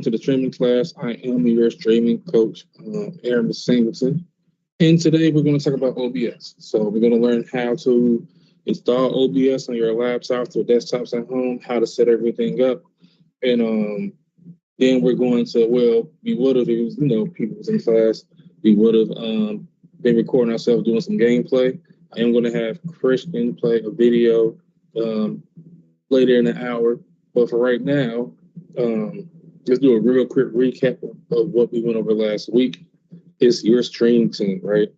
welcome to the streaming class. I am your streaming coach, Aramis. And today we're going to talk about OBS. So we're going to learn how to install OBS on your laptops or desktops at home, how to set everything up. And then we're going to, well, we would have, it was, people was in class, we would have been recording ourselves doing some gameplay. I am going to have Christian play a video later in the hour. But for right now, let's do a real quick recap of what we went over last week. It's your stream team, right?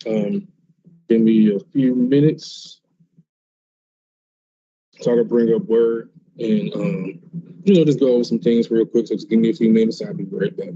Give me a few minutes so I can bring up Word and, just go over some things real quick. So just give me a few minutes. I'll be right back.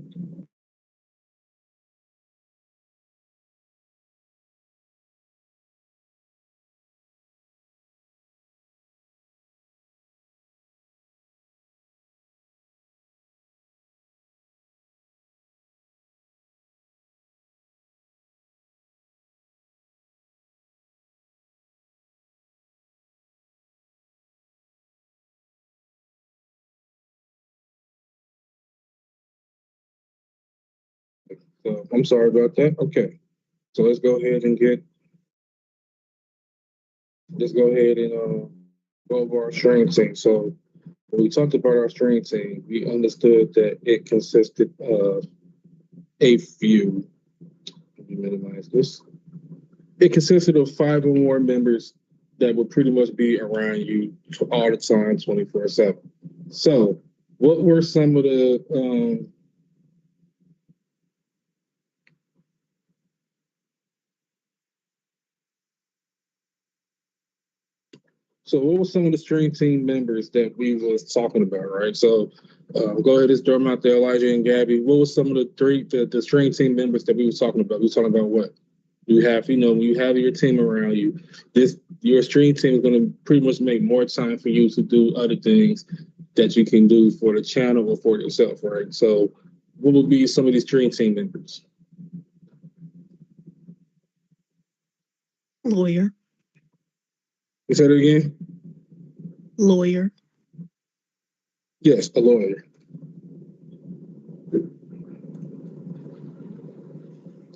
So I'm sorry about that. Okay. So let's go ahead and go over our stream team. So when we talked about our stream team, we understood that it consisted of a few, let me minimize this. It consisted of 5 or more members that would pretty much be around you all the time, 24/7. So what were some of the, what were some of the stream team members that we was talking about, right? So go ahead and throw them out there, Elijah and Gabby. What was some of the stream team members that we were talking about? We were talking about what? You have, when you have your team around you, your stream team is going to pretty much make more time for you to do other things that you can do for the channel or for yourself, right? So what would be some of these stream team members? Lawyer. You said it again? Lawyer. Yes, a lawyer.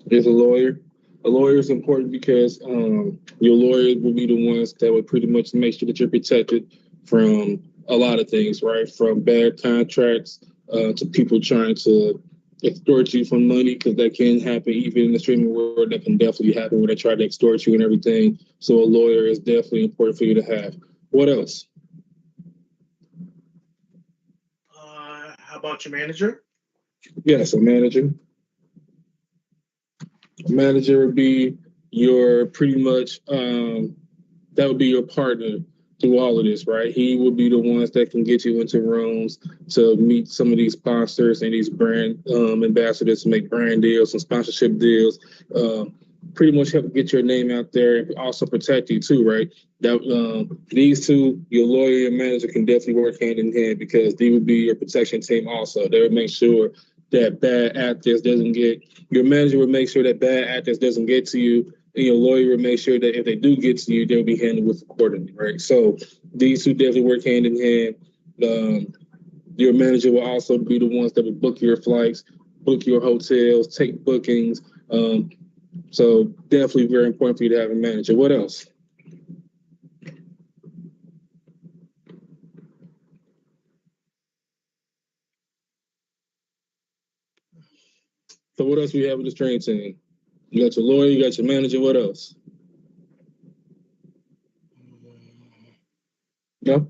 Is a lawyer. A lawyer is important because your lawyers will be the ones that would pretty much make sure that you're protected from a lot of things, right? From bad contracts to people trying to extort you for money, because that can happen even in the streaming world. That can definitely happen where they try to extort you and everything. So a lawyer is definitely important for you to have. What else? How about your manager? Yes, a manager. A manager would be your pretty much that would be your partner through all of this, right? He would be the ones that can get you into rooms to meet some of these sponsors and these brand ambassadors to make brand deals and sponsorship deals. Pretty much help get your name out there and also protect you too, right? That these two, your lawyer and manager, can definitely work hand in hand because they would be your protection team also. They would make sure that bad actors doesn't get, your manager would make sure that bad actors doesn't get to you, and your lawyer would make sure that if they do get to you, they'll be handled with accordingly, right? So these two definitely work hand in hand. Your manager will also be the ones that will book your flights, book your hotels, take bookings. So definitely very important for you to have a manager. What else? So what else we have with the stream team? You got your lawyer, you got your manager. What else? No?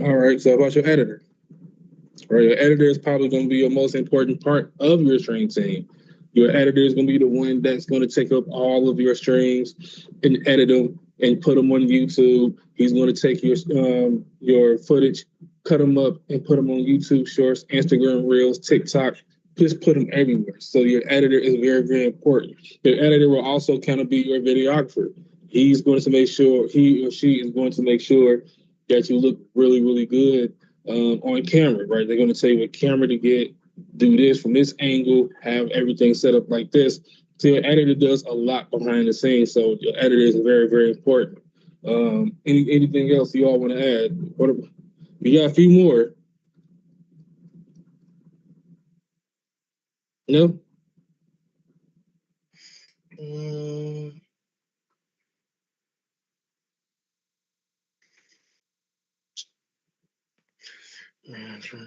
All right. So how about your editor? All right, your editor is probably going to be your most important part of your stream team. Your editor is going to be the one that's going to take up all of your streams and edit them and put them on YouTube. He's going to take your footage, cut them up, and put them on YouTube Shorts, Instagram Reels, TikTok. Just put them everywhere. So your editor is very, very important. Your editor will also kind of be your videographer. He's going to make sure, he or she is going to make sure that you look really, really good on camera, right? They're going to tell you what camera to get, do this from this angle, have everything set up like this. So your editor does a lot behind the scenes. So your editor is very, very important. Anything else you all want to add? We got a few more. No. Mm, manager.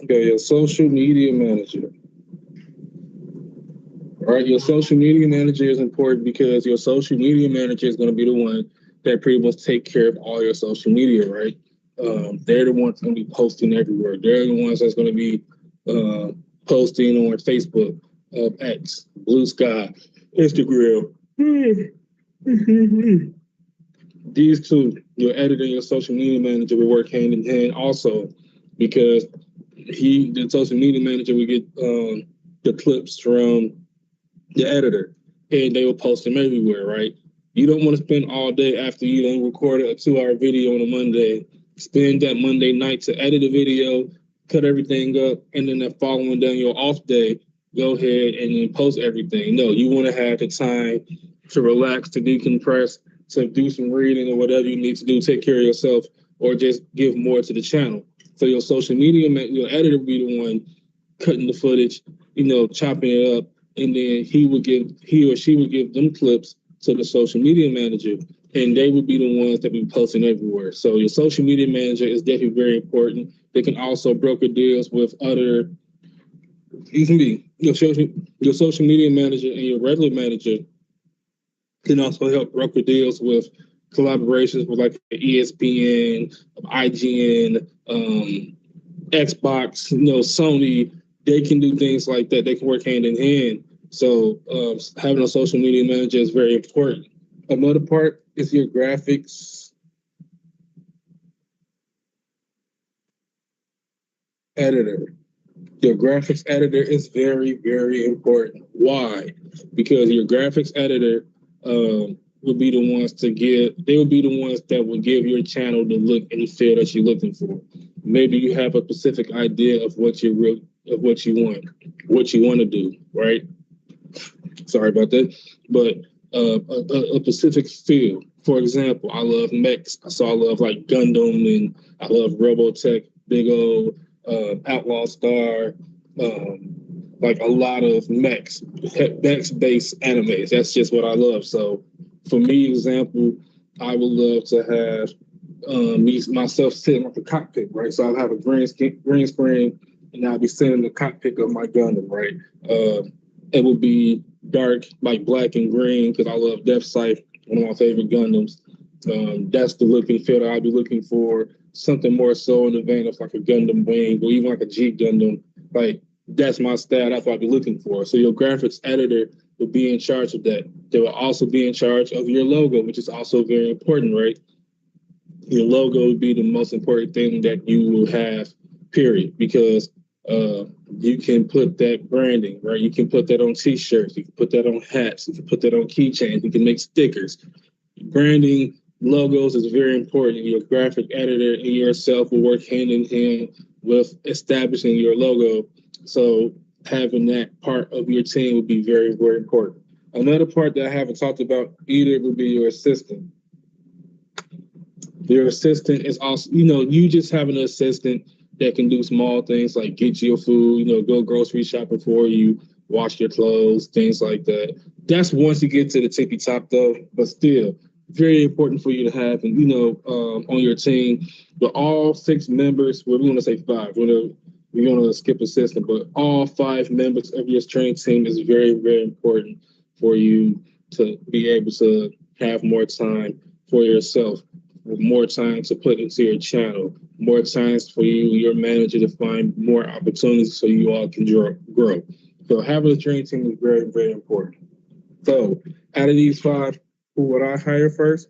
Okay, your social media manager. All right, your social media manager is important because your social media manager is going to be the one that pretty much take care of all your social media, right? They're the ones going to be posting everywhere. They're the ones that's going to be posting on Facebook, X, Blue Sky, Instagram. These two, your editor and your social media manager, will work hand in hand also because the social media manager, will get the clips from the editor, and they will post them everywhere, right? You don't want to spend all day after you done recorded a 2 hour video on a Monday, spend that Monday night to edit a video, cut everything up, and then the following day, your off day, go ahead and then post everything. No, you want to have the time to relax, to decompress, to do some reading or whatever you need to do, take care of yourself, or just give more to the channel. So your social media, your editor will be the one cutting the footage, chopping it up, and then he or she would give them clips to the social media manager, and they would be the ones that be posting everywhere. So your social media manager is definitely very important. They can also broker deals with other. You can be your social media manager and your regular manager can also help broker deals with collaborations with like ESPN, IGN, Xbox, Sony. They can do things like that. They can work hand in hand. So having a social media manager is very important. Another part is your graphics editor. Your graphics editor is very, very important. Why? Because your graphics editor will be the ones they will be the ones that will give your channel the look and feel that you're looking for. Maybe you have a specific idea of what you want to do, right? Sorry about that. But a specific feel. For example, I love mechs. So I love like Gundam, and I love Robotech, big old Outlaw Star, like a lot of mechs-based animes. That's just what I love. So for me, example, I would love to have myself sitting at the cockpit, right? So I'll have a green screen, and I'll be sitting in the cockpit of my Gundam, right? It would be dark, like black and green, because I love Death Sight, one of my favorite Gundams. That's the look and feel that I'd be looking for. Something more so in the vein of like a Gundam Wing or even like a G Gundam. Like that's my style. That's what I'd be looking for. So your graphics editor will be in charge of that. They will also be in charge of your logo, which is also very important, right? Your logo would be the most important thing that you will have, period, because you can put that branding, right? You can put that on t-shirts, you can put that on hats, you can put that on keychains, you can make stickers. Branding logos is very important. Your graphic editor and yourself will work hand in hand with establishing your logo. So having that part of your team would be very, very important. Another part that I haven't talked about either would be your assistant. Your assistant is also, you just have an assistant that can do small things like get you your food, go grocery shopping for you, wash your clothes, things like that. That's once you get to the tippy top though, but still very important for you to have, and on your team. But all 6 members, well, we want to say 5. We're gonna skip assistant, but all 5 members of your training team is very, very important for you to be able to have more time for yourself, more time to put into your channel, more times for you, your manager, to find more opportunities so you all can grow. So having a training team is very, very important. So out of these 5, who would I hire first?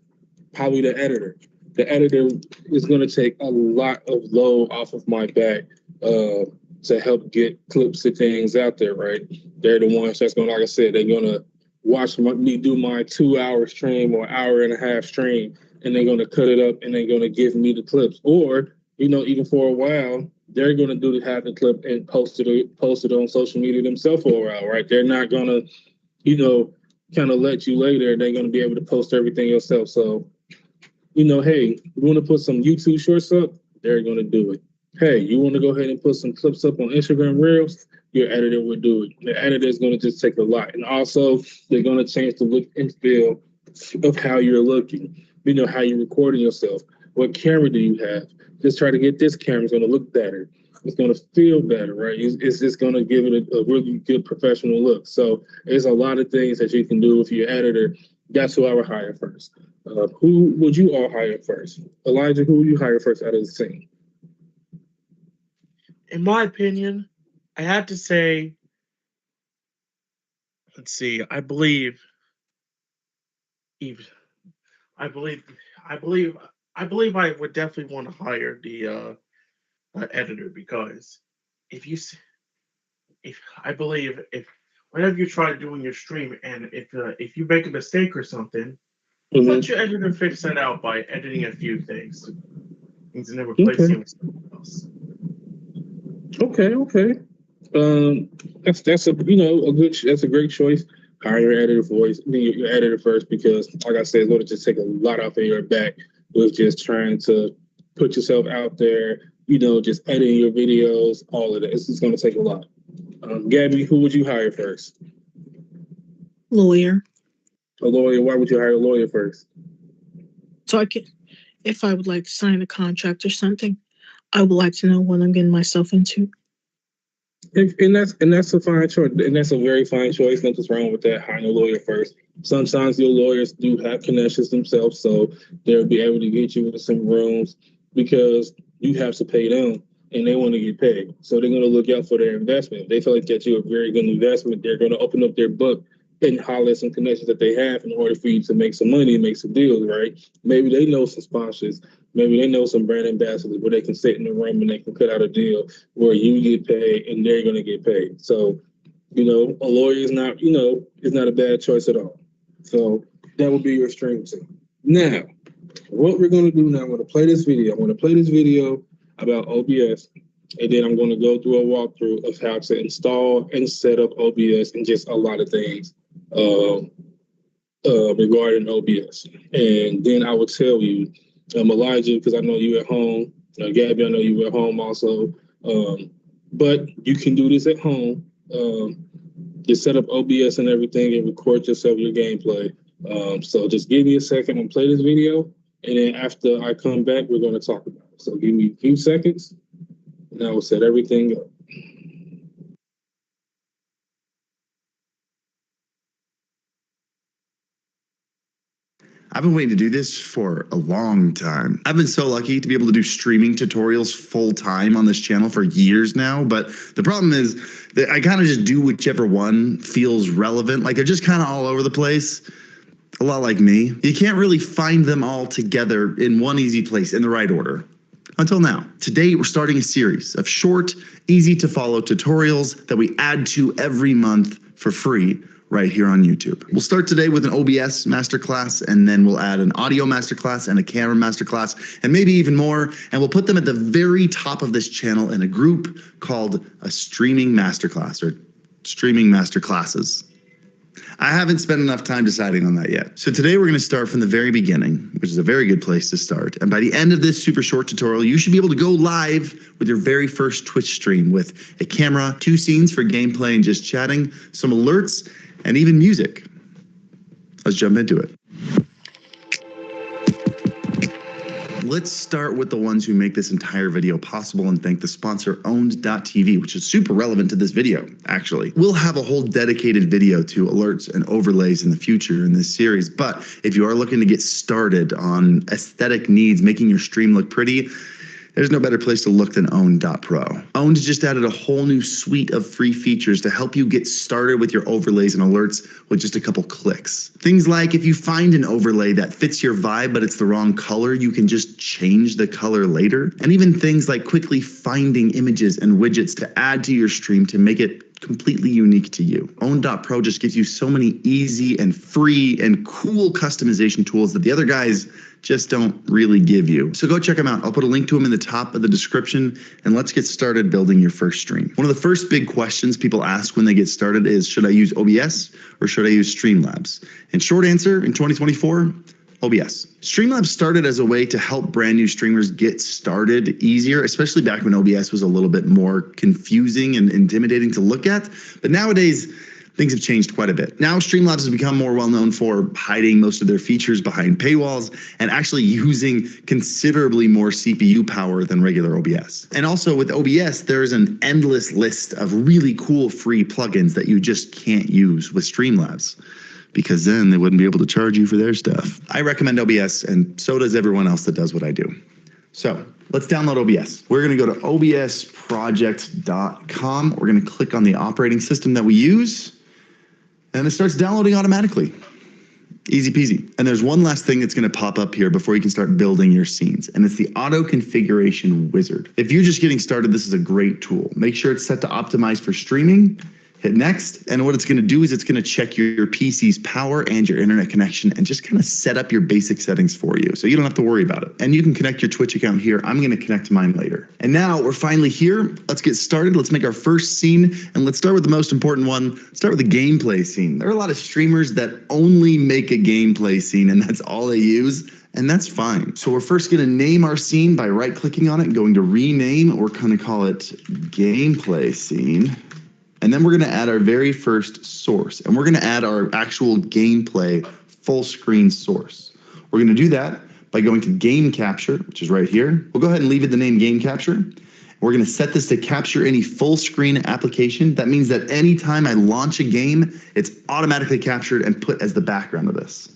Probably the editor. The editor is going to take a lot of load off of my back to help get clips of things out there, right? They're the ones that's going to, like I said, they're going to watch me do my 2 hour stream or hour and a half stream, and they're going to cut it up and they're going to give me the clips. Or, even for a while, they're going to have the clip and post it on social media themselves for a while, right? They're not going to, kind of let you lay there. They're going to be able to post everything yourself. So, hey, you want to put some YouTube shorts up? They're going to do it. Hey, you want to go ahead and put some clips up on Instagram Reels? your editor would do it. The editor is going to just take a lot. And also, they're going to change the look and feel of how you're looking, how you're recording yourself. What camera do you have? Just try to get this camera. It's going to look better. It's going to feel better, right? It's just going to give it a really good professional look. So there's a lot of things that you can do with your editor. That's who I would hire first. Who would you all hire first? Elijah, who would you hire first out of the team? In my opinion, I have to say, let's see, I believe I would definitely want to hire the editor, because if you if I believe if whatever you try to do in your stream, and if you make a mistake or something, let your editor fix that out by editing a few things and then replacing it with something else. Okay. That's a that's a great choice. Hire your editor your editor first, because like I said, it's going to just take a lot off of your back with just trying to put yourself out there, just editing your videos, all of that. It's just going to take a lot. Gabby, who would you hire first? Lawyer. A lawyer. Why would you hire a lawyer first? So I can, if I would like to sign a contract or something, I would like to know what I'm getting myself into. And that's a fine choice, and that's a very fine choice. Nothing's wrong with that. Hiring a lawyer first. Sometimes your lawyers do have connections themselves, so they'll be able to get you into some rooms, because you have to pay them, and they want to get paid. So they're going to look out for their investment. If they feel like that you're a very good investment, they're going to open up their book and holler some connections that they have in order for you to make some money and make some deals, right? Maybe they know some sponsors. Maybe they know some brand ambassadors where they can sit in the room and they can cut out a deal where you get paid and they're going to get paid. So, a lawyer is not, is not a bad choice at all. So that would be your stream team. Now, what we're going to do now, I'm going to play this video. I'm going to play this video about OBS, and then I'm going to go through a walkthrough of how to install and set up OBS and just a lot of things regarding OBS. And then I will tell you, Elijah, because I know you at home, Gabby, I know you at home also, but you can do this at home. Just set up OBS and everything and record yourself your gameplay. So just give me a second and play this video, and then after I come back, we're going to talk about it. So give me a few seconds, and I will set everything up. I've been waiting to do this for a long time. I've been so lucky to be able to do streaming tutorials full time on this channel for years now, but the problem is that I kind of just do whichever one feels relevant. Like, they're just kind of all over the place, a lot like me. You can't really find them all together in one easy place in the right order. Until now. Today, we're starting a series of short, easy to follow tutorials that we add to every month for free right here on YouTube. We'll start today with an OBS masterclass, and then we'll add an audio masterclass and a camera masterclass, and maybe even more, and we'll put them at the very top of this channel in a group called a streaming masterclass, or streaming masterclasses. I haven't spent enough time deciding on that yet. So today we're going to start from the very beginning, which is a very good place to start. And by the end of this super short tutorial, you should be able to go live with your very first Twitch stream with a camera, 2 scenes for gameplay and just chatting, some alerts, and even music. Let's jump into it. Let's start with the ones who make this entire video possible and thank the sponsor Owned.tv, which is super relevant to this video, actually. We'll have a whole dedicated video to alerts and overlays in the future in this series, but if you are looking to get started on aesthetic needs, making your stream look pretty, there's no better place to look than Owned.pro. Owned just added a whole new suite of free features to help you get started with your overlays and alerts with just a couple clicks. Things like, if you find an overlay that fits your vibe but it's the wrong color, you can just change the color later. And even things like quickly finding images and widgets to add to your stream to make it completely unique to you. Owned.pro just gives you so many easy and free and cool customization tools that the other guys just don't really give you. So go check them out. I'll put a link to them in the top of the description, and let's get started building your first stream. One of the first big questions people ask when they get started is, should I use OBS or should I use Streamlabs? And short answer, in 2024, OBS. Streamlabs started as a way to help brand new streamers get started easier, especially back when OBS was a little bit more confusing and intimidating to look at. But nowadays, things have changed quite a bit. Now Streamlabs has become more well known for hiding most of their features behind paywalls and actually using considerably more CPU power than regular OBS. And also with OBS, there's an endless list of really cool free plugins that you just can't use with Streamlabs, because then they wouldn't be able to charge you for their stuff. I recommend OBS, and so does everyone else that does what I do. So let's download OBS. We're gonna go to obsproject.com. We're gonna click on the operating system that we use, and it starts downloading automatically. Easy peasy. And there's one last thing that's gonna pop up here before you can start building your scenes, and it's the auto configuration wizard. If you're just getting started, this is a great tool. Make sure it's set to optimize for streaming. Hit next, and what it's gonna do is it's gonna check your PC's power and your internet connection and just kind of set up your basic settings for you, so you don't have to worry about it. And you can connect your Twitch account here. I'm gonna connect to mine later. And now we're finally here. Let's get started. Let's make our first scene, and let's start with the most important one. Start with the gameplay scene. There are a lot of streamers that only make a gameplay scene, and that's all they use. And that's fine. So we're first gonna name our scene by right-clicking on it and going to rename. We're gonna call it gameplay scene. And then we're gonna add our very first source, and we're gonna add our actual gameplay full screen source. We're gonna do that by going to game capture, which is right here. We'll go ahead and leave it the name game capture. We're gonna set this to capture any full screen application. That means that anytime I launch a game, it's automatically captured and put as the background of this.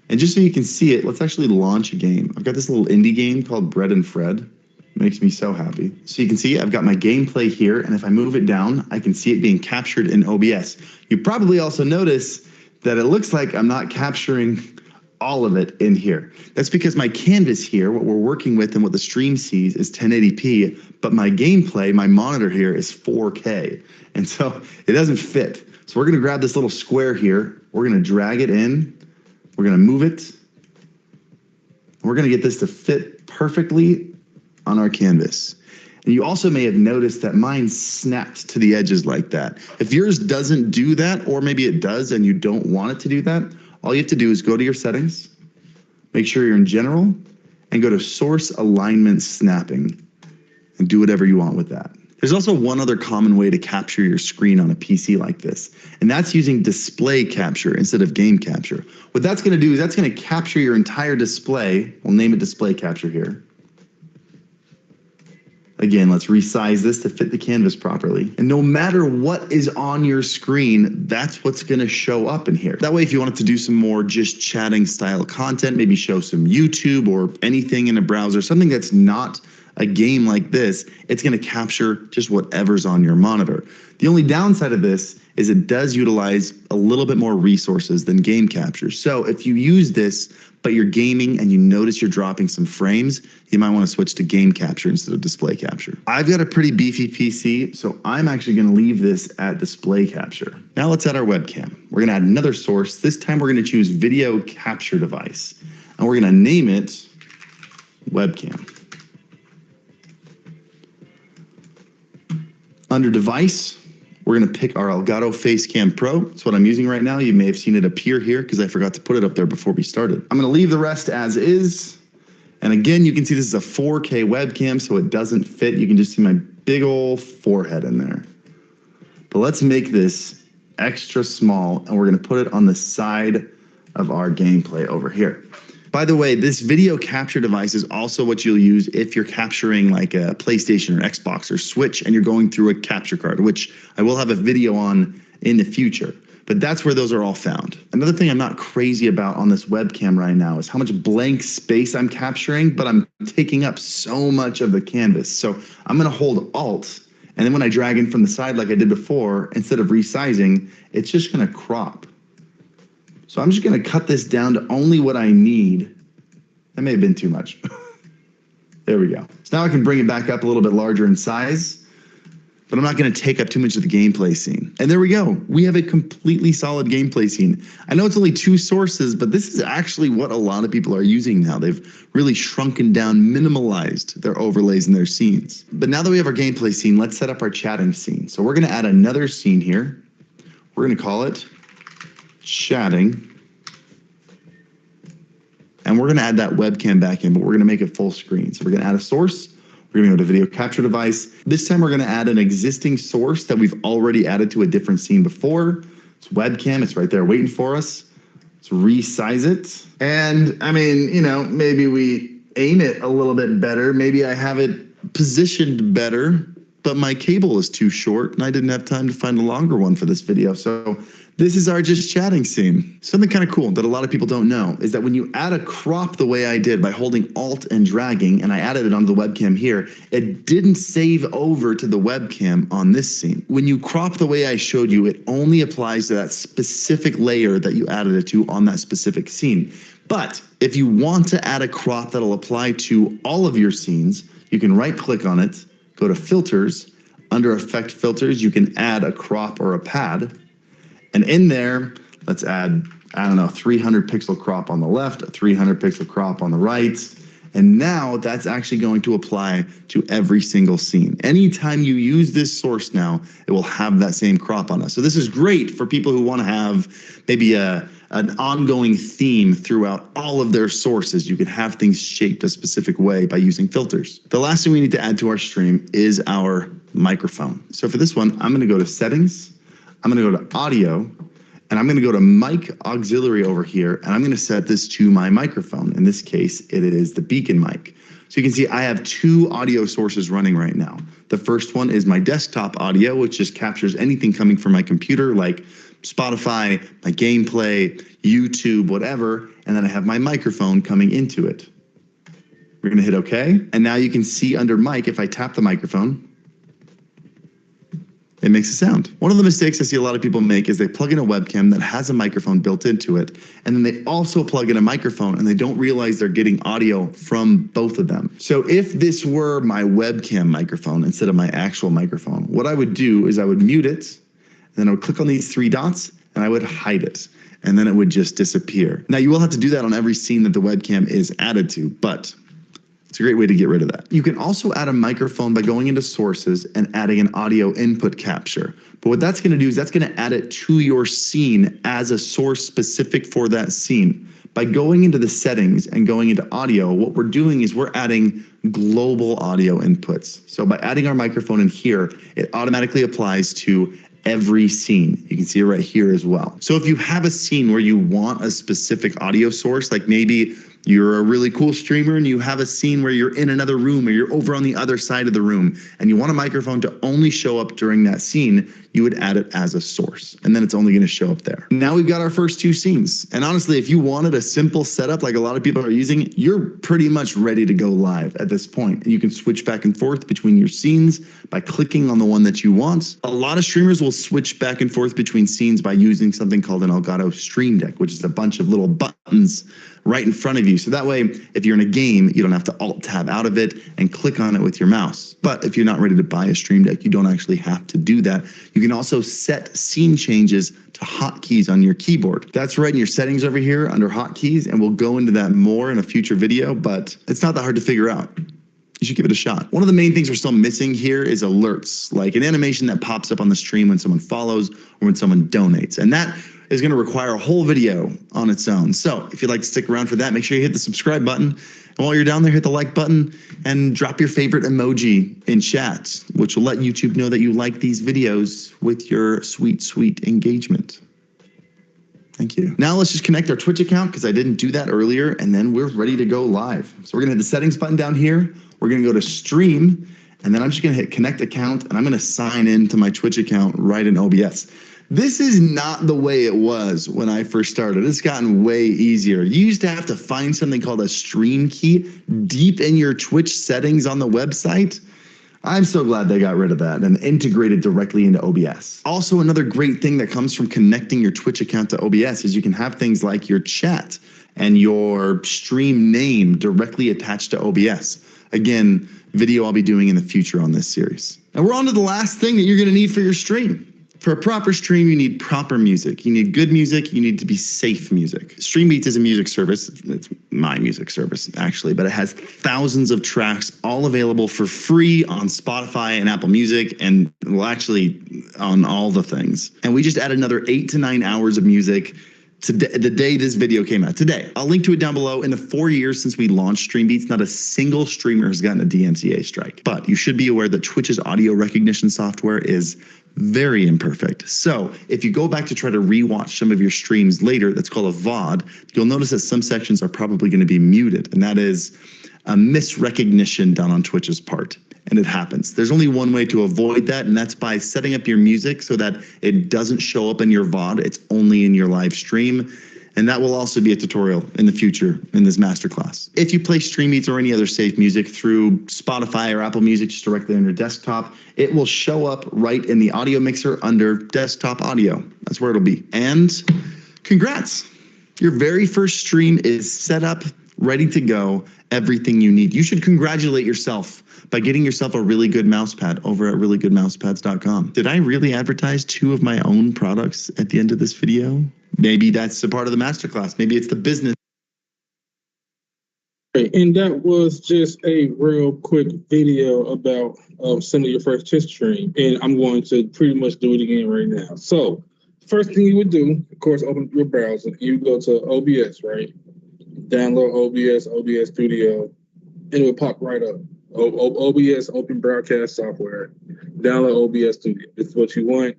And just so you can see it, let's actually launch a game. I've got this little indie game called Bread and Fred. Makes me so happy. So you can see I've got my gameplay here, and if I move it down, I can see it being captured in OBS. You probably also notice that it looks like I'm not capturing all of it in here. That's because my canvas here, what we're working with and what the stream sees, is 1080p, but my gameplay, my monitor here, is 4K. And so it doesn't fit. So we're gonna grab this little square here, we're gonna drag it in, we're gonna move it, and we're gonna get this to fit perfectly on our canvas. And you also may have noticed that mine snapped to the edges like that. If yours doesn't do that, or maybe it does and you don't want it to do that, all you have to do is go to your settings, make sure you're in general, and go to source alignment snapping and do whatever you want with that. There's also one other common way to capture your screen on a PC like this, and that's using display capture instead of game capture. What that's gonna do is that's gonna capture your entire display. We'll name it display capture here. Again, let's resize this to fit the canvas properly. And no matter what is on your screen, that's what's gonna show up in here. That way, if you wanted to do some more just chatting style content, maybe show some YouTube or anything in a browser, something that's not a game like this, it's gonna capture just whatever's on your monitor. The only downside of this is it does utilize a little bit more resources than game capture. So if you use this, but you're gaming and you notice you're dropping some frames, you might want to switch to game capture instead of display capture. I've got a pretty beefy PC, so I'm actually going to leave this at display capture. Now let's add our webcam. We're going to add another source. This time we're going to choose video capture device, and we're going to name it webcam. Under device, we're gonna pick our Elgato Facecam Pro. That's what I'm using right now. You may have seen it appear here because I forgot to put it up there before we started. I'm gonna leave the rest as is. And again, you can see this is a 4K webcam, so it doesn't fit. You can just see my big old forehead in there. But let's make this extra small, and we're gonna put it on the side of our gameplay over here. By the way, this video capture device is also what you'll use if you're capturing like a PlayStation or Xbox or Switch and you're going through a capture card, which I will have a video on in the future. But that's where those are all found. Another thing I'm not crazy about on this webcam right now is how much blank space I'm capturing, but I'm taking up so much of the canvas. So I'm gonna hold Alt, and then when I drag in from the side like I did before, instead of resizing, it's just gonna crop. So I'm just gonna cut this down to only what I need. That may have been too much. There we go. So now I can bring it back up a little bit larger in size, but I'm not gonna take up too much of the gameplay scene. And there we go. We have a completely solid gameplay scene. I know it's only 2 sources, but this is actually what a lot of people are using now. They've really shrunken down, minimalized their overlays in their scenes. But now that we have our gameplay scene, let's set up our chatting scene. So we're gonna add another scene here. We're gonna call it chatting. we're going to add that webcam back in, but we're going to make it full screen. So we're going to add a source. We're going to go to video capture device. This time we're going to add an existing source that we've already added to a different scene before. It's webcam. It's right there waiting for us. Let's resize it. And I mean, you know, maybe we aim it a little bit better. Maybe I have it positioned better, but my cable is too short and I didn't have time to find a longer one for this video. So this is our just chatting scene. Something kind of cool that a lot of people don't know is that when you add a crop the way I did by holding Alt and dragging, and I added it onto the webcam here, it didn't save over to the webcam on this scene. When you crop the way I showed you, it only applies to that specific layer that you added it to on that specific scene. But if you want to add a crop that'll apply to all of your scenes, you can right click on it, go to filters, under effect filters, you can add a crop or a pad. And in there, let's add, I don't know, 300 pixel crop on the left, a 300 pixel crop on the right. And now that's actually going to apply to every single scene. Anytime you use this source now, it will have that same crop on us. So this is great for people who want to have maybe an ongoing theme throughout all of their sources. You can have things shaped a specific way by using filters. The last thing we need to add to our stream is our microphone. So for this one, I'm going to go to settings. I'm going to go to audio, and I'm going to go to mic auxiliary over here, and I'm going to set this to my microphone. In this case, it is the beacon mic. So you can see I have two audio sources running right now. The first one is my desktop audio, which just captures anything coming from my computer, like Spotify, my gameplay, YouTube, whatever. And then I have my microphone coming into it. We're going to hit OK. And now you can see under mic, if I tap the microphone, it makes a sound. One of the mistakes I see a lot of people make is they plug in a webcam that has a microphone built into it, and then they also plug in a microphone and they don't realize they're getting audio from both of them. So if this were my webcam microphone instead of my actual microphone, what I would do is I would mute it, and then I would click on these three dots and I would hide it, and then it would just disappear. Now you will have to do that on every scene that the webcam is added to, but it's a great way to get rid of that. You can also add a microphone by going into sources and adding an audio input capture. But what that's going to do is that's going to add it to your scene as a source specific for that scene. By going into the settings and going into audio, what we're doing is we're adding global audio inputs. So by adding our microphone in here, it automatically applies to every scene. You can see it right here as well. So if you have a scene where you want a specific audio source, like maybe you're a really cool streamer and you have a scene where you're in another room or you're over on the other side of the room and you want a microphone to only show up during that scene, you would add it as a source, and then it's only going to show up there. Now we've got our first two scenes. And honestly, if you wanted a simple setup like a lot of people are using, you're pretty much ready to go live at this point. And you can switch back and forth between your scenes by clicking on the one that you want. A lot of streamers will switch back and forth between scenes by using something called an Elgato Stream Deck, which is a bunch of little buttons right in front of you. So that way, if you're in a game, you don't have to alt tab out of it and click on it with your mouse. But if you're not ready to buy a Stream Deck, you don't actually have to do that. You can also set scene changes to hotkeys on your keyboard. That's right in your settings over here under hotkeys, and we'll go into that more in a future video, but it's not that hard to figure out. You should give it a shot. One of the main things we're still missing here is alerts, like an animation that pops up on the stream when someone follows or when someone donates. And that is going to require a whole video on its own. So if you'd like to stick around for that, make sure you hit the subscribe button. And while you're down there, hit the like button and drop your favorite emoji in chat, which will let YouTube know that you like these videos with your sweet, sweet engagement. Thank you. Now let's just connect our Twitch account because I didn't do that earlier, and then we're ready to go live. So we're going to hit the settings button down here. We're going to go to stream, and then I'm just going to hit connect account, and I'm going to sign in to my Twitch account right in OBS. This is not the way it was when I first started. It's gotten way easier. You used to have to find something called a stream key deep in your Twitch settings on the website. I'm so glad they got rid of that and integrated directly into OBS. Also, another great thing that comes from connecting your Twitch account to OBS is you can have things like your chat and your stream name directly attached to OBS. Again, video I'll be doing in the future on this series. And we're on to the last thing that you're going to need for your stream. For a proper stream, you need proper music. You need good music. You need to be safe music. StreamBeats is a music service. It's my music service, actually, but it has thousands of tracks all available for free on Spotify and Apple Music, and well, actually on all the things. And we just add another 8 to 9 hours of music today, the day this video came out, today. I'll link to it down below. In the 4 years since we launched StreamBeats, not a single streamer has gotten a DMCA strike. But you should be aware that Twitch's audio recognition software is very imperfect. So if you go back to try to rewatch some of your streams later, that's called a VOD, you'll notice that some sections are probably going to be muted, and that is a misrecognition done on Twitch's part. And it happens. There's only one way to avoid that, and that's by setting up your music so that it doesn't show up in your VOD. It's only in your live stream. And that will also be a tutorial in the future in this masterclass. If you play StreamBeats or any other safe music through Spotify or Apple Music just directly on your desktop, it will show up right in the audio mixer under desktop audio. That's where it'll be. And congrats. Your very first stream is set up, ready to go, everything you need. You should congratulate yourself by getting yourself a really good mouse pad over at reallygoodmousepads.com. Did I really advertise 2 of my own products at the end of this video? Maybe that's a part of the masterclass. Maybe it's the business. And that was just a real quick video about some of your first Twitch stream. And I'm going to pretty much do it again right now. So first thing you would do, of course, open your browser. You go to OBS, right? Download OBS Studio, and it will pop right up. OBS, Open Broadcast Software. Download OBS Studio. It's what you want.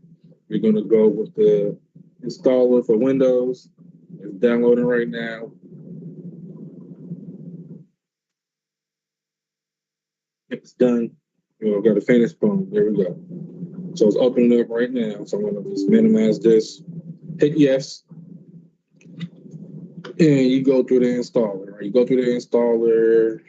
We're going to go with the installer for Windows. It's downloading right now. It's done. We've got to finish. Boom. There we go. So it's opening up right now. So I'm going to just minimize this. Hit yes. And you go through the installer, right? You go through the installer.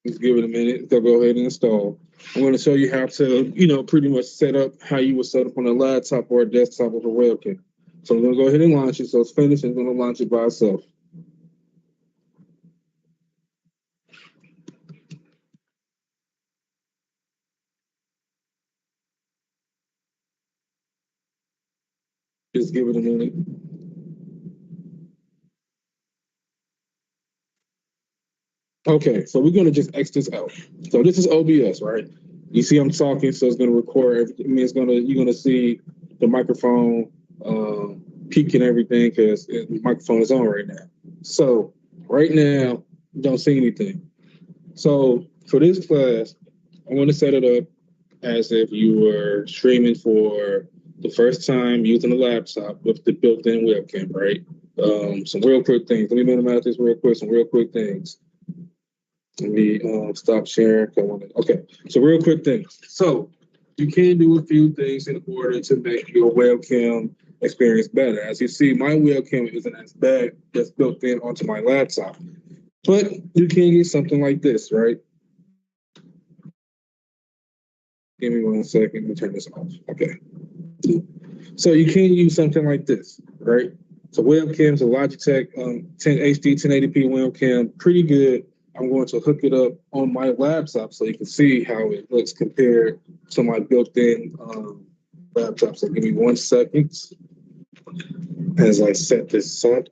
Just give it a minute. So go ahead and install. I'm going to show you how to, pretty much set up how you would set up on a laptop or a desktop with a webcam. So I'm going to go ahead and launch it. So it's finished. It's going to launch it by itself. Just give it a minute. Okay, so we're going to just X this out. So this is OBS, right? You see I'm talking, so it's going to record everything. I mean, you're going to see the microphone peak and everything because the microphone is on right now. So right now, you don't see anything. So for this class, I want to set it up as if you were streaming for the first time using a laptop with the built-in webcam, right? Some real quick things. Let me minimize this real quick. Some real quick things. Let me stop sharing. Okay, so real quick things. So you can do a few things in order to make your webcam experience better. As you see, my webcam isn't as bad that's built in onto my laptop. But you can get something like this, right? Give me 1 second. Let me turn this off. Okay. So you can use something like this, right? So webcams, a Logitech 10 HD 1080p webcam, pretty good. I'm going to hook it up on my laptop so you can see how it looks compared to my built-in laptop. So give me 1 second as I set this up.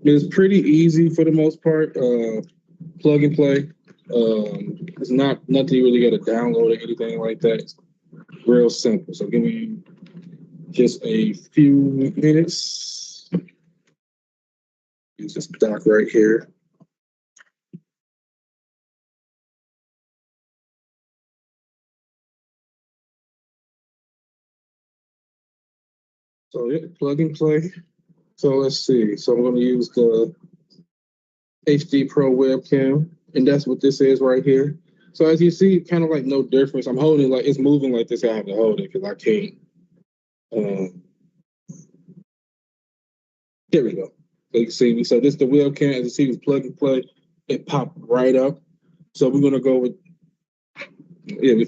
It's pretty easy for the most part. Plug and play. It's nothing you really got to download or anything like that. It's real simple. So give me just a few minutes. Use this dock right here. So yeah, plug and play. So let's see. So I'm going to use the HD Pro webcam, and that's what this is right here. So as you see, kind of like no difference. I'm holding like it's moving like this. I have to hold it because I can't. There we go. So you can see, so this is the webcam. As you see, it's plug and play. It popped right up. So we're gonna go with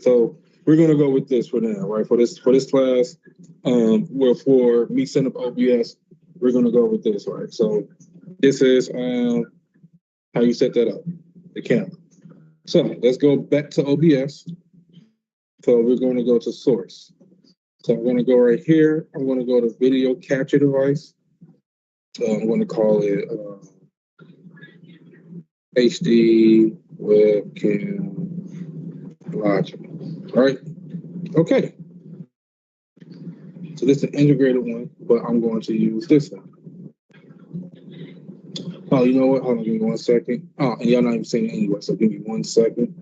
So we're gonna go with this for now, right? For this class, well, for me setting up OBS, we're gonna go with this, right? So this is how you set that up, the camera. So let's go back to OBS. So we're going to go to source. So I'm going to go right here. I'm going to go to video capture device. I'm going to call it HD webcam logic. Right? Okay. So this is an integrated one, but I'm going to use this one. Oh, you know what? Hold on, give me 1 second. Oh, and y'all not even seeing it anyway, so give me 1 second.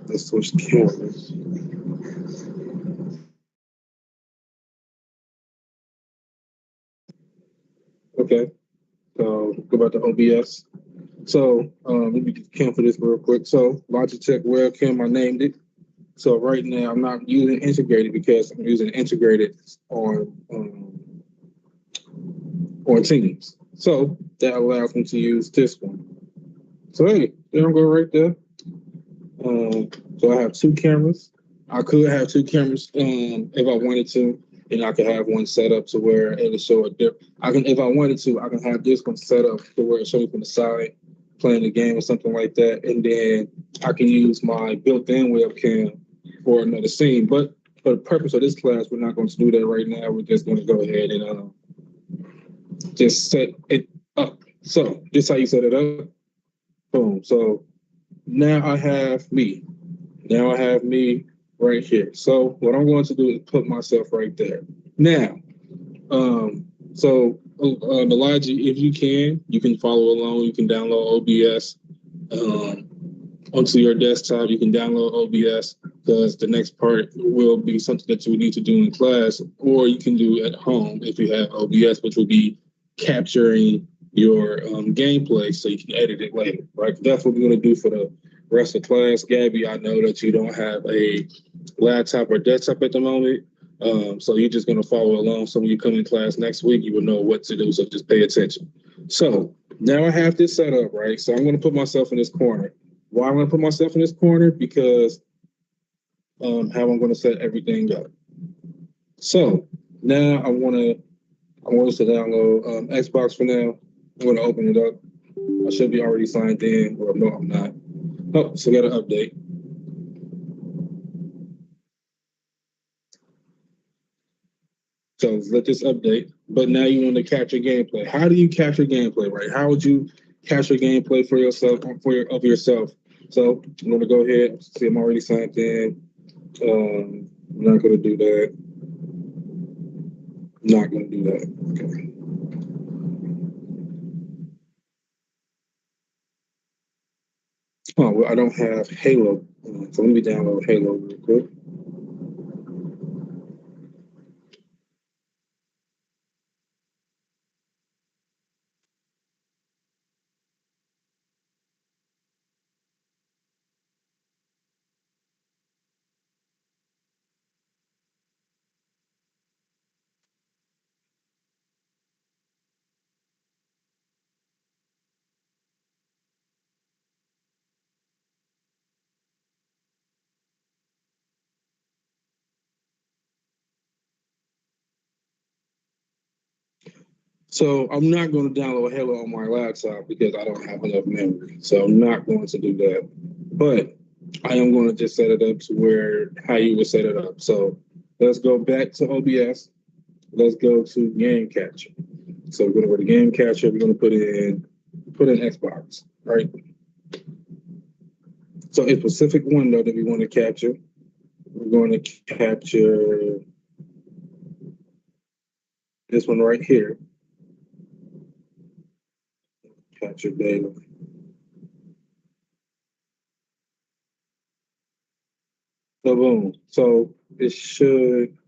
Let's switch cameras. Okay, so go back to OBS. So let me just cancel this real quick. So Logitech webcam, I named it. So right now I'm not using integrated because I'm using integrated on Teams. So that allows me to use this one. So hey, there I'm going right there. So I have 2 cameras. I could have 2 cameras if I wanted to, and I could have one set up to where it'll show a different. I can, if I wanted to, I can have this one set up to where it shows me from the side playing the game or something like that, and then I can use my built-in webcam for another scene. But for the purpose of this class, we're not going to do that right now. We're just going to go ahead and just set it up. So this is how you set it up. Boom. So now I have me. Now I have me right here. So what I'm going to do is put myself right there. Now, Elijah, if you can follow along. You can download OBS onto your desktop. You can download OBS because the next part will be something that you would need to do in class, or you can do at home if you have OBS, which will be capturing your gameplay so you can edit it later, right? That's what we're going to do for the rest of class. Gabby, I know that you don't have a laptop or desktop at the moment, so you're just going to follow along. So when you come in class next week, you will know what to do, so just pay attention. So now I have this set up, right? So I'm going to put myself in this corner. Why I'm going to put myself in this corner? Because how I'm going to set everything up. So now I want us to download Xbox for now. I'm going to open it up. I should be already signed in. Well, no, I'm not. Oh, so I got to update. So let this update. But now you want to capture gameplay. How do you capture gameplay, right? How would you capture gameplay for yourself, of yourself? So I'm going to go ahead. See, I'm already signed in. I'm not going to do that. Not going to do that. Okay. Oh, well, I don't have Halo. So let me download Halo real quick. So I'm not going to download Halo on my laptop because I don't have enough memory. So I'm not going to do that. But I am going to just set it up to where how you would set it up. So let's go back to OBS. Let's go to Game Capture. So we're going to go to Game Capture. We're going to put in Xbox, right? So a specific window that we want to capture. We're going to capture this one right here. Capture data. So boom. So it should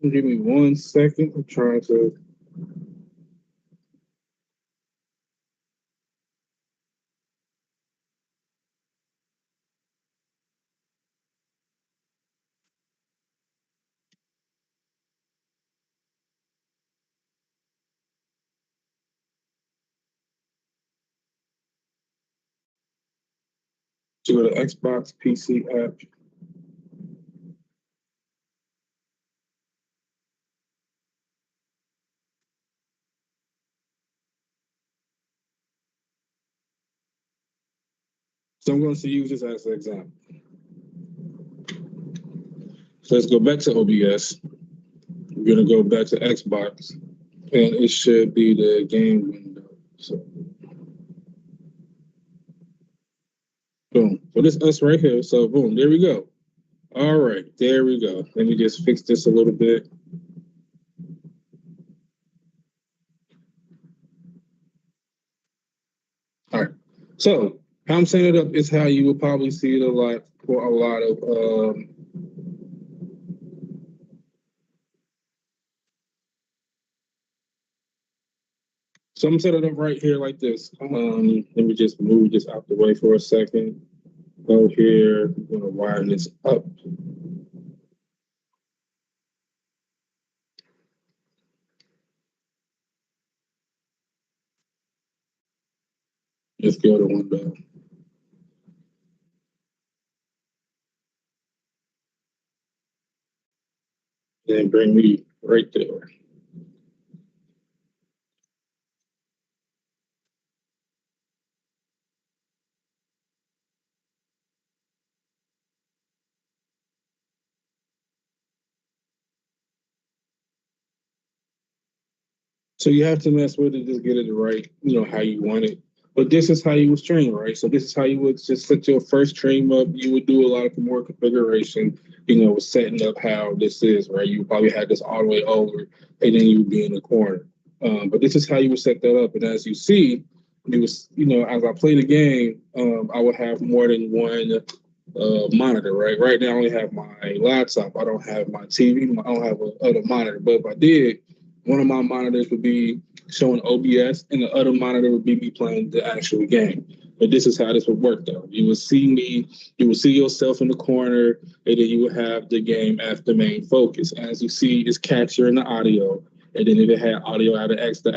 give me 1 second. I'm trying to. To go to Xbox PC app. So I'm going to use this as an example. So let's go back to OBS. We're going to go back to Xbox, and it should be the game window. So, boom. So this is us right here. So, boom, there we go. All right, there we go. Let me just fix this a little bit. All right. So how I'm setting it up is how you will probably see it a lot for a lot of so I'm setting it up right here like this. Let me just move this out the way for a second. Go here. I'm gonna widen this up. Just go to window. And bring me right there. So you have to mess with it, just get it right, how you want it. But this is how you would stream, right? So this is how you would just set your first stream up. You would do a lot of more configuration, setting up how this is, right? You probably had this all the way over, and then you would be in the corner. But this is how you would set that up. And as you see, as I play the game, I would have more than one monitor, right? Right now I only have my laptop. I don't have my TV. I don't have another monitor. But if I did, one of my monitors would be showing OBS, and the other monitor would be me playing the actual game. But this is how this would work, though. You would see me, you would see yourself in the corner, and then you would have the game as the main focus. As you see, it's capturing the audio, and then if it had audio out of the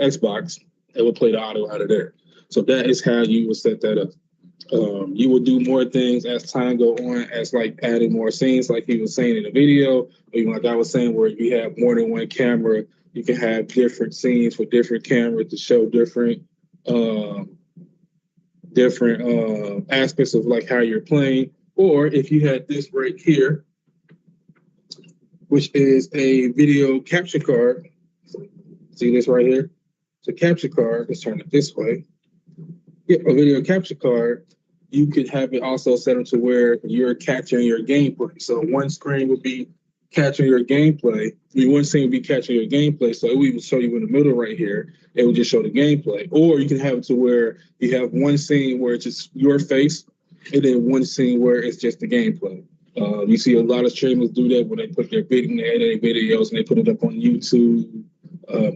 Xbox, it would play the audio out of there. So that is how you would set that up. You will do more things as time go on, as like adding more scenes, like he was saying in the video, or even like I was saying, where you have more than one camera, you can have different scenes for different cameras to show different aspects of like how you're playing. Or if you had this right here, which is a video capture card. See this right here? It's a capture card. Let's turn it this way. Yeah, a video capture card. You could have it also set up to where you're capturing your gameplay. So one screen would be capturing your gameplay. One scene would be capturing your gameplay. So it would even show you in the middle right here. It would just show the gameplay. Or you can have it to where you have one scene where it's just your face, and then one scene where it's just the gameplay. You see a lot of streamers do that when they put their videos and they put it up on YouTube.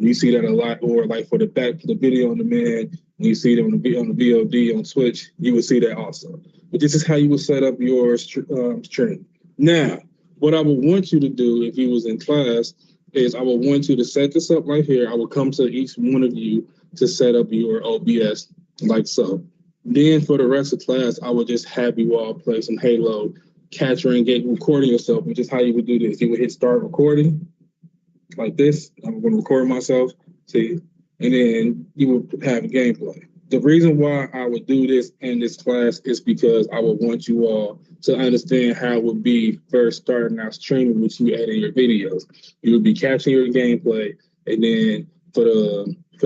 You see that a lot, or like for the video on demand, you see it on the VOD on Twitch, you would see that also. But this is how you would set up your stream. Now, what I would want you to do if you was in class is I would want you to set this up right here. I will come to each one of you to set up your OBS like so. Then for the rest of class, I would just have you all play some Halo, capturing, recording yourself, which is how you would do this. You would hit start recording like this. I'm going to record myself, see, and then you would have gameplay. The reason why I would do this in this class is because I would want you all to understand how it would be first starting out streaming with you editing your videos. You would be capturing your gameplay, and then for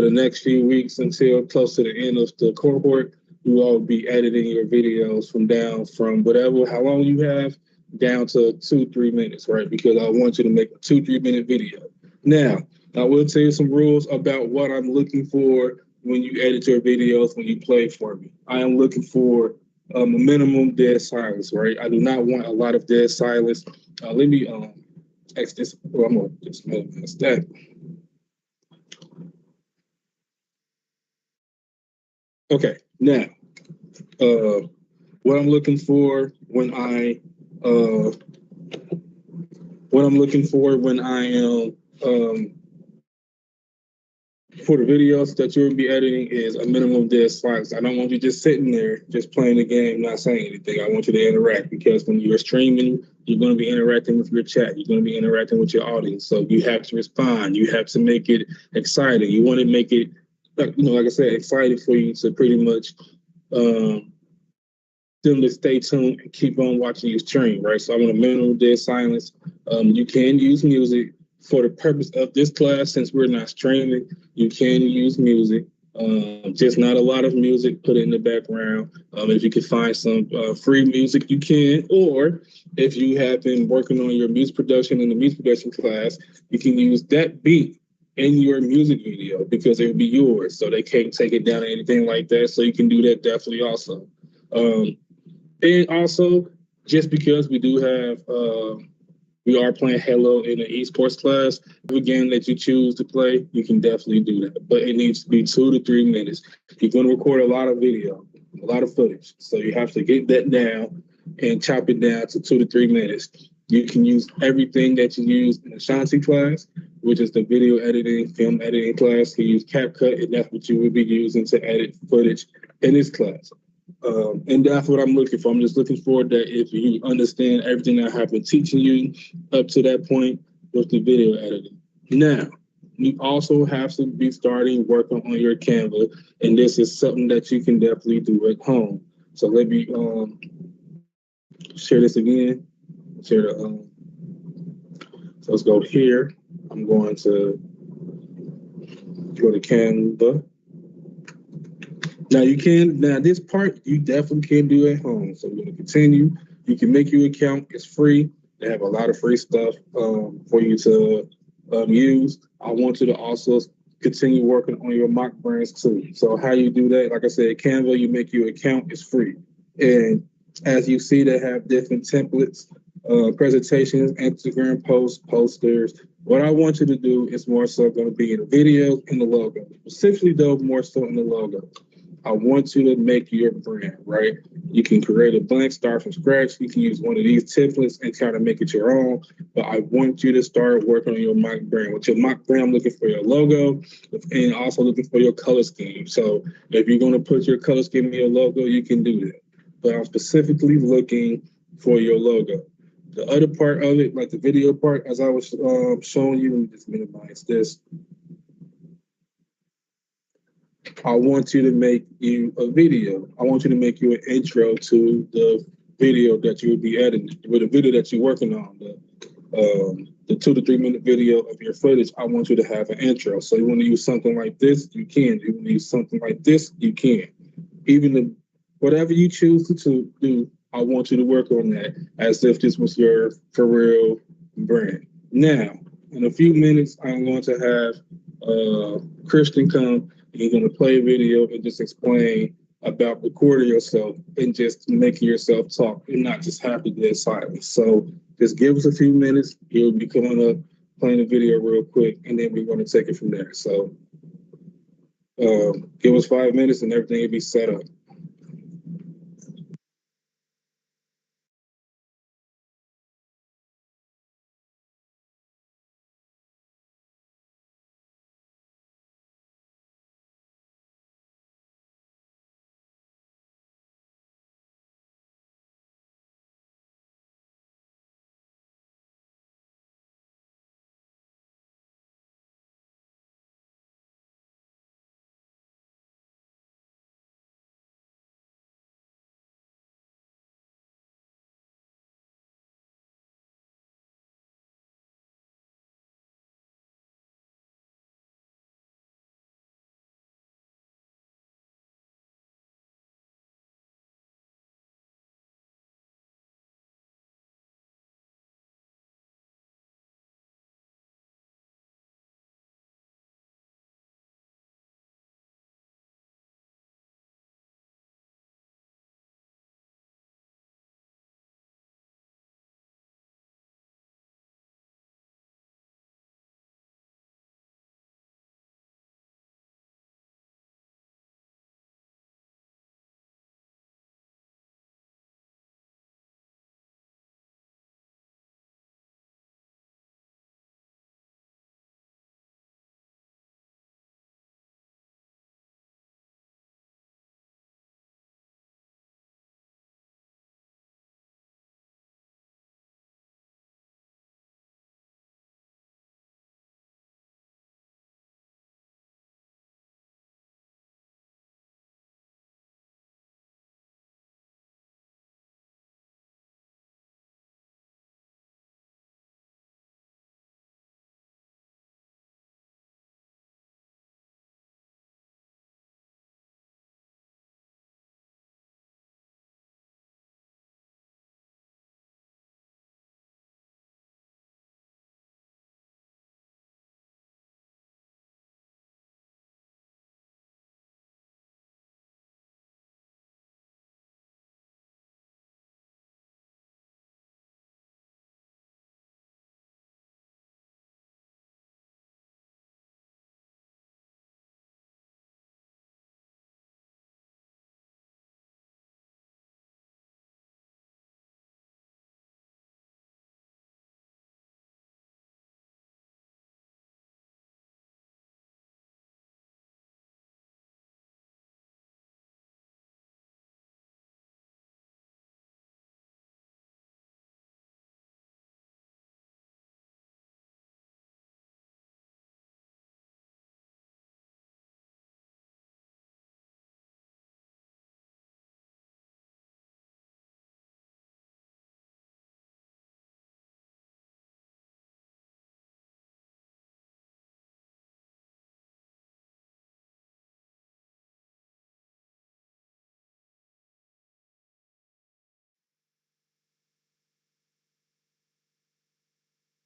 the next few weeks until close to the end of the cohort, you all would be editing your videos from whatever, how long you have, down to 2-3 minutes, right? Because I want you to make a 2-3 minute video. Now, I will tell you some rules about what I'm looking for when you edit your videos, when you play for me. I am looking for a minimum dead silence, right? I do not want a lot of dead silence. Let me X this. Well, I'm going to just minimize that. Okay, now, what I'm looking for when I am for the videos that you'll be editing is a minimum of dead silence. I don't want you just sitting there, just playing the game, not saying anything. I want you to interact because when you're streaming, you're going to be interacting with your chat. You're going to be interacting with your audience. So you have to respond. You have to make it exciting. You want to make it, like I said, exciting for you to pretty much um, them to stay tuned and keep on watching your stream, right? So I want a minimum dead silence. You can use music for the purpose of this class since we're not streaming. You can use music, just not a lot of music. Put it in the background. If you can find some free music, you can. Or if you have been working on your music production in the music production class, you can use that beat in your music video because it will be yours. So they can't take it down or anything like that. So you can do that definitely also. Um, and also, just because we are playing Halo in the esports class, every game that you choose to play, you can definitely do that. But it needs to be 2 to 3 minutes. You're going to record a lot of video, a lot of footage. So you have to get that down and chop it down to 2 to 3 minutes. You can use everything that you use in the C.L.I.C.K class, which is the video editing, film editing class. You use CapCut, and that's what you will be using to edit footage in this class. And that's what I'm looking for. I'm just looking for that if you understand everything that I have been teaching you up to that point with the video editing. Now, you also have to be starting working on your Canva, and this is something that you can definitely do at home. So let me share this again. Share the so let's go here. I'm going to go to Canva. Now this part you definitely can do at home. So we're gonna continue. You can make your account, it's free. They have a lot of free stuff for you to use. I want you to also continue working on your mock brands too. So how you do that, like I said, Canva, you make your account, it's free. And as you see, they have different templates, presentations, Instagram posts, posters. What I want you to do is more so going to be in the videos and the logo. Specifically though, more so in the logo. I want you to make your brand, right? You can create a blank, start from scratch. You can use one of these templates and kind of make it your own. But I want you to start working on your mock brand. With your mock brand, I'm looking for your logo and also looking for your color scheme. So if you're going to put your color scheme in your logo, you can do that. But I'm specifically looking for your logo. The other part of it, like the video part, as I was showing you, let me just minimize this. I want you to make you a video. I want you to make you an intro to the video that you will be editing, with the video that you're working on, the 2 to 3 minute video of your footage. I want you to have an intro. So you want to use something like this, you can. You want to use something like this, you can. Even the whatever you choose to do, I want you to work on that as if this was your for real brand. Now, in a few minutes, I'm going to have Christian come. You're going to play a video and just explain about recording yourself and just making yourself talk and not just have to dead silence. So just give us a few minutes. You'll be coming up, playing the video real quick, and then we're going to take it from there. So give us 5 minutes and everything will be set up.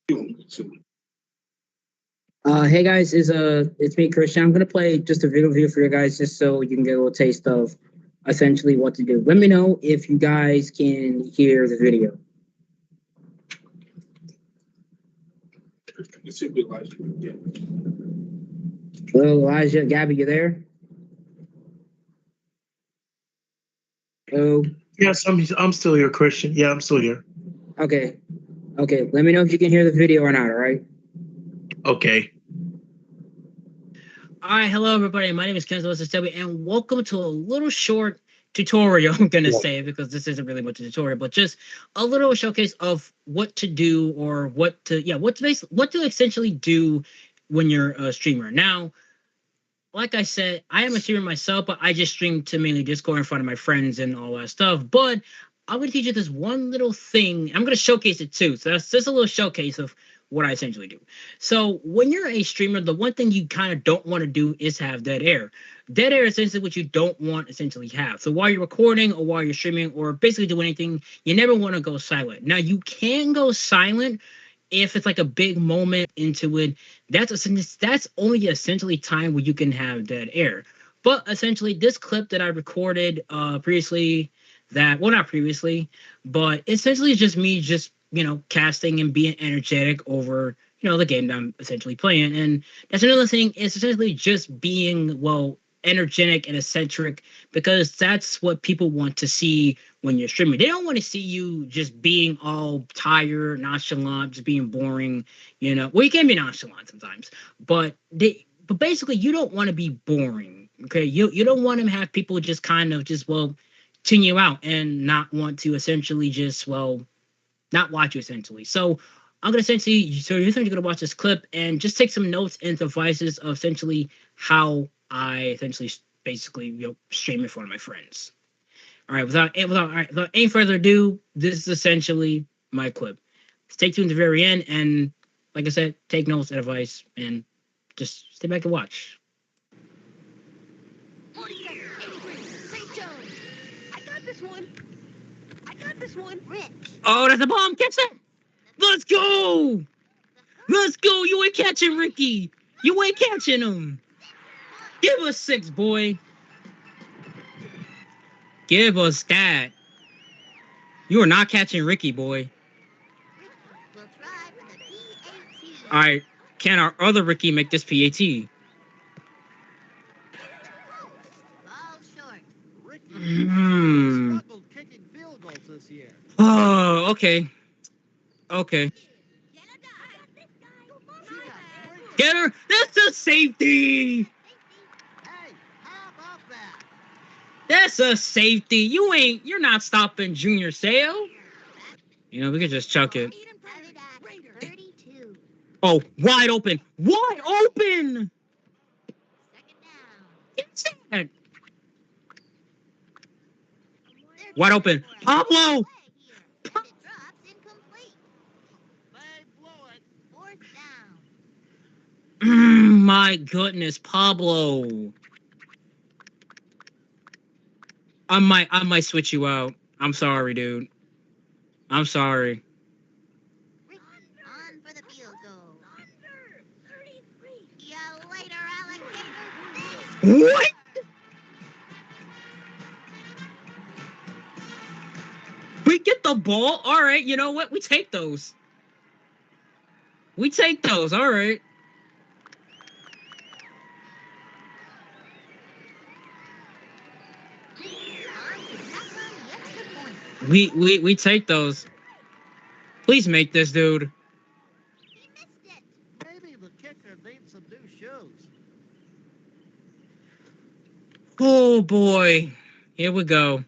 Hey guys, it's me, Christian. I'm gonna play just a video review for you guys, just so you can get a little taste of essentially what to do. Let me know if you guys can hear the video. Hello, Elijah, Gabby, you there? Hello. Yes, I'm still here, Christian. Yeah, I'm still here. Okay. Okay. Let me know if you can hear the video or not. All right. Okay. All right, hello everybody. My name is Kenzo, this is Toby, and welcome to a little short tutorial. I'm gonna say because this isn't really much a tutorial, but just a little showcase of what to do or what to essentially do when you're a streamer. Now, like I said, I am a streamer myself, but I just stream to mainly Discord in front of my friends and all that stuff. But I'm gonna teach you this one little thing. I'm gonna showcase it too. So that's just a little showcase of what I essentially do. So when you're a streamer, the one thing you kind of don't want to do is have dead air. Dead air is essentially what you don't want essentially have. So while you're recording or while you're streaming or basically doing anything, you never want to go silent. Now you can go silent if it's like a big moment into it. That's only essentially time where you can have dead air. But essentially this clip that I recorded previously, that well, not previously, but essentially it's just me just casting and being energetic over the game that I'm essentially playing. And that's another thing, is essentially just being energetic and eccentric, because that's what people want to see when you're streaming. They don't want to see you just being all tired, nonchalant, just being boring. Well, you can be nonchalant sometimes, but basically you don't want to be boring. Okay, you don't want to have people just kind of just tune you out and not want to essentially just not watch you essentially. So I'm gonna you're essentially gonna watch this clip and just take some notes and devices of essentially how I essentially basically stream in front of my friends. All right, without any further ado, this is essentially my clip. Stay tuned to the very end, and like I said, take notes and advice, and just stay back and watch. I got this one. Rich. Oh, that's a bomb! Catch that! Let's go! Let's go! You ain't catching Ricky! You ain't catching him! Give us 6, boy! Give us that! You are not catching Ricky, boy. We'll try for the PAT. Alright, can our other Ricky make this PAT? Ball short. Ricky struggled kicking field goals this year. Oh, okay. Okay. Get her! That's a safety! Hey, how about that? That's a safety! You're not stopping Junior Sale. We could just chuck it. 32. Oh, wide open! Wide open! Second down. It's that. Wide open. Pablo! It drops incomplete. They blow it. Fourth down. My goodness, Pablo. I might switch you out. I'm sorry, dude. I'm sorry. Ricky on for the field goal. Under 33. See you later, alligator. What? We get the ball? All right, you know what? We take those. We take those, all right. We take those. Please make this, dude. He missed it. Maybe the kicker needs some new shoes. Oh boy. Here we go.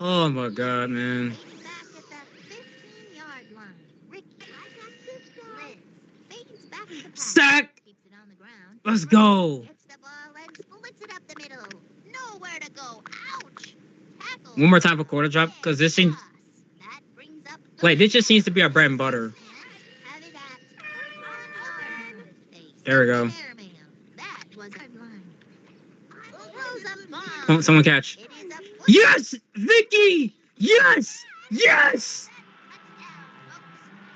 Oh my god, man. Back at the 15-yard line. Ricky, I got this guy. Fakes back to the pass. Sack! Keeps it on the ground. Let's go. Gets the ball and splits it up the middle. Nowhere to go. Ouch. Tackle. One more time for quarter drop, because this seems... That brings up Wait, this just seems to be our bread and butter. Have it at 1 yard. There we go. That was a line. Throws a bomb. Someone catch. It is a foot- Yes! Vicky! Yes! Yes!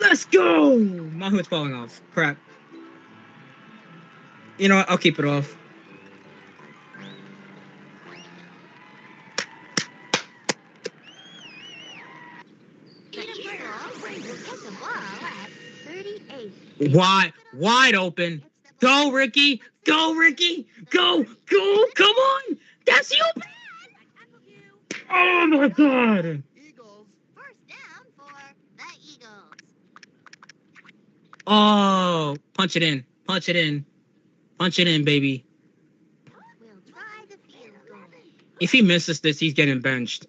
Let's go! My hood's falling off. Crap. You know what? I'll keep it off. The Eagles will get the ball at 38. Wide open. Go, Ricky! Go, Ricky! Go! Go! Come on! That's you! Oh my god! Eagles. First down for the Eagles. Oh, punch it in. Punch it in. Punch it in, baby. We'll try the field goal. If he misses this, he's getting benched.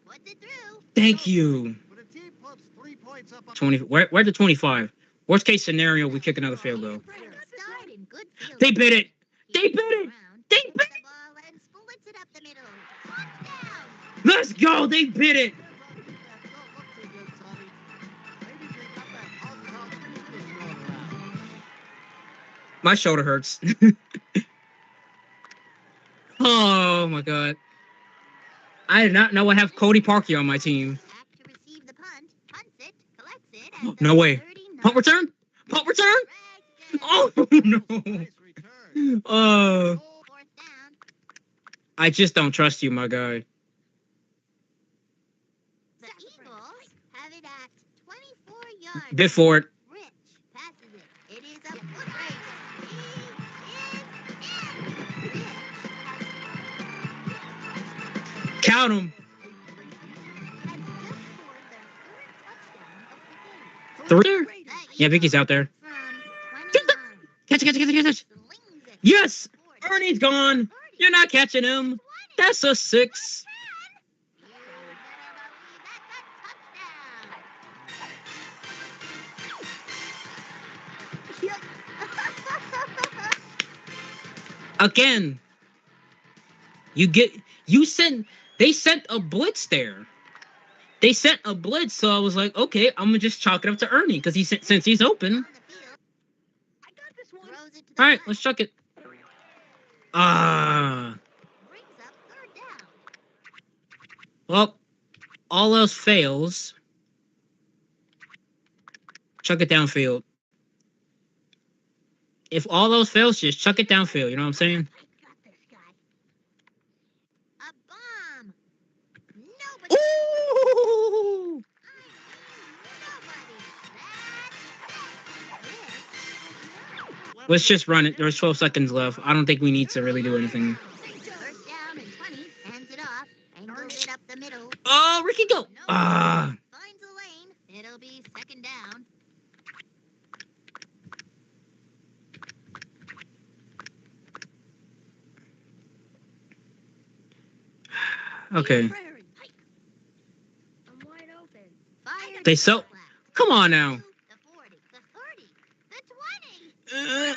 Puts it through. Thank you. When a team puts 3 points up on 20. Where's the 25? Worst case scenario, we kick another field goal. Start in good field They bit it. He They gets bit it. around, They gets bit the ball and splits it up the middle. Touchdown. Let's go. They bit it. defense on defense. Don't look too good, Sonny. Maybe they got that positive optimism going around. My shoulder hurts. Oh my god. I did not know I have Cody Parkey on my team. Act to receive the punt, punts it, collects it at No the way. 39. Punt return? Punt return? Drags Oh no. Nice return. Oh, Fourth down. I just don't trust you, my guy. The Eagles have it at 24 yards. Bit for it. Rich passes it. It is a foot race. He is in. Rich Count him. has just scored their third touchdown of the game. Three. Yeah, Vicky's out there. From Get 29. Catch it, catch it, catch it, catch it. Slings it. Yes. 40. Ernie's gone. You're not catching him. That's a 6. You better believe that's a touchdown. Again. They sent a blitz there. They sent a blitz, so I was like, okay, I'm gonna just chalk it up to Ernie because since he's open. On the field. I got this one. Throws it to the All right, left. let's chuck it. Ah, Brings up third down. well, all else fails. Chuck it downfield. If all else fails, just chuck it downfield. You know what I'm saying? I got this guy. A bomb. Nobody. Ooh! Let's just run it. There's 12 seconds left. I don't think we need to really do anything. First down and 20. Hands it off. Angles it up the middle. Oh, Ricky, go! Ah, Finds a lane. It'll be second down. okay. I'm wide open. Fire They to so- the left. Come on now. The 40. The 30. The 20. Uh,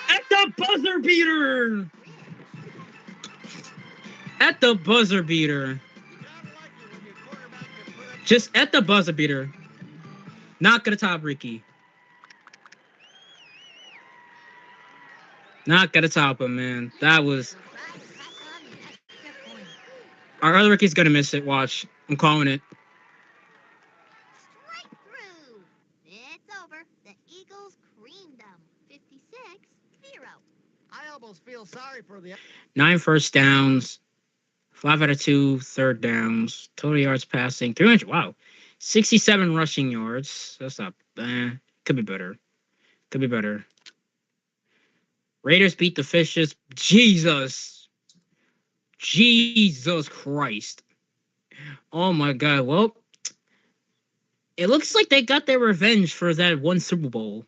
at the buzzer beater. At the buzzer beater. You gotta like it when your quarterback can put up Just at the buzzer beater. Not gonna top Ricky. Not gonna top him, man. That was. Our other Ricky's gonna miss it. Watch. I'm calling it. Straight through. It's over. The Eagles creamed them. 56-0. I almost feel sorry for the 9 first downs. 5 out of 2 third downs. Total yards passing. 300. Wow. 67 rushing yards. That's not. Could be better. Could be better. Raiders beat the Fishes. Jesus Christ. Oh my God. Well, it looks like they got their revenge for that one Super Bowl.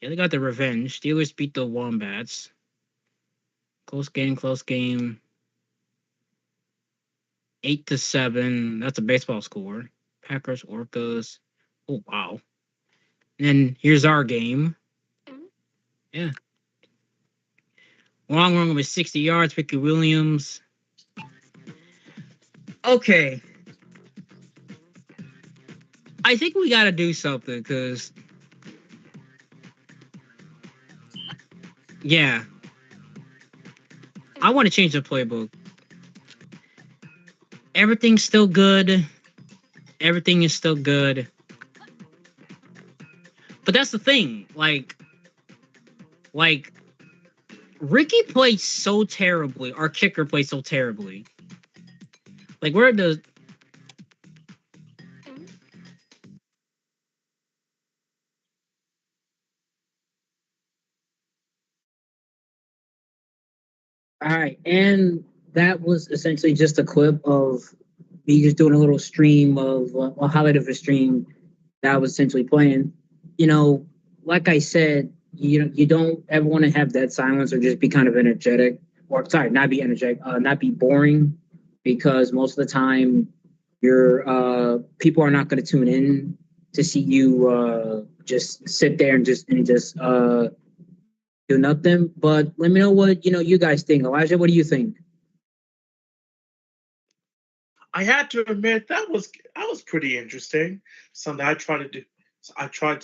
Yeah, they got their revenge. Steelers beat the Wombats. Close game. 8-7. That's a baseball score. Packers, Orcas. Oh, wow. And then here's our game. Yeah. Long run with 60 yards. Ricky Williams. Okay. I think we got to do something because. Yeah. I want to change the playbook. Everything's still good. everything is still good. But that's the thing, like Ricky plays so terribly. Our kicker plays so terribly. Like where does All right, and that was essentially just a clip of me just doing a little stream of a highlight of a stream that I was essentially playing. You know, like I said, you don't ever want to have dead silence or just be kind of energetic, or sorry, not be energetic, not be boring, because most of the time your people are not going to tune in to see you just sit there and just do nothing. But let me know what you guys think. Elijah, what do you think? I had to admit that was pretty interesting. Something I tried to do. I tried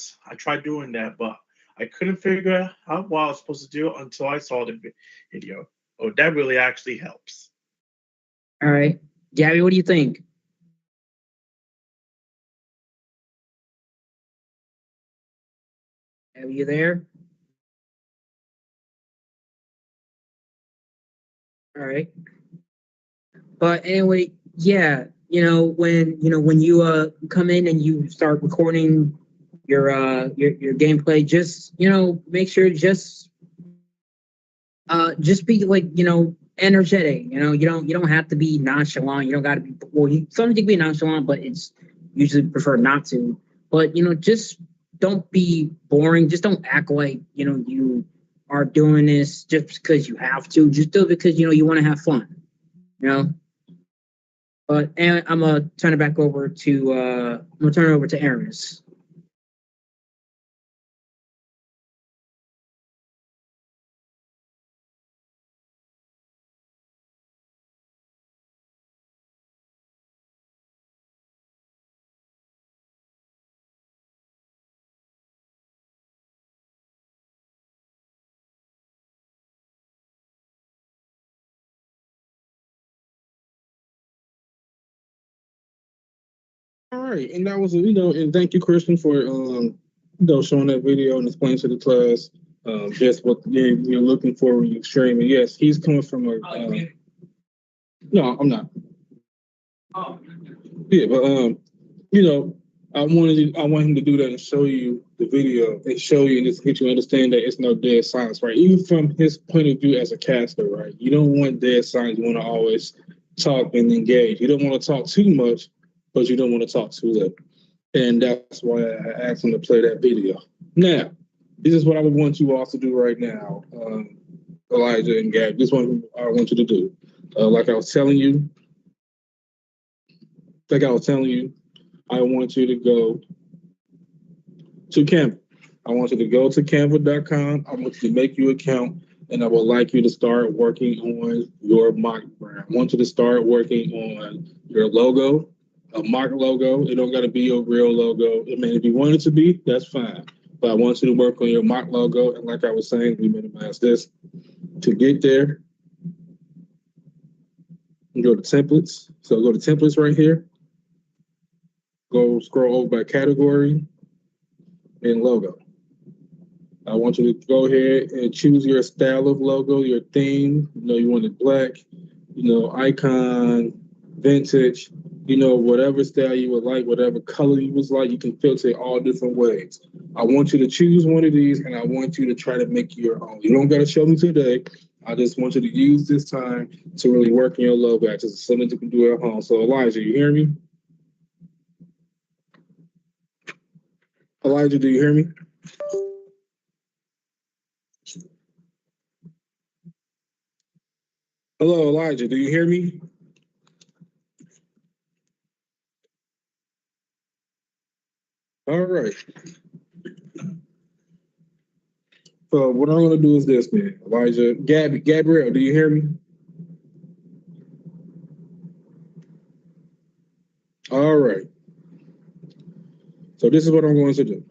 doing that, but I couldn't figure out what I was supposed to do until I saw the video. Oh, that really actually helps. All right, Gabby, what do you think? Are you there? All right. But anyway, yeah, when you come in and you start recording your gameplay, just make sure just be like energetic. You don't have to be nonchalant. You don't got to be well. Some can be nonchalant, but it's usually prefer not to. But just don't be boring. Just don't act like you are doing this just because you have to. Just do it because you want to have fun. You know. But and I'm gonna turn it back over to Aramis. All right, and that was and thank you, Christian, for showing that video and explaining to the class just what you're looking for when you stream. And yes, he's coming from a. No, I'm not. Yeah, but I want him to do that and show you the video and show you and just get you to understand that it's no dead silence, right? Even from his point of view as a caster, right? You don't want dead silence. You want to always talk and engage. You don't want to talk too much, but you don't want to talk too little. And that's why I asked him to play that video. Now, this is what I would want you all to do right now, Elijah and Gab. This one I want you to do. Like I was telling you, I want you to go to Canva. I want you to go to canva.com. I want you to make your account, and I would like you to start working on your mock brand. I want you to start working on your logo, a mock logo. It don't got to be your real logo. I mean, if you want it to be, that's fine. But I want you to work on your mock logo. And like I was saying, we minimize this. To get there, you go to templates. So go to templates right here. Go scroll over by category and logo. I want you to go ahead and choose your style of logo, your theme. You want it black, icon, vintage, whatever style you would like, whatever color you would like, you can filter it all different ways. I want you to choose one of these and I want you to try to make your own. You don't got to show me today. I just want you to use this time to really work on your logo. It's just something you can do at home. So Elijah, you hear me? Elijah, do you hear me? Hello, Elijah, do you hear me? All right. So what I'm gonna do is this, man. Elijah, Gabrielle, do you hear me? All right. So this is what I'm going to do.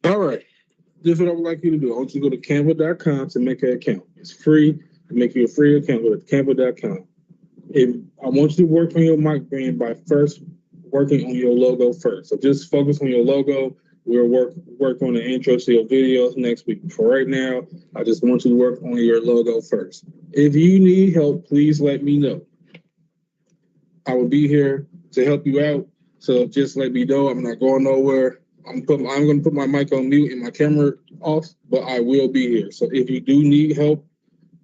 All right. This is what I would like you to do. I want you to go to canva.com to make an account. It's free to make you a free account. Go to canva.com. If I want you to work on your mic brand by first working on your logo first. So just focus on your logo. We'll work on the intro to your videos next week. For right now, I just want you to work on your logo first. If you need help, please let me know. I will be here to help you out. So just let me know. I'm not going nowhere. I'm going to put my mic on mute and my camera off, but I will be here. So if you do need help,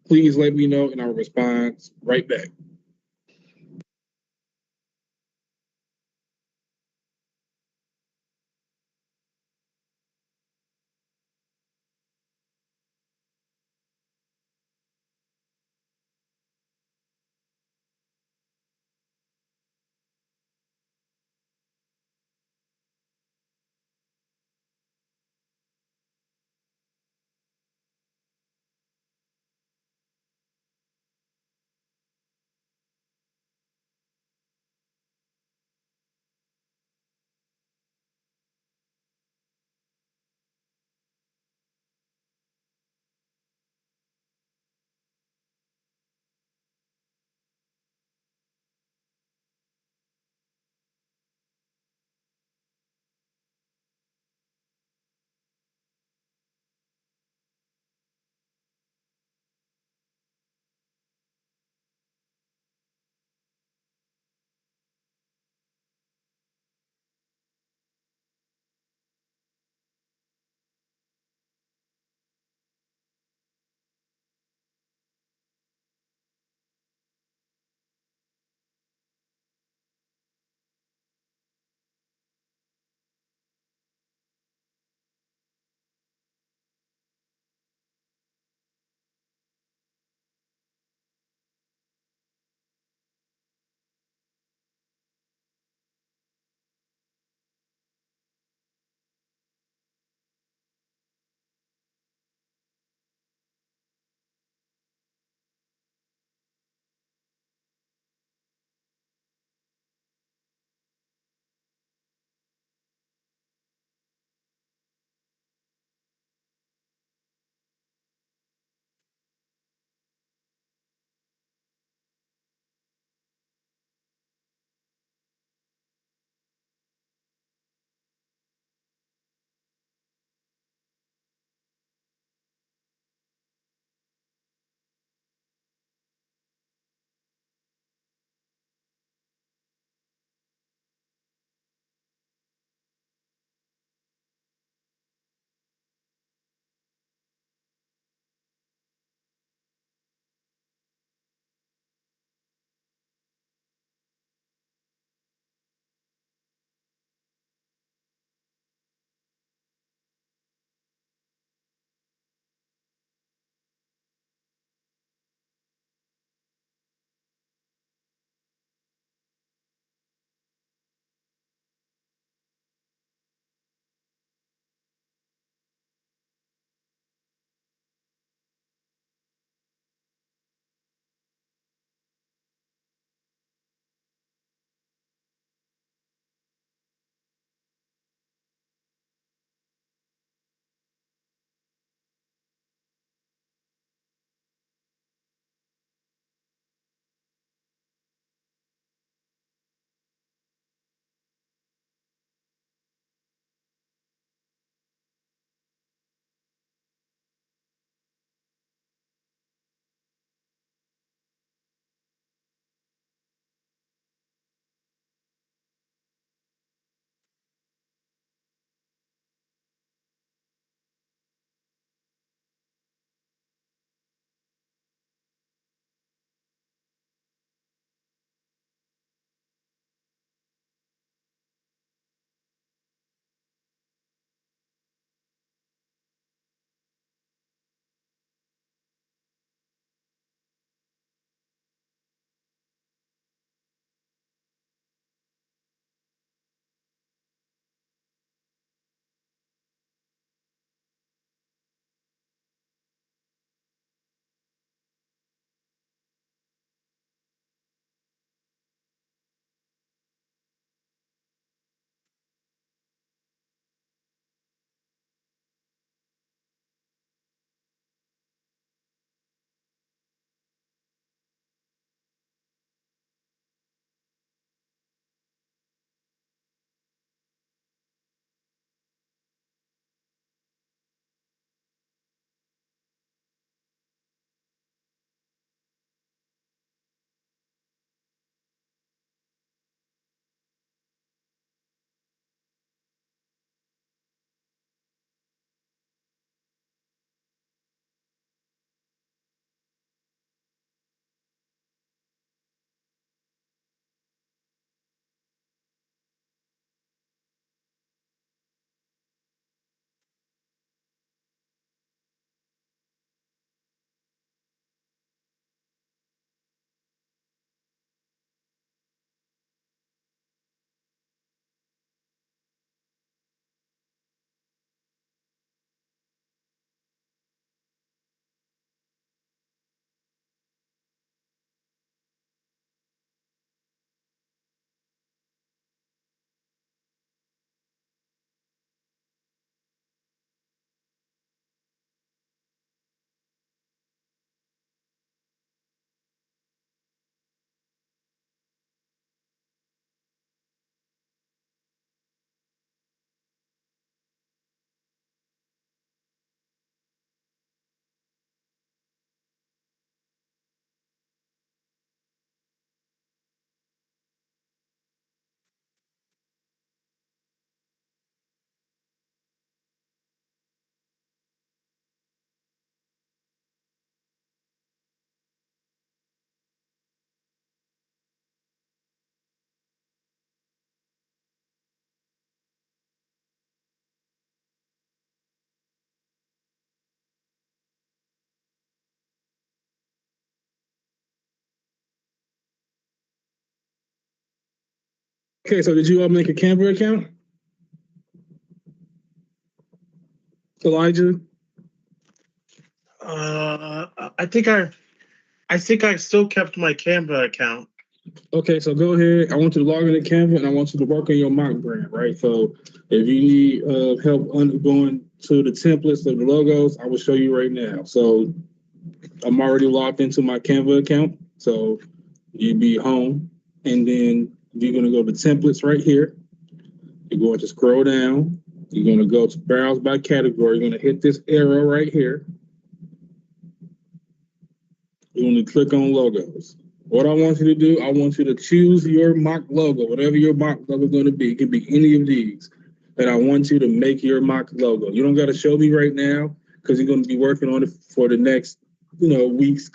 please let me know and I'll respond right back. Okay, so did you all make a Canva account? Elijah? I think I still kept my Canva account. Okay, so go ahead. I want you to log into Canva and I want you to work on your mock brand, right? So if you need help going to the templates of the logos, I will show you right now. So I'm already logged into my Canva account. So you'd be home and then you're going to go to templates right here. You're going to scroll down. You're going to go to browse by category. You're going to hit this arrow right here. You're going to click on logos. What I want you to do, I want you to choose your mock logo, whatever your mock logo is going to be. It can be any of these. And I want you to make your mock logo. You don't got to show me right now because you're going to be working on it for the next, weeks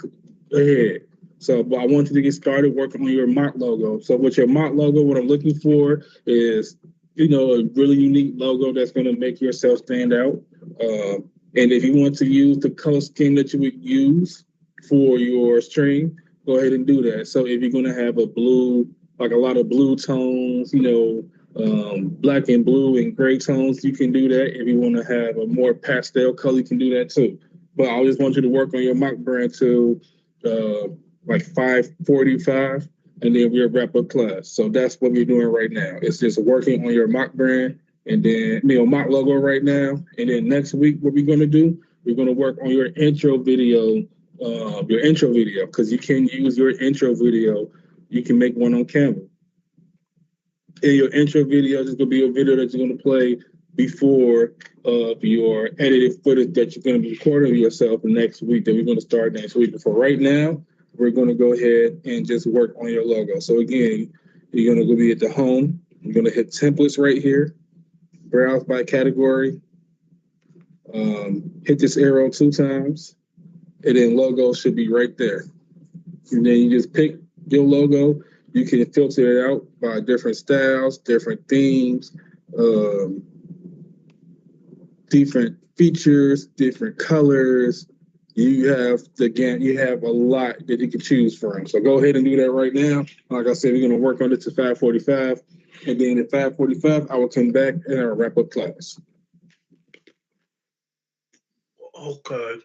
ahead. So, but I want you to get started working on your mock logo. So, with your mock logo, what I'm looking for is, a really unique logo that's going to make yourself stand out. And if you want to use the color scheme that you would use for your stream, go ahead and do that. So, if you're going to have a blue, like a lot of blue tones, black and blue and gray tones, you can do that. If you want to have a more pastel color, you can do that too. But I just want you to work on your mock brand till like 5:45, and then we'll wrap up class. So that's what we're doing right now. It's just working on your mock brand and then mock logo right now. And then next week, what we're gonna do, we're gonna work on your intro video, because you can use your intro video. You can make one on Canva. And your intro video is gonna be a video that you're gonna play before your edited footage that you're gonna be recording of yourself next week that we're gonna start next week. But for right now, we're gonna go ahead and just work on your logo. So again, you're gonna go be at the home. You're gonna hit templates right here, browse by category, hit this arrow 2 times, and then logo should be right there. And then you just pick your logo. You can filter it out by different styles, different themes, um, different features, different colors. You have a lot that you can choose from. So go ahead and do that right now. Like I said, we're gonna work on it to 5:45, and then at 5:45, I will come back and I'll wrap up class. Okay.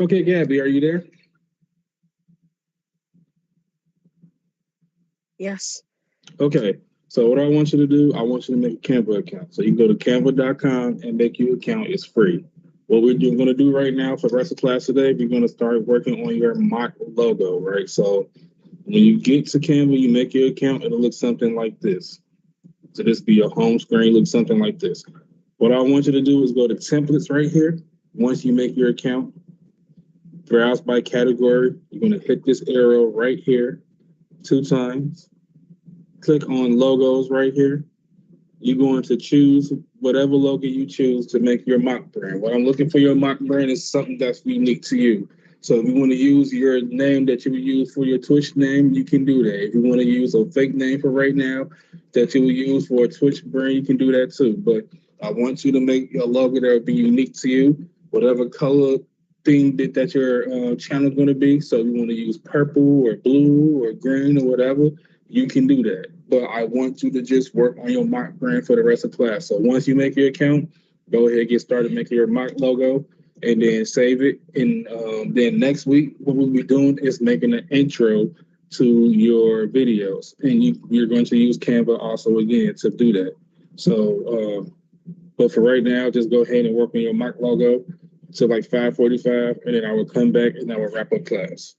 Okay, Gabby, are you there? Yes. Okay. So what I want you to do, I want you to make a Canva account. So you go to canva.com and make your account. It's free. What we're going to do right now for the rest of class today, we're going to start working on your mock logo, right? So when you get to Canva, you make your account, it'll look something like this. So this be your home screen, look something like this. What I want you to do is go to templates right here. Once you make your account, browse by category. You're going to hit this arrow right here 2 times. Click on logos right here. You're going to choose whatever logo you choose to make your mock brand. What I'm looking for your mock brand is something that's unique to you. So if you want to use your name that you would use for your Twitch name, you can do that. If you want to use a fake name for right now that you would use for a Twitch brand, you can do that too. But I want you to make a logo that will be unique to you, whatever color thing that your channel is going to be. So if you want to use purple or blue or green or whatever, you can do that. But I want you to just work on your mock brand for the rest of class. So once you make your account, go ahead and get started making your mock logo and then save it. And then next week, what we'll be doing is making an intro to your videos. And you're going to use Canva also again to do that. So, but for right now, just go ahead and work on your mock logo to like 5:45, and then I will come back and I will wrap up class.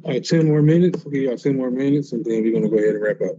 All right, 10 more minutes. We'll give y'all 10 more minutes, and then we're gonna go ahead and wrap up.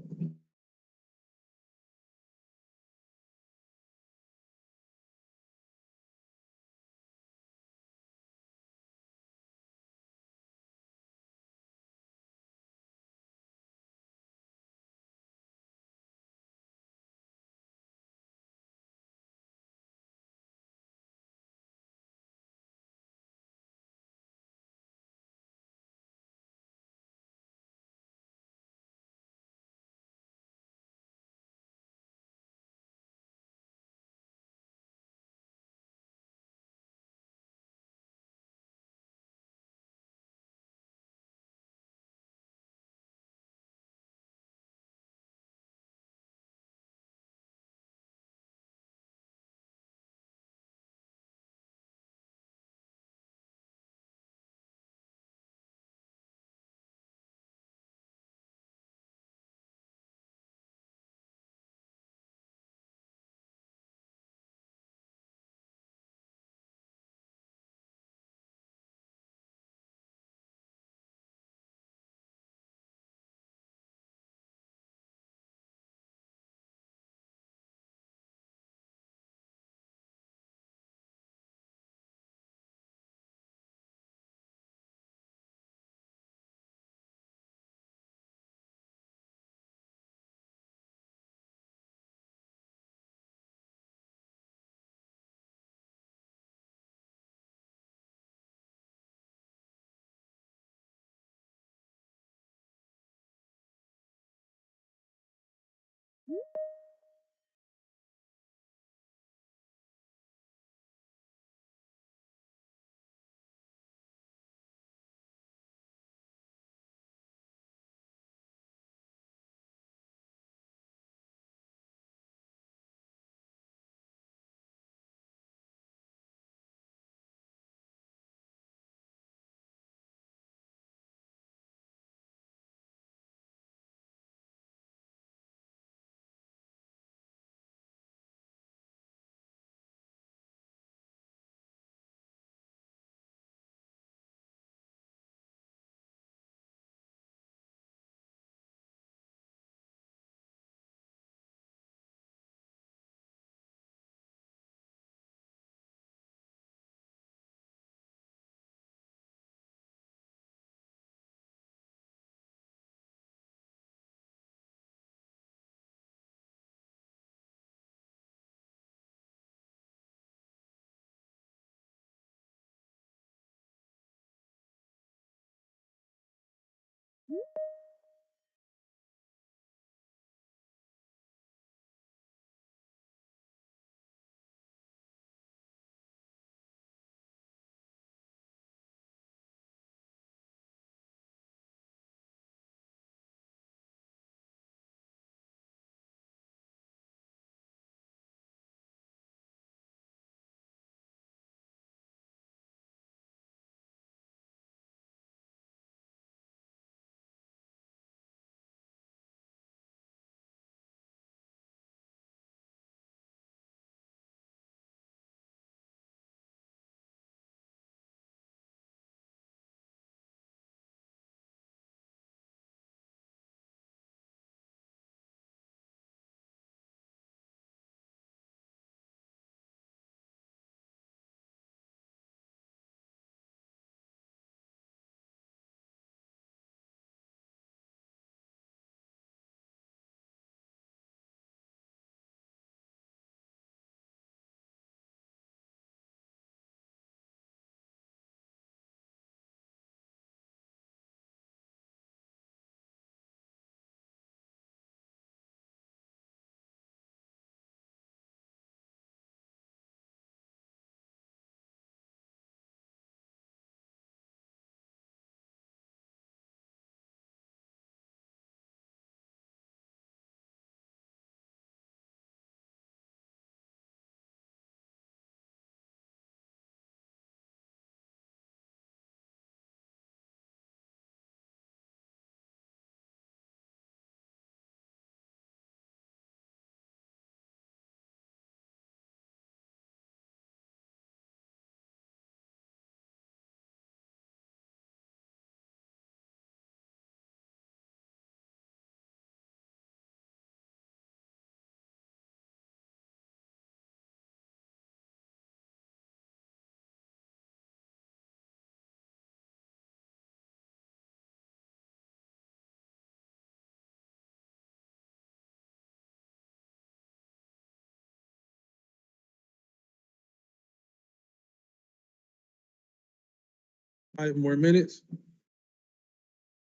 5 more minutes.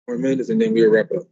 More minutes, and then we'll wrap up.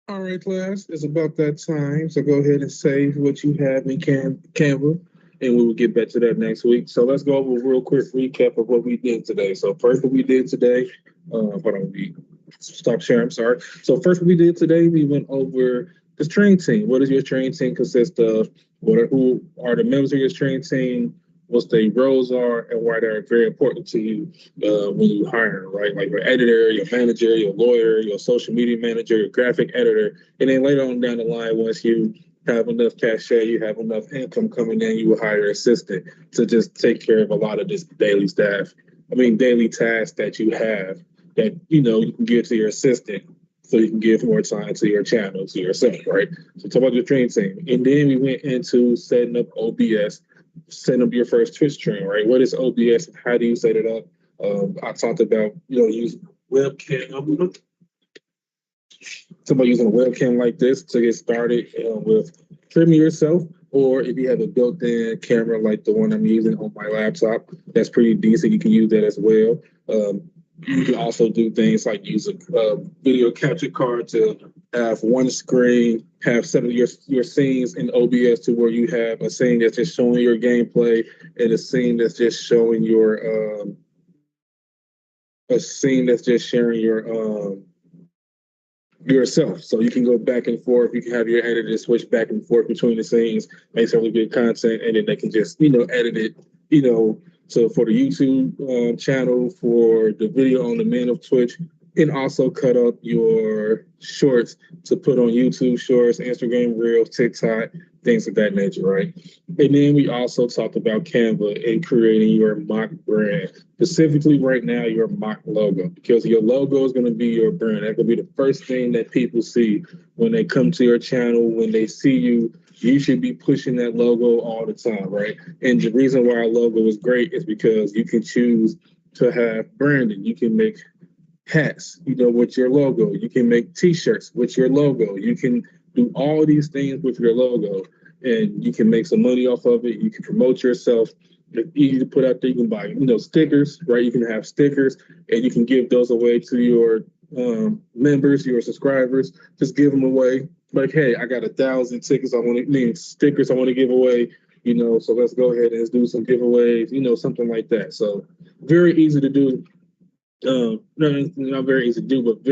All right, class, it's about that time. So go ahead and save what you have in Canva, and we will get back to that next week. So let's go over a real quick recap of what we did today. So first, what we did today, hold on, we stop sharing. I'm sorry. So first, what we did today, we went over the training team. What does your training team consist of? Who are the members of your training team? What their roles are, and why they're very important to you when you hire, right? Like your editor, your manager, your lawyer, your social media manager, your graphic editor, and then later on down the line, once you have enough cachet, you have enough income coming in, you will hire an assistant to just take care of a lot of this daily staff. I mean, daily tasks that you have that you can give to your assistant, so you can give more time to your channel, to yourself, right? So talk about your dream team, and then we went into setting up OBS, setting up your first Twitch stream, right? What is OBS? How do you set it up? I talked about using webcam. Somebody using a webcam like this to get started with trimming yourself, or if you have a built-in camera like the one I'm using on my laptop, that's pretty decent. You can use that as well. You can also do things like use a video capture card to have one screen, have some of your scenes in OBS to where you have a scene that's just showing your gameplay and a scene that's just showing a scene that's just sharing yourself. So you can go back and forth. You can have your editor switch back and forth between the scenes, make some really good content, and then they can just, edit it, so for the YouTube channel, for the video on demand of Twitch, and also cut up your shorts to put on YouTube Shorts, Instagram Reels, TikTok, things of that nature, right? And then we also talked about Canva and creating your mock brand, specifically right now, your mock logo, because your logo is going to be your brand. That could be the first thing that people see when they come to your channel, when they see you. You should be pushing that logo all the time, right? And the reason why our logo is great is because you can choose to have branding. You can make hats, with your logo. You can make T-shirts with your logo. You can do all these things with your logo, and you can make some money off of it. You can promote yourself. It's easy to put out there. You can buy, stickers, right? You can have stickers, and you can give those away to your members, your subscribers. Just give them away. Like, hey, I got 1,000 tickets. I want to need stickers. I want to give away. So let's go ahead and let's do some giveaways. Something like that. So very easy to do. No, not very easy to do, but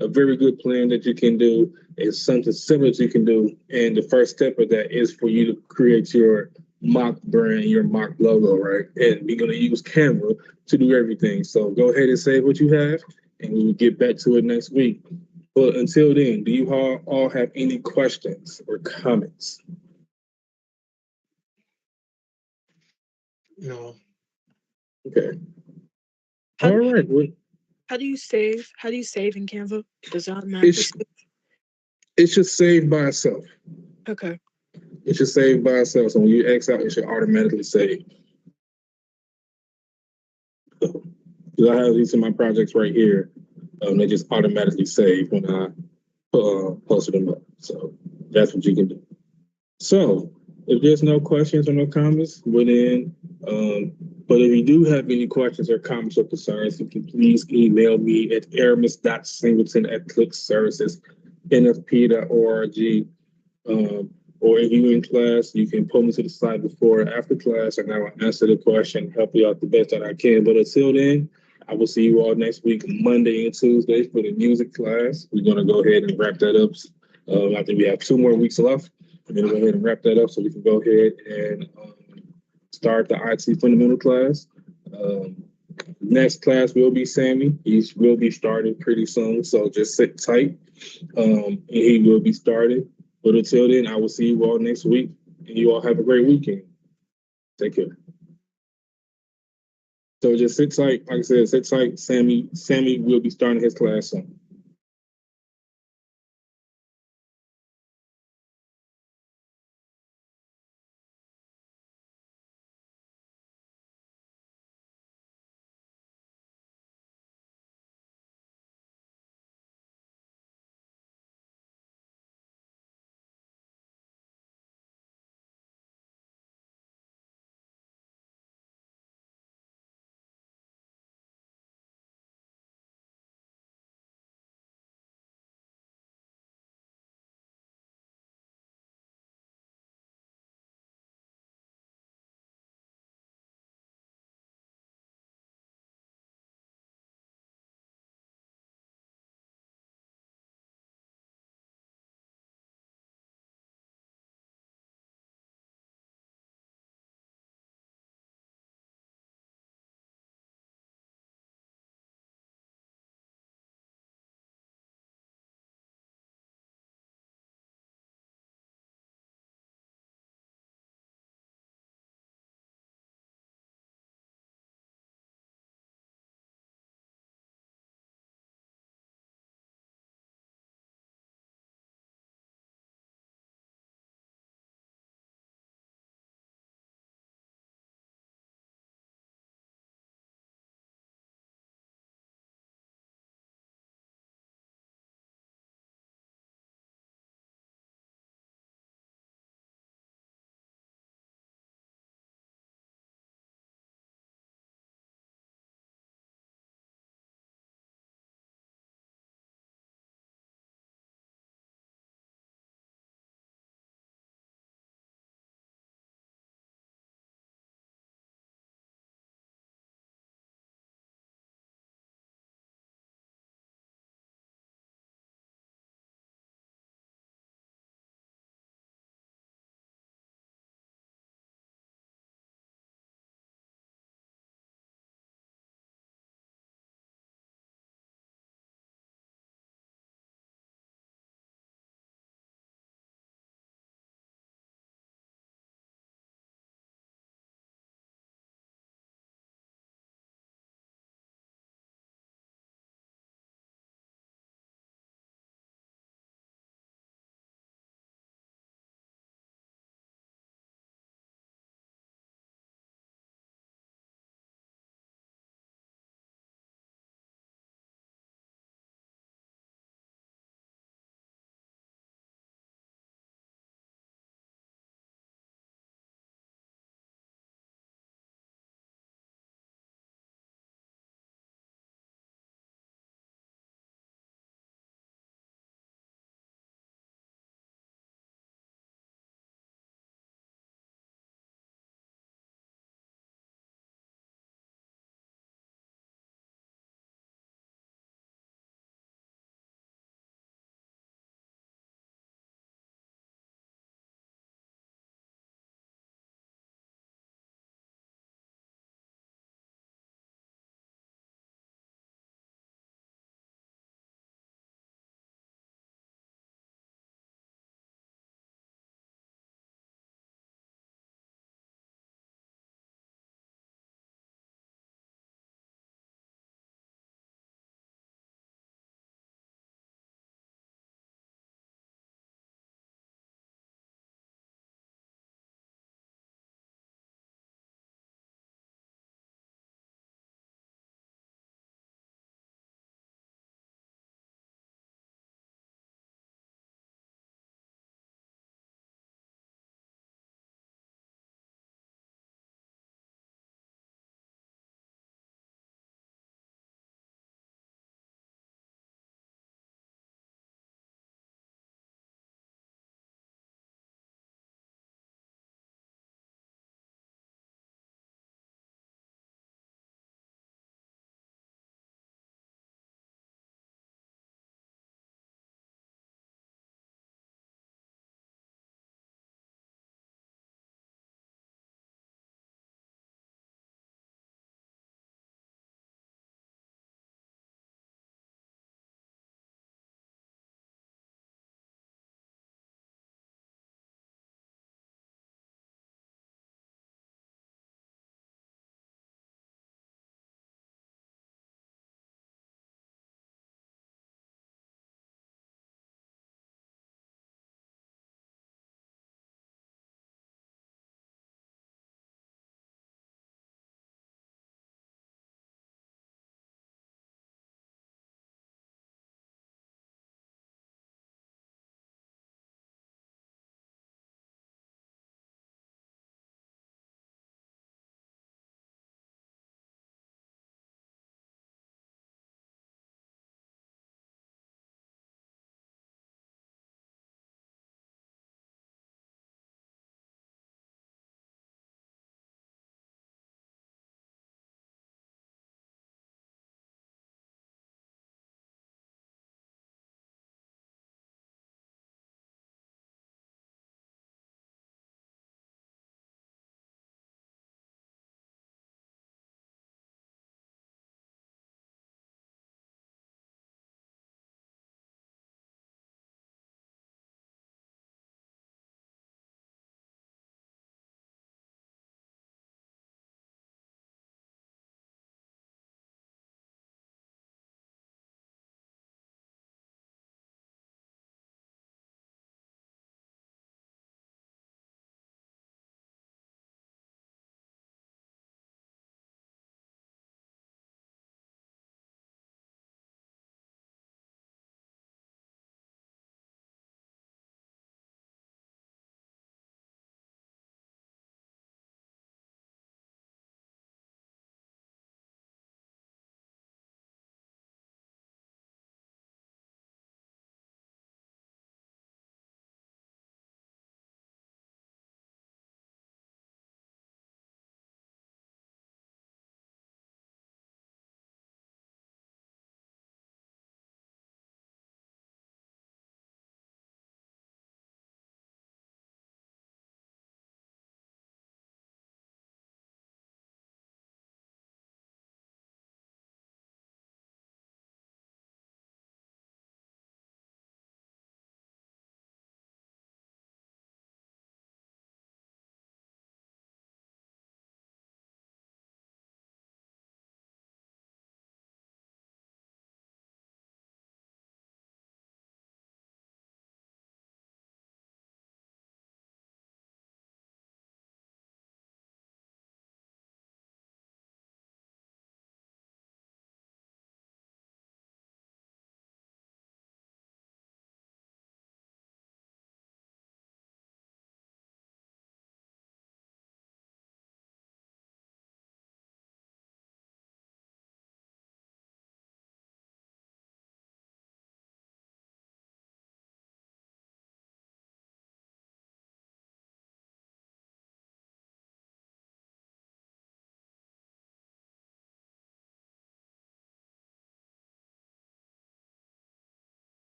a very good plan that you can do is something similar that you can do. And the first step of that is for you to create your mock brand, your mock logo, right? And we're gonna use Canva to do everything. So go ahead and save what you have, and we will get back to it next week. But until then, do you all have any questions or comments? No. Okay. How All do you, right. Well, how do you save? How do you save in Canva? Does it automatically it's save? it's just saved by itself. Okay. It should save by itself. So when you X out, it should automatically save. Because I have these in my projects right here. They just automatically save when I posted them up. So that's what you can do. So if there's no questions or no comments, well then, but if you do have any questions or comments or concerns, you can please email me at aramis.singleton@clicksservicesnfp.org. Or if you're in class, you can pull me to the side before or after class, and I will answer the question, help you out the best that I can. But until then, I will see you all next week, Monday and Tuesday, for the music class. We're going to go ahead and wrap that up. I think we have 2 more weeks left. We're going to go ahead and wrap that up so we can go ahead and start the IT fundamental class. Um, Next class will be Sammy. He will be starting pretty soon, so just sit tight. And he will be starting. But until then, I will see you all next week, and you all have a great weekend. Take care. So just sit tight. Like I said, sit tight. Sammy will be starting his class soon.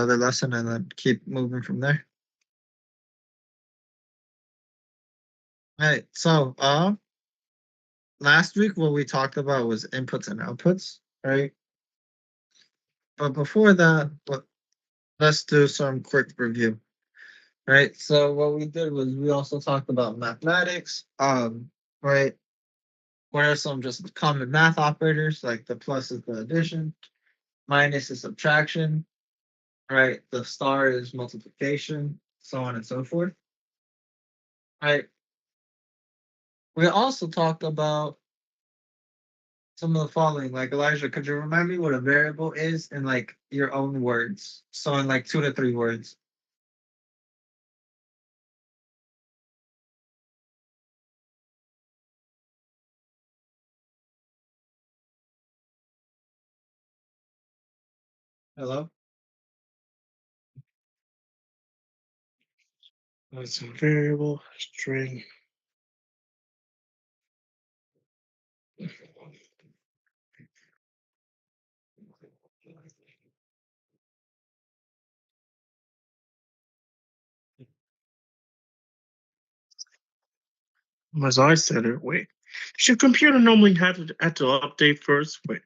another lesson and then keep moving from there. All right. So, last week what we talked about was inputs and outputs, right? But before that, let's do some quick review, right? So what we did was we also talked about mathematics, right? What are some just common math operators, like the plus is the addition, minus is subtraction, right? The star is multiplication, so on and so forth, right? We also talked about some of the following, like Elijah, could you remind me what a variable is in like your own words? So in like 2 to 3 words. Hello? That's a variable string. As I said it, wait. Should computer normally have to update first? Wait.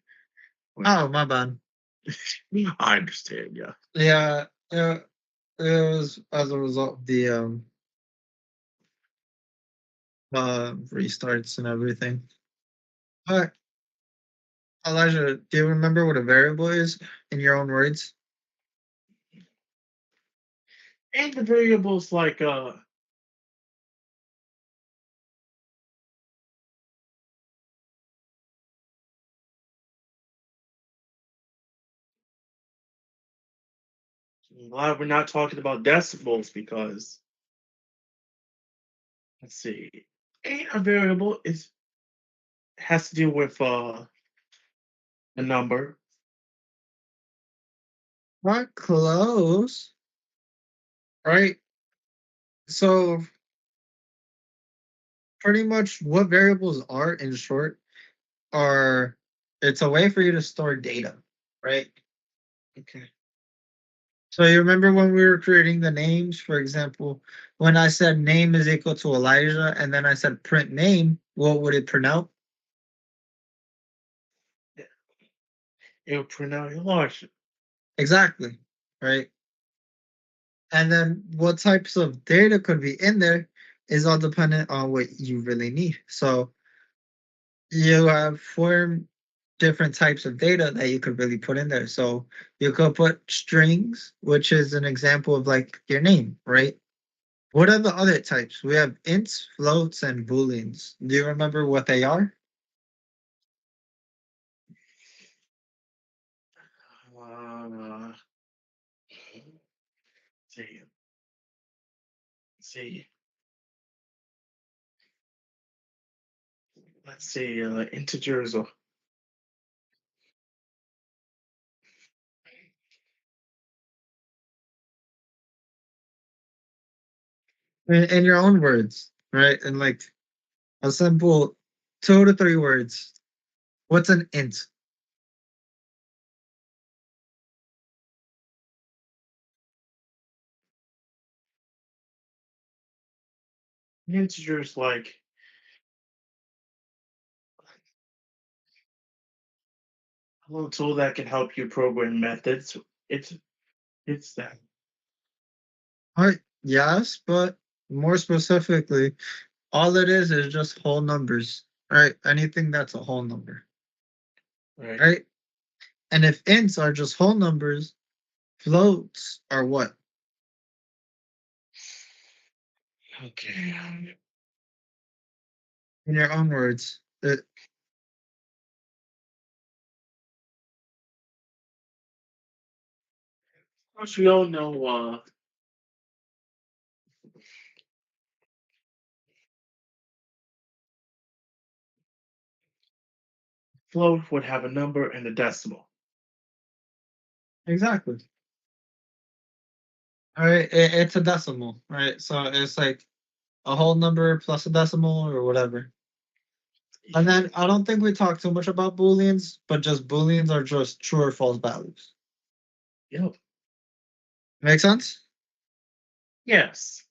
Oh, my bad. I understand, yeah. Yeah, it was as a result of the restarts and everything. All right. Elijah, do you remember what a variable is in your own words? And the variables like I'm glad we're not talking about decimals because let's see. A variable is has to do with a number. Not close. Right. So pretty much what variables are in short are it's a way for you to store data, right? Okay. So you remember when we were creating the names, for example, when I said name is equal to Elijah and then I said print name, what would it print out? It will print out Elijah. Exactly. Right. And then what types of data could be in there is all dependent on what you really need. So you have 4 different types of data that you could really put in there. So you could put strings, which is an example of like your name, right? What are the other types? We have ints, floats, and booleans. Do you remember what they are? Uh, see. See. Let's see. Integers or In your own words, right? In like a simple 2 to 3 words. What's an int? integers like a little tool that can help you program methods. It's it's that. All right, yes, but more specifically, all it is just whole numbers, right? Anything that's a whole number, Right. right? And if ints are just whole numbers, floats are what? Okay. In your own words. Of course, we all know float would have a number and a decimal. Exactly. All right, it's a decimal, right? So it's like a whole number plus a decimal or whatever. And then I don't think we talk too much about booleans, but just booleans are just true or false values. Yep. Make sense? Yes.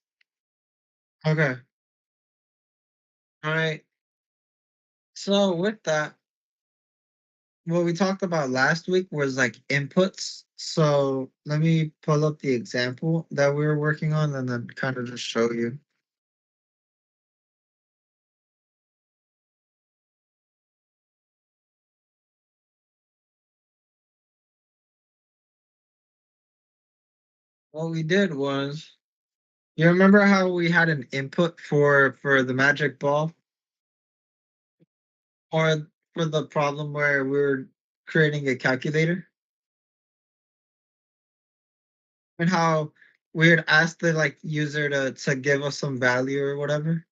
Okay. All right. So with that, what we talked about last week was like inputs. So let me pull up the example that we were working on and then kind of just show you. What we did was, you remember how we had an input for the magic ball, or for the problem where we were creating a calculator, and how we had asked the like user to give us some value or whatever.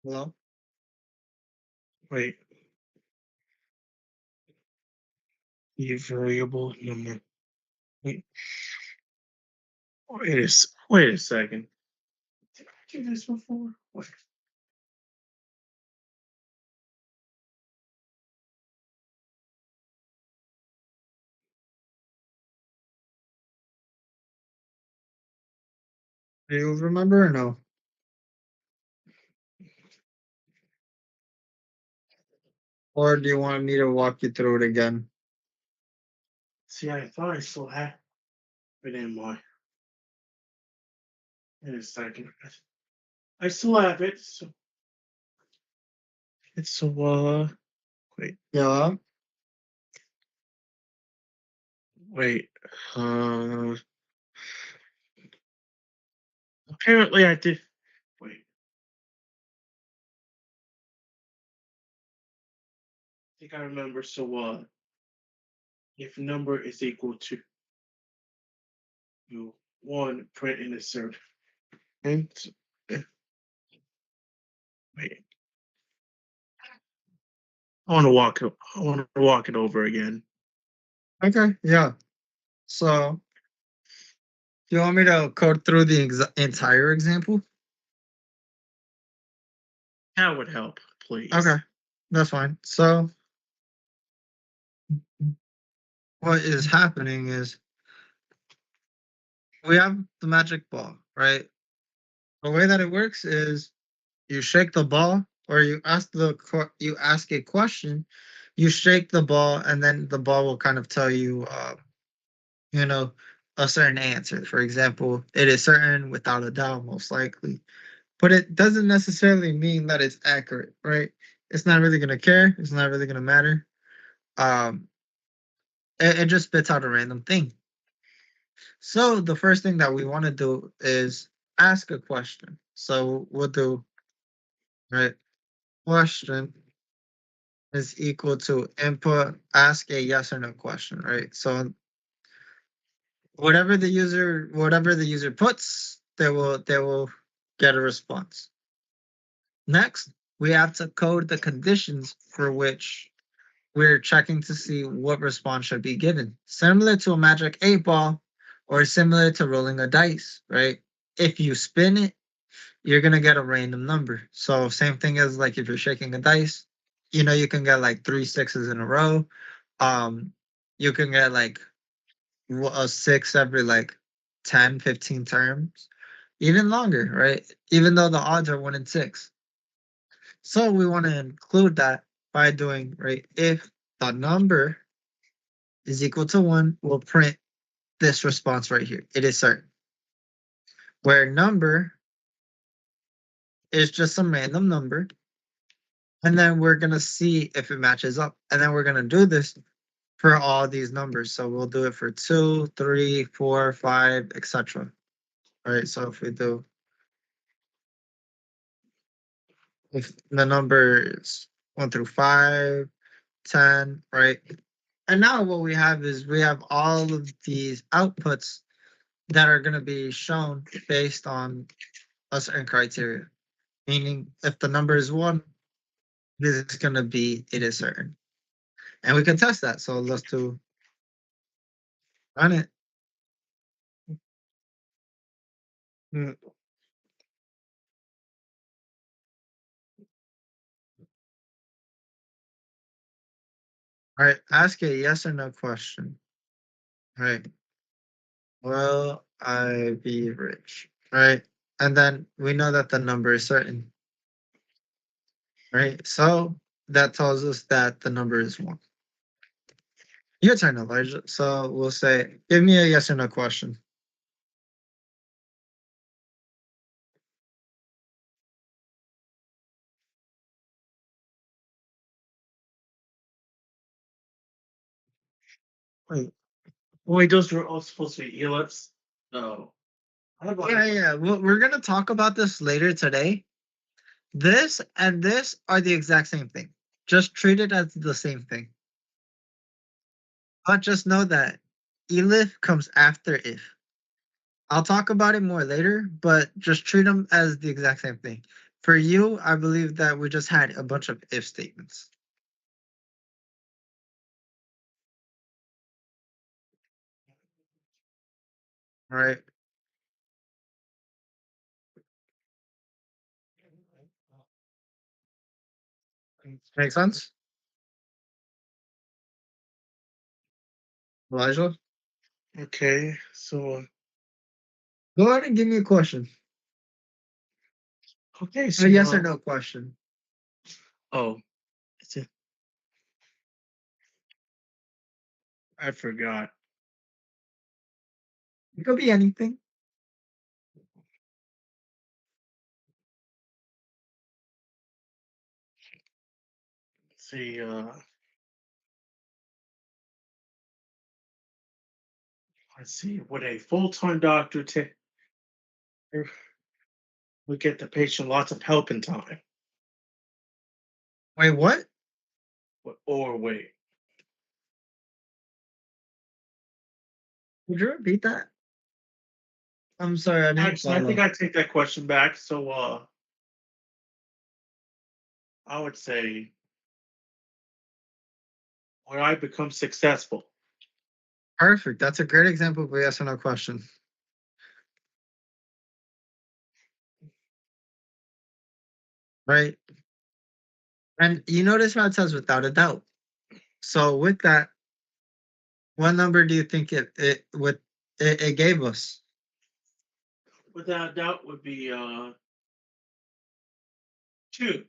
Hello? Wait. The variable number. Wait. Wait a second. Did I do this before? Wait. Do you remember or no? Or do you want me to walk you through it again? See, I thought I still had it in my. Wait a second. I still have it. So it's wait. Yeah. Wait. Apparently I did. Wait. I think I remember. So if number is equal to one, print in insert. And wait. I want to walk it over again. Okay. Yeah. So, do you want me to code through the entire example? That would help, please. Okay, that's fine. So, what is happening is we have the magic ball, right? The way that it works is you shake the ball, or you ask a question, you shake the ball, and then the ball will kind of tell you, you know, a certain answer. For example, it is certain, without a doubt, most likely. But it doesn't necessarily mean that it's accurate, right? It's not really gonna care. It's not really gonna matter. Um, it just spits out a random thing. So the first thing that we want to do is ask a question. So we'll do, right, question is equal to input, ask a yes or no question, right? So whatever the user puts, they will get a response. Next, we have to code the conditions for which we're checking to see what response should be given. Similar to a magic 8 ball, or similar to rolling a dice, right? If you spin it, you're gonna get a random number. So same thing as like if you're shaking a dice, you can get like 3 6s in a row. You can get like a 6 every like 10, 15 terms, even longer, right? Even though the odds are 1 in 6. So we want to include that by doing, right, if the number is equal to 1, we'll print this response right here. It is certain. Where number is just some random number, and then we're going to see if it matches up. And then we're going to do this for all these numbers. So we'll do it for 2, 3, 4, 5, etc. All right, so if we do, if the number is 1 through 5, 10, right? And now what we have is we have all of these outputs that are going to be shown based on a certain criteria. Meaning, if the number is 1, this is going to be, it is certain. And we can test that. So let's do run it. Mm. All right, ask a yes or no question. All right. Will I be rich? All right. And then we know that the number is certain. Right. So that tells us that the number is one. Your turn, Elijah. So we'll say, give me a yes or no question. Wait. Wait, those were all supposed to be ellipse. No. How about Yeah. We're gonna talk about this later today. This and this are the exact same thing. Just treat it as the same thing. But just know that elif comes after if. I'll talk about it more later, but just treat them as the exact same thing. For you, I believe that we just had a bunch of if statements. All right. Make sense? Elijah? Okay, so Go ahead and give me a question. okay, A so yes or no question. Oh, it's a, I forgot. It could be anything. Let's see, let's see. Would a full-time doctor take would get the patient lots of help in time? Wait, what? Or wait, Would you repeat that? I'm sorry, I didn't actually, I think follow. I take that question back. So, I would say, when I become successful, Perfect. That's a great example of a yes or no question. Right? And you notice how it says without a doubt. So with that, what number do you think it gave us? without doubt, would be two.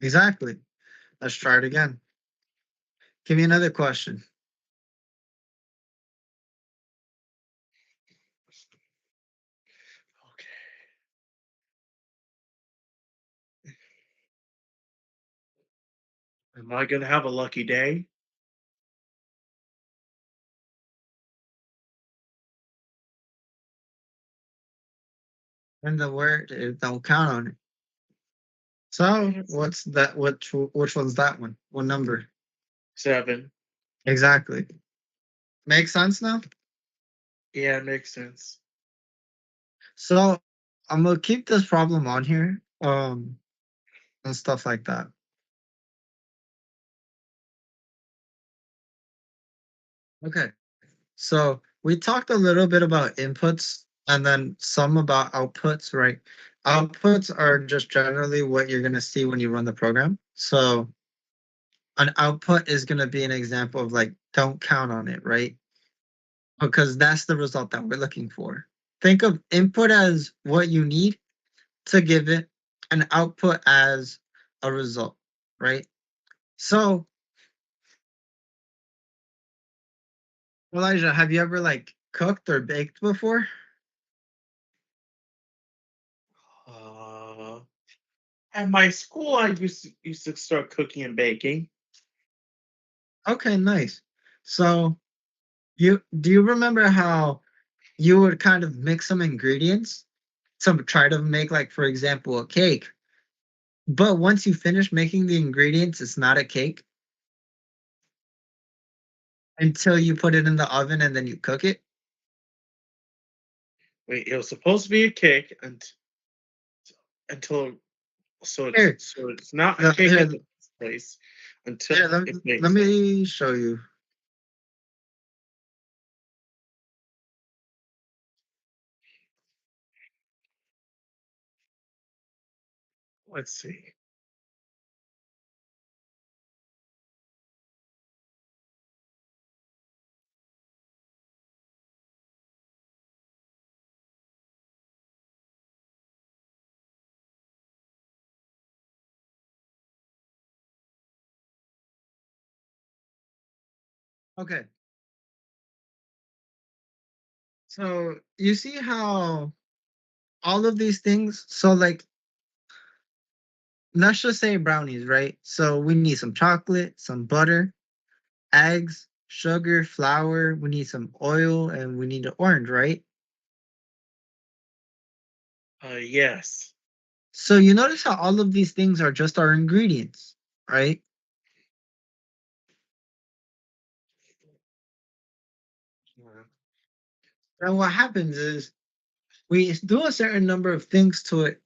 Exactly. Let's try it again. Give me another question. Okay. Am I gonna have a lucky day? And the word don't count on it. So what's that? Which one's that one? What number? 7. Exactly. Make sense now? Yeah, it makes sense. So I'm gonna keep this problem on here. And stuff like that. Okay. So we talked a little bit about inputs and then some about outputs, right? Outputs are just generally what you're going to see when you run the program. So an output is going to be an example of like, don't count on it, right? Because that's the result that we're looking for. Think of input as what you need to give it, and output as a result, right? So, Elijah, have you ever like cooked or baked before? Uh, at my school, I used to start cooking and baking. Okay, nice. So, you do you remember how you would kind of mix some ingredients to try to make like for example a cake, but once you finish making the ingredients, it's not a cake until you put it in the oven and then you cook it? Wait, it was supposed to be a cake until Here, so it's not a the- cake here, at the first place until here let, it let makes it. me show you. Let's see. Okay. So you see how all of these things, so like let's just say brownies, right? So we need some chocolate, some butter, eggs, sugar, flour, we need some oil, and we need an orange, right? Yes. So you notice how all of these things are just our ingredients, right? And what happens is we do a certain number of things to it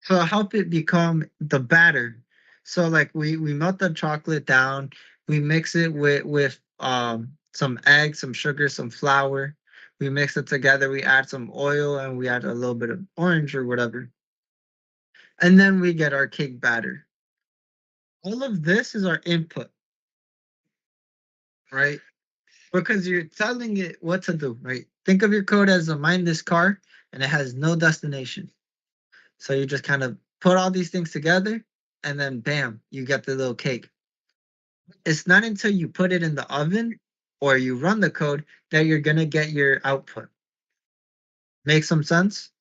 to help it become the batter. So like we melt the chocolate down, we mix it with some eggs, some sugar, some flour. We mix it together, we add some oil and we add a little bit of orange or whatever. And then we get our cake batter. All of this is our input, right? Because you're telling it what to do, right? Think of your code as a mindless car and it has no destination. So you just kind of put all these things together and then bam, you get the little cake. It's not until you put it in the oven or you run the code that you're going to get your output. Make some sense?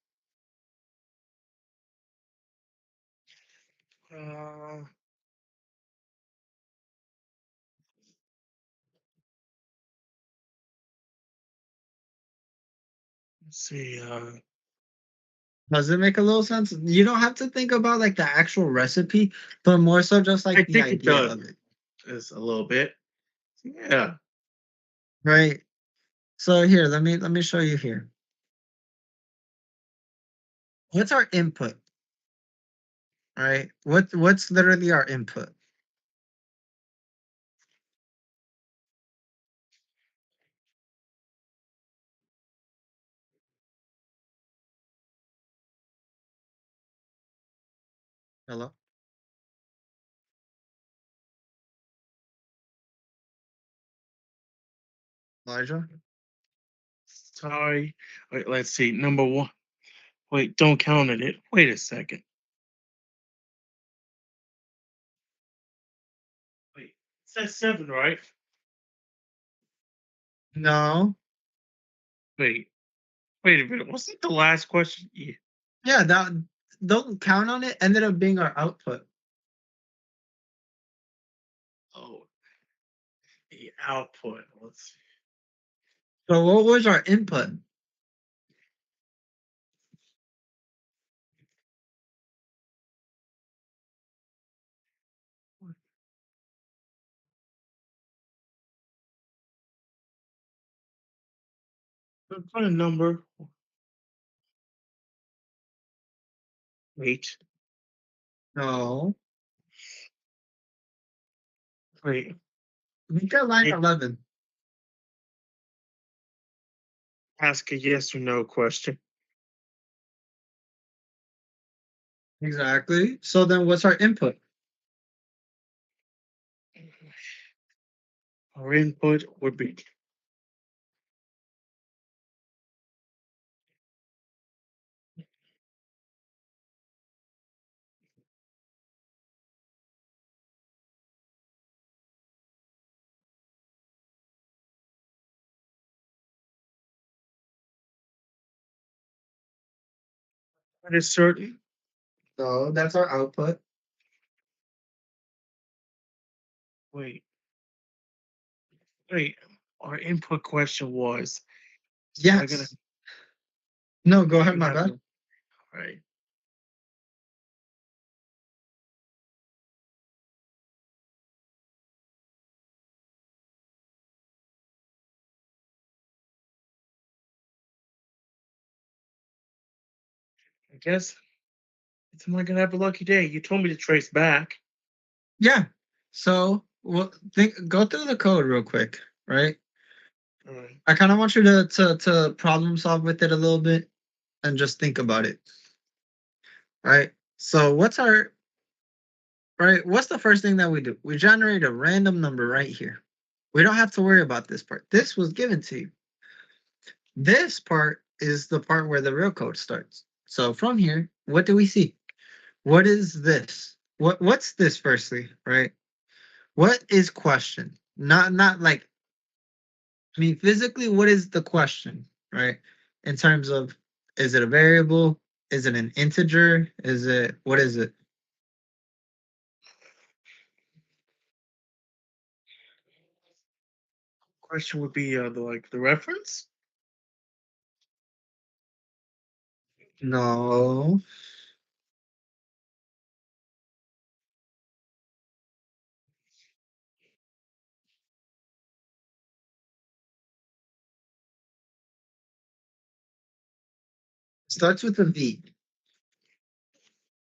Uh, let's see. Does it make a little sense? You don't have to think about like the actual recipe, but more so just I like the think it idea does. of it. Is a little bit. Yeah. Right? So here, let me show you here. What's our input? Right? What's literally our input? Hello? Elijah? Sorry. Wait, let's see. Number one. Wait, don't count it. Wait a second. Wait, it says 7, right? No. Wait, wait a minute. Wasn't the last question? Yeah. Yeah, that don't count on it ended up being our output. Oh, the output. Let's see. So what was our input? Put a number. Wait, No. wait. We got line It 11. ask a yes or no question. Exactly. So then what's our input? Our input would be what is certain. No, that's our output. Wait, wait. Our input question was. I gotta. Yes. No, go ahead, You my have bad. to. Right. I guess. Am I gonna have a lucky day? You told me to trace back. Yeah. So well, go through the code real quick, right? All right. I kind of want you to problem solve with it a little bit and just think about it. Right? So what's the first thing that we do? We generate a random number right here. We don't have to worry about this part. This was given to you. This part is the part where the real code starts. So from here, what do we see? What is this? What's this firstly, right? What is question? Not like I mean, physically, what is the question, right? In terms of, is it a variable? Is it an integer? What is it? Question would be the reference. No. Starts with a V.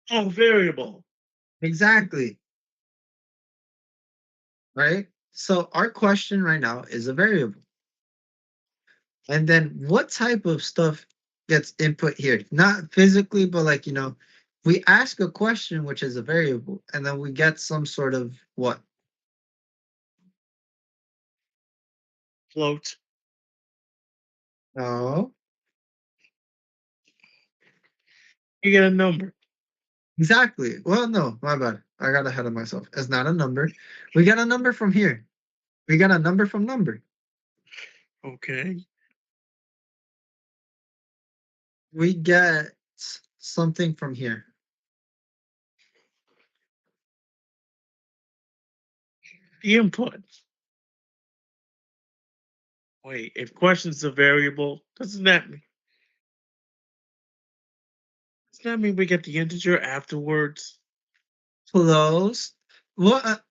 Oh, variable. Exactly. Right? So our question right now is a variable. And then what type of stuff gets input here? Not physically, but like, we ask a question, which is a variable, and then we get some sort of what? Float. No. You get a number. Exactly. Well, no, my bad. I got ahead of myself. It's not a number. We got a number from here. We got a number from number. Okay. We get something from here. The input. Wait, if question's a variable, doesn't that mean we get the integer afterwards? Close. What?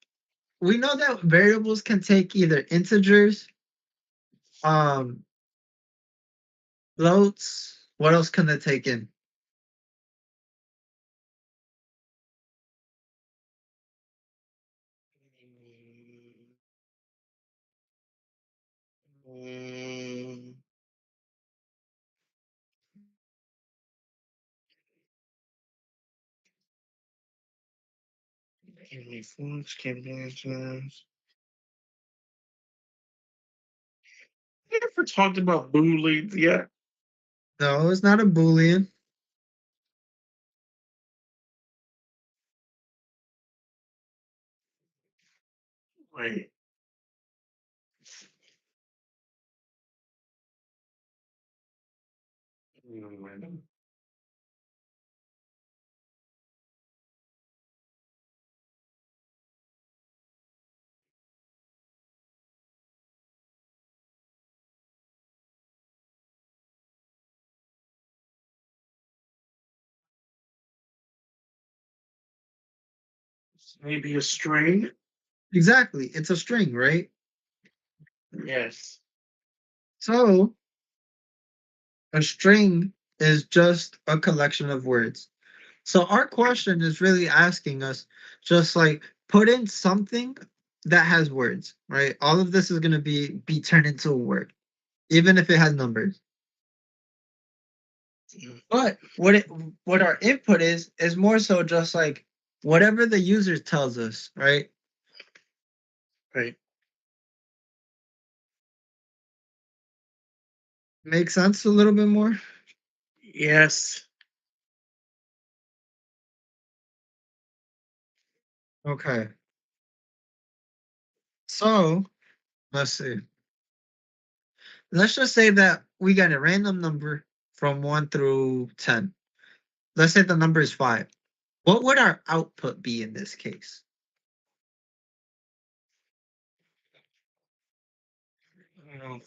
We know that variables can take either integers, um, floats. What else can they take in? Mm, can be floats, can be integers. We never talked about booleans yet. No, it's not a boolean. Wait. Maybe a string. Exactly. It's a string, right? Yes. So a string is just a collection of words. So our question is really asking us just like put in something that has words, right? All of this is going to be turned into a word, even if it has numbers. But what our input is more so just like whatever the user tells us, right? Right. Make sense a little bit more? Yes. Okay. So let's see. Let's just say that we got a random number from 1 through 10. Let's say the number is 5. What would our output be in this case?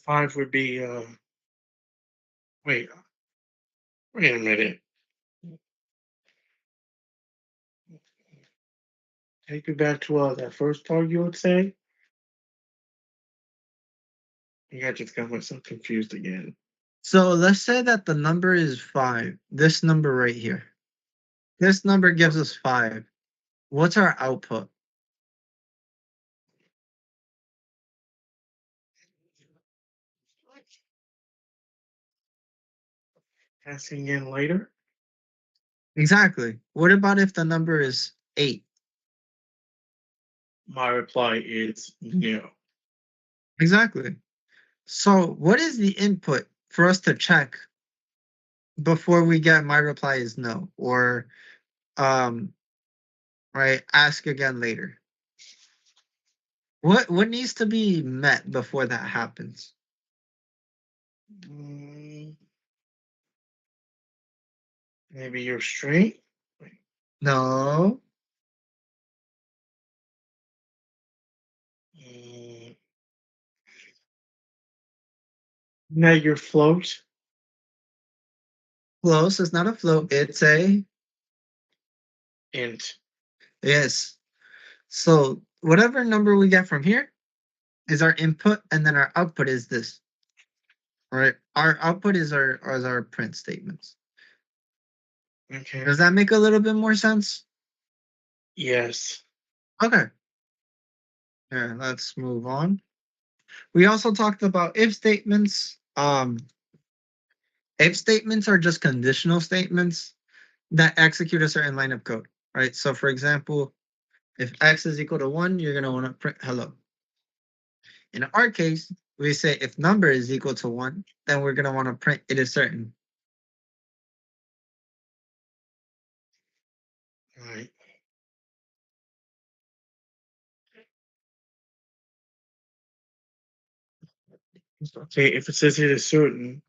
Five would be wait. Wait a minute. Take me back to that first part you would say. Yeah, I just got myself confused again. So let's say that the number is 5. This number right here. This number gives us 5. What's our output? Asking again later. Exactly. What about if the number is 8? My reply is no. Exactly. So what is the input for us to check before we get my reply is no or um right ask again later? What needs to be met before that happens? Mm, maybe your string. No. Mm, now your float. Close. It's not a float. It's a Int. yes. So whatever number we get from here is our input, and then our output is this. Right? Our output is our print statements. Okay. Does that make a little bit more sense? Yes. Okay. Yeah, let's move on. We also talked about if statements. If statements are just conditional statements that execute a certain line of code, right? So for example, if x is equal to 1, you're going to want to print hello. In our case, we say if number is equal to 1, then we're going to want to print it is certain. Right. Okay, if it says it is certain,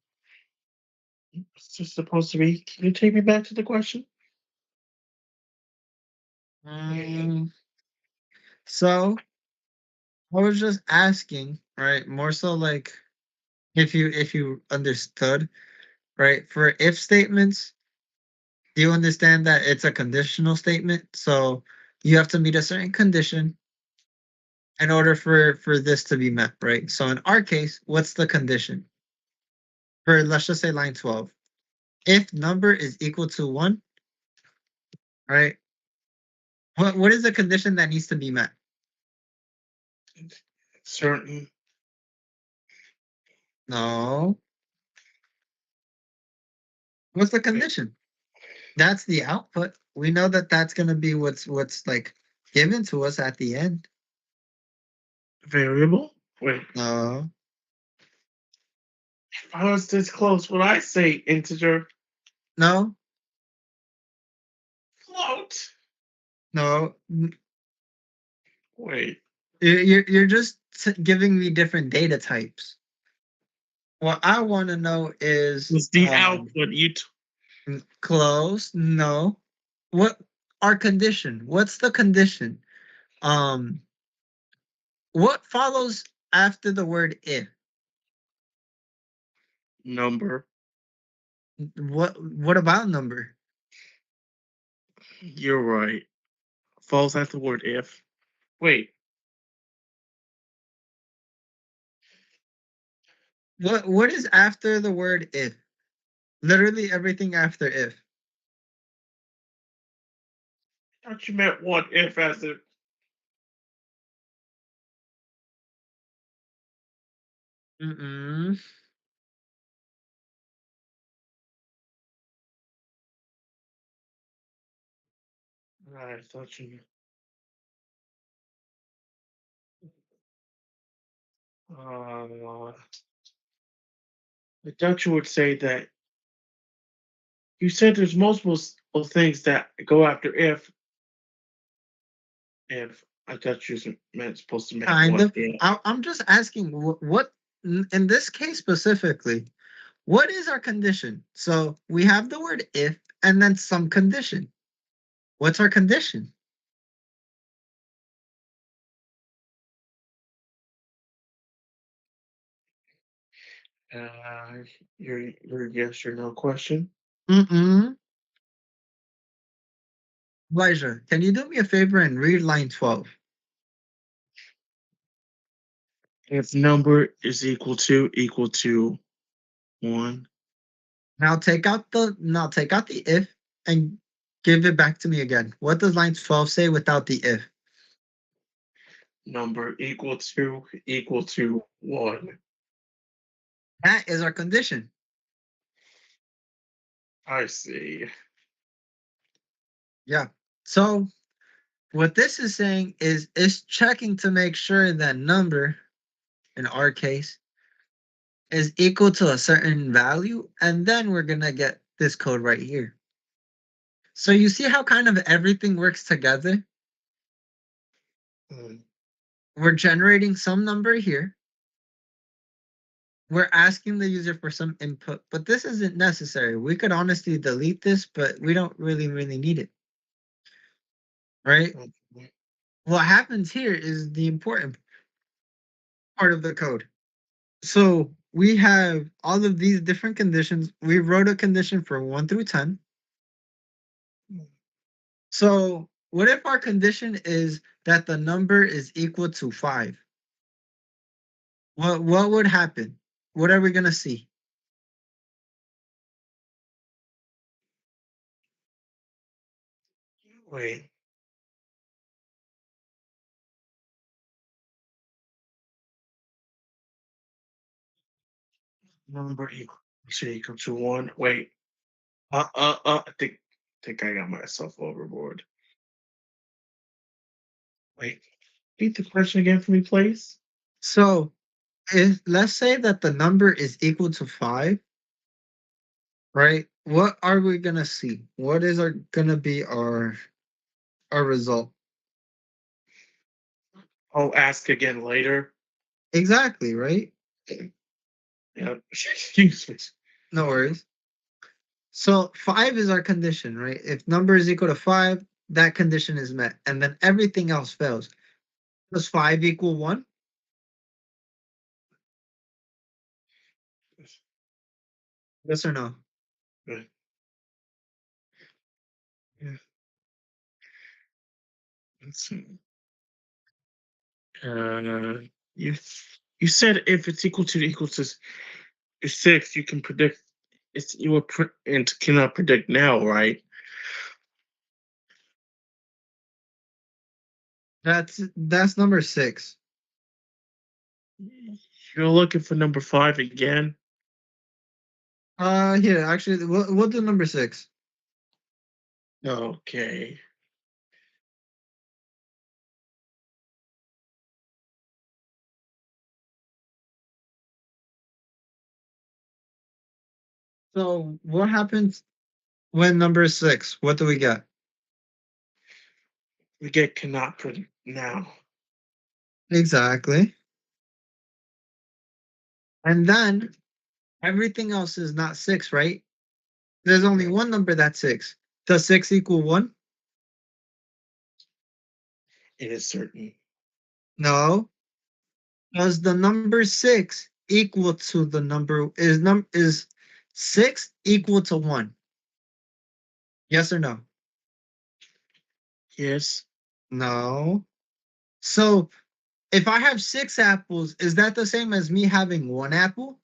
it's just supposed to be. Can you take me back to the question? So I was just asking, right? More so like if you understood, right? For if statements, do you understand that it's a conditional statement? So you have to meet a certain condition in order for this to be met, right? So in our case, what's the condition? For let's just say line 12. If number is equal to 1, right? What is the condition that needs to be met? Certain. No. What's the condition? That's the output. We know that that's going to be what's like given to us at the end. Variable. Wait. No. If I was this close, would I say integer? No. Float. No. Wait. You're just giving me different data types. What I want to know is It's the output. close. No. What our condition? What's the condition? What follows after the word if? Number. What about number? You're right. Falls after the word if. Wait. What is after the word if? Literally everything after if. I thought you meant what if as a. Mm-mm. I thought you. I thought you would say that. You said there's multiple things that go after if. If I thought you meant supposed to mean Kind what of. if. I'm just asking what in this case specifically, what is our condition? So we have the word if and then some condition. What's our condition? Uh, your yes or no question. Mm-mm. Elijah, can you do me a favor and read line 12? If number is equal to 1. Now take out the if and give it back to me again. What does line 12 say without the if? Number equal to 1. That is our condition. I see. Yeah. So what this is saying is it's checking to make sure that number, in our case, is equal to a certain value, and then we're gonna get this code right here. So you see how kind of everything works together? Mm. We're generating some number here. we're asking the user for some input, but this isn't necessary. We could honestly delete this, but we don't really need it. Right? What happens here is the important part of the code. So we have all of these different conditions. We wrote a condition for 1 through 10. So what if our condition is that the number is equal to 5? What would happen? What are we gonna see? Wait. Number equal to 1. Wait. I think I got myself overboard. Wait. Repeat the question again for me, please. So if let's say that the number is equal to 5, right? What are we gonna see? What is gonna be our result? I'll ask again later. Exactly, right? Yeah. Excuse me. No worries. So 5 is our condition, right? If number is equal to 5, that condition is met, and then everything else fails. Does 5 equal 1? Yes or no? Good. Yeah. Let's see. You you said if it's equal to 6, you can predict. It's you were and cannot predict now, right? That's number 6. You're looking for number 5 again. Here, actually, we'll do number 6. Okay. So what happens when number is 6? What do we get? We get cannot predict now. Exactly. And then everything else is not 6, right? There's only one number that's 6. Does 6 equal 1? It is certain. No. Does the number 6 equal to the number is 6 equal to 1? Yes or no? Yes. No. So if I have 6 apples, is that the same as me having 1 apple?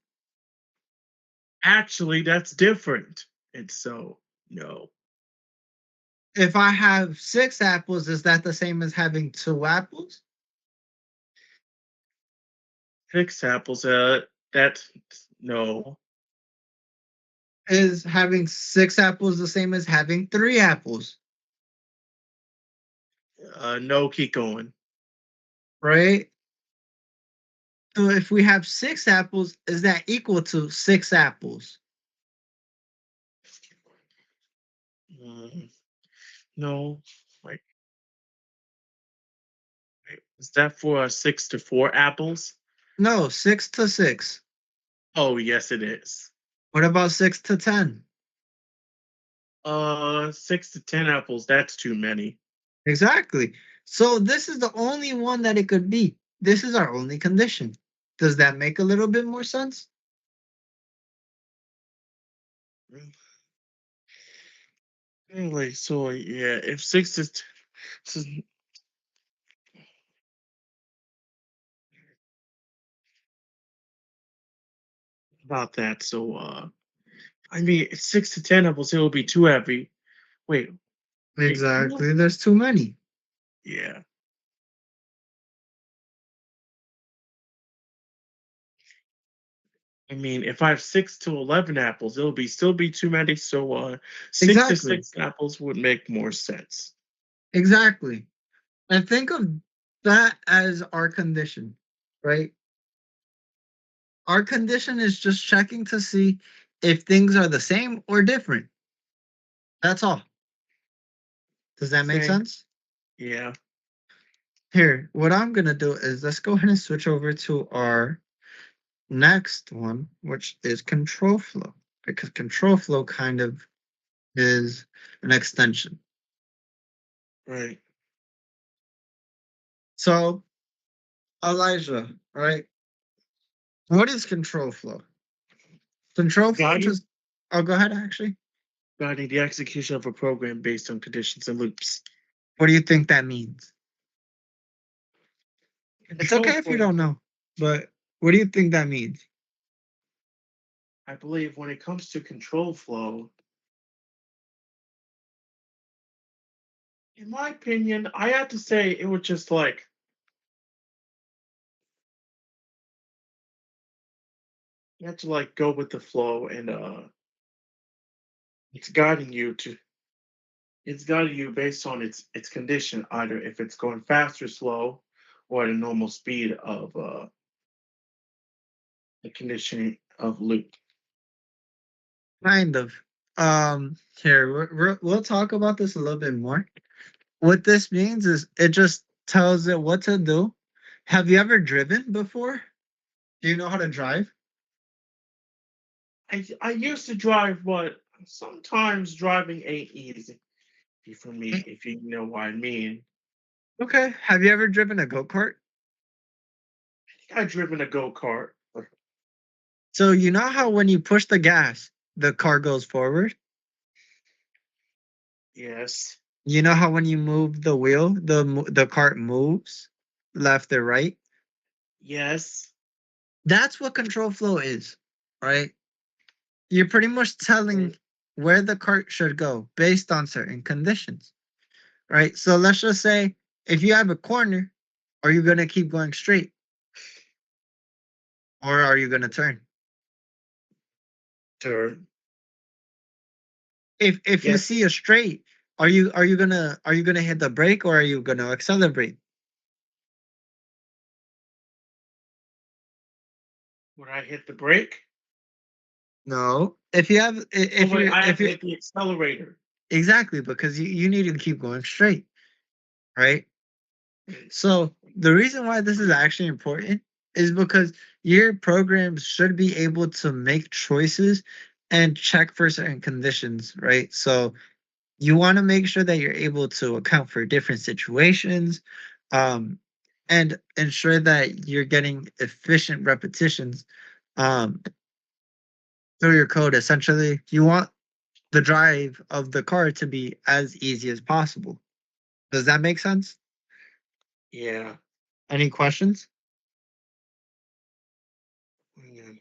Actually, that's different. And so, no. If I have 6 apples, is that the same as having 2 apples? 6 apples. That's no. Is having 6 apples the same as having 3 apples? No, keep going. Right? So if we have 6 apples, is that equal to 6 apples? Mm, no. Wait, wait. Is that for 6 to 4 apples? No, 6 to 6. Oh, yes, it is. What about 6 to 10? 6 to 10 apples. That's too many. Exactly. So this is the only one that it could be. This is our only condition. Does that make a little bit more sense? Anyway, so yeah, if 6 is about that, so I mean, it's 6 to 10 apples. It will be too heavy. Wait, wait. Exactly. There's too many. Yeah. I mean, if I have 6 to 11 apples, it'll be still be too many. So 6 to Exactly. 6 apples would make more sense. Exactly. And think of that as our condition, right? Our condition is just checking to see if things are the same or different. That's all. Does that make Okay. sense? Yeah. Here, what I'm going to do is let's go ahead and switch over to our next one, which is control flow, because control flow kind of is an extension. Right. So, Elijah, right? What is control flow? Control flow Guiding, just. Oh, go ahead. Actually, guiding the execution of a program based on conditions and loops. what do you think that means? It's Control okay if you flow, don't know, but what do you think that means? I believe when it comes to control flow, in my opinion, I have to say it was just like you have to like go with the flow and it's guiding you to it's guiding you based on its condition, either if it's going fast or slow or at a normal speed of the conditioning of loop. Kind of. Here we'll talk about this a little bit more. What this means is it just tells it what to do. Have you ever driven before? Do you know how to drive? I used to drive, but sometimes driving ain't easy for me, Eh, if you know what I mean. Okay. Have you ever driven a go kart? I've driven a go-kart. So you know how when you push the gas, the car goes forward. Yes. You know how when you move the wheel, the cart moves left or right. Yes. That's what control flow is, right? You're pretty much telling Right. where the cart should go based on certain conditions, right? So let's just say if you have a corner, are you gonna keep going straight or are you gonna turn? Turn. If you Yes. see a straight, are you gonna hit the brake or are you gonna accelerate? When I hit the brake. No. If you have Oh if wait, you're I have if to you hit the accelerator. exactly because you need to keep going straight, right? Right. So the reason why this is actually important is because your programs should be able to make choices and check for certain conditions, right? So you want to make sure that you're able to account for different situations, um, and ensure that you're getting efficient repetitions um, through your code. Essentially, you want the drive of the car to be as easy as possible. Does that make sense? Yeah. Any questions? Yeah.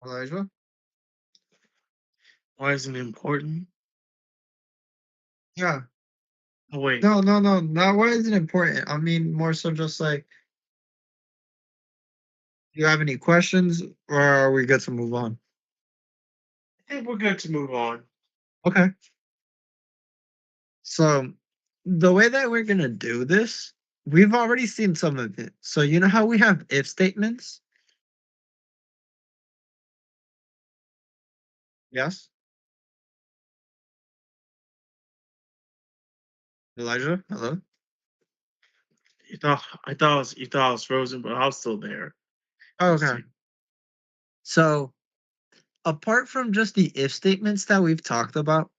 Elijah? Why is it important? Yeah. Oh wait. No, no, no. Not why is it important? I mean, more so just like, do you have any questions or are we good to move on? I think we're good to move on. Okay. So, the way that we're going to do this, we've already seen some of it. So, you know how we have if statements? Yes. Elijah? Hello? You thought I was frozen, but I was still there. Okay. So, apart from just the if statements that we've talked about,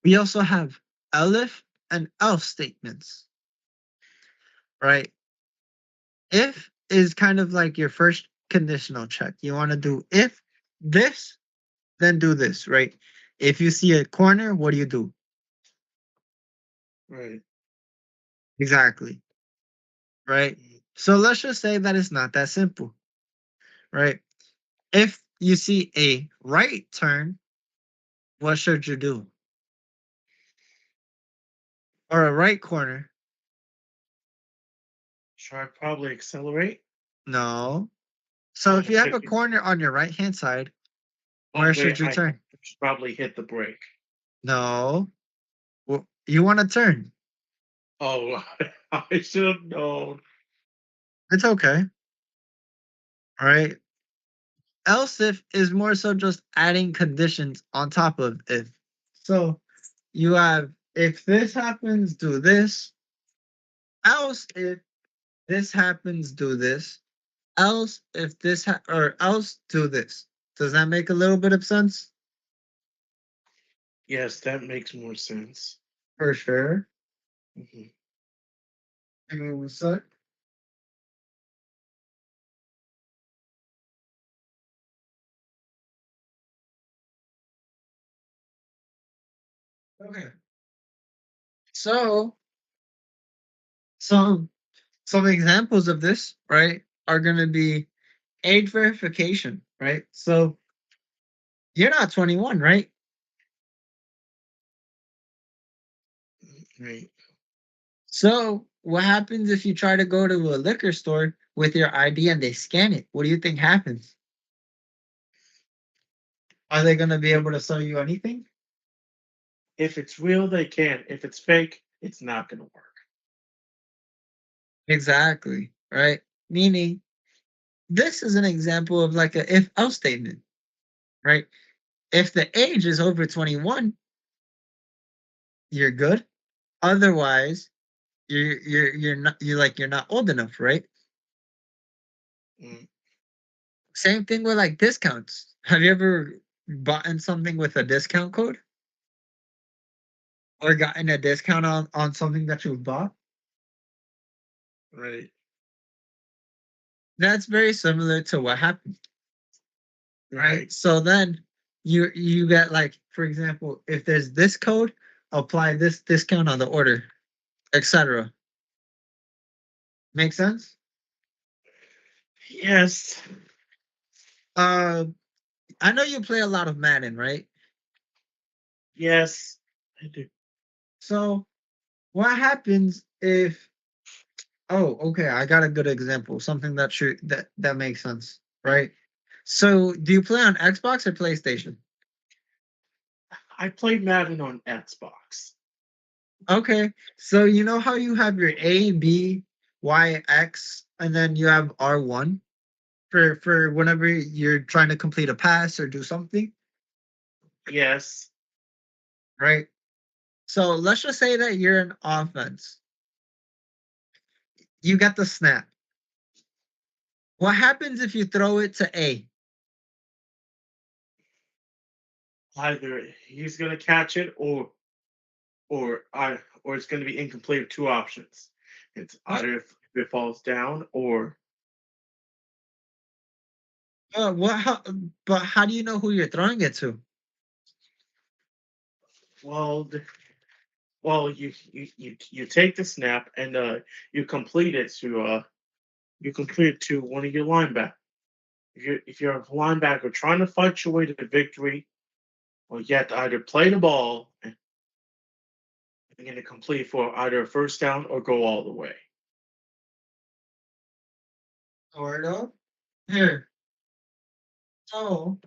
we also have elif and else statements, right? If is kind of like your first conditional check. You want to do if this, then do this, right? If you see a corner, what do you do? Right. Exactly, right? So let's just say that it's not that simple, right? If you see a right turn, what should you do? Or a right corner? Should I probably accelerate? No. So if you have a corner on your right hand side, Oh where wait, should you I turn? should probably hit the brake. No. Well, you want to turn. Oh, I should have known. It's okay. All right. Else if is more so just adding conditions on top of if. So you have if this happens, do this. Else if this happens, do this. Else if this or else do this. Does that make a little bit of sense? Yes, that makes more sense. For sure. Mhm. Give me 1 sec. Okay. So some some examples of this, right, are gonna be age verification, right? So you're not 21, right? Right. So what happens if you try to go to a liquor store with your ID and they scan it? What do you think happens? Are they gonna be able to sell you anything? If it's real, they can. If it's fake, it's not going to work. Exactly, right? Meaning this is an example of like a if else statement, right? If the age is over 21, you're good. Otherwise, you're not old enough, right? Mm. Same thing with like discounts. Have you ever bought something with a discount code or gotten a discount on something that you've bought? Right. That's very similar to what happened, right? Right. So then you get like, for example, if there's this code, apply this discount on the order, etc. Make sense? Yes. Uh, I know you play a lot of Madden, right? Yes. I do. So what happens if? Oh, okay, I got a good example. Something that makes sense, right? So do you play on Xbox or PlayStation? I played Madden on Xbox. Okay, so you know how you have your A, B, Y, X, and then you have R1 for whenever you're trying to complete a pass or do something, Yes. right? So let's just say that you're an offense. You get the snap. What happens if you throw it to A? Either he's going to catch it or it's going to be incomplete with two options. It's What? either if it falls down or What? But how do you know who you're throwing it to? well, you take the snap and you complete it to one of your linebackers. If you're a linebacker trying to fight your way to the victory, well, you have to either play the ball and get it complete for either a first down or go all the way. Sort of. Here. So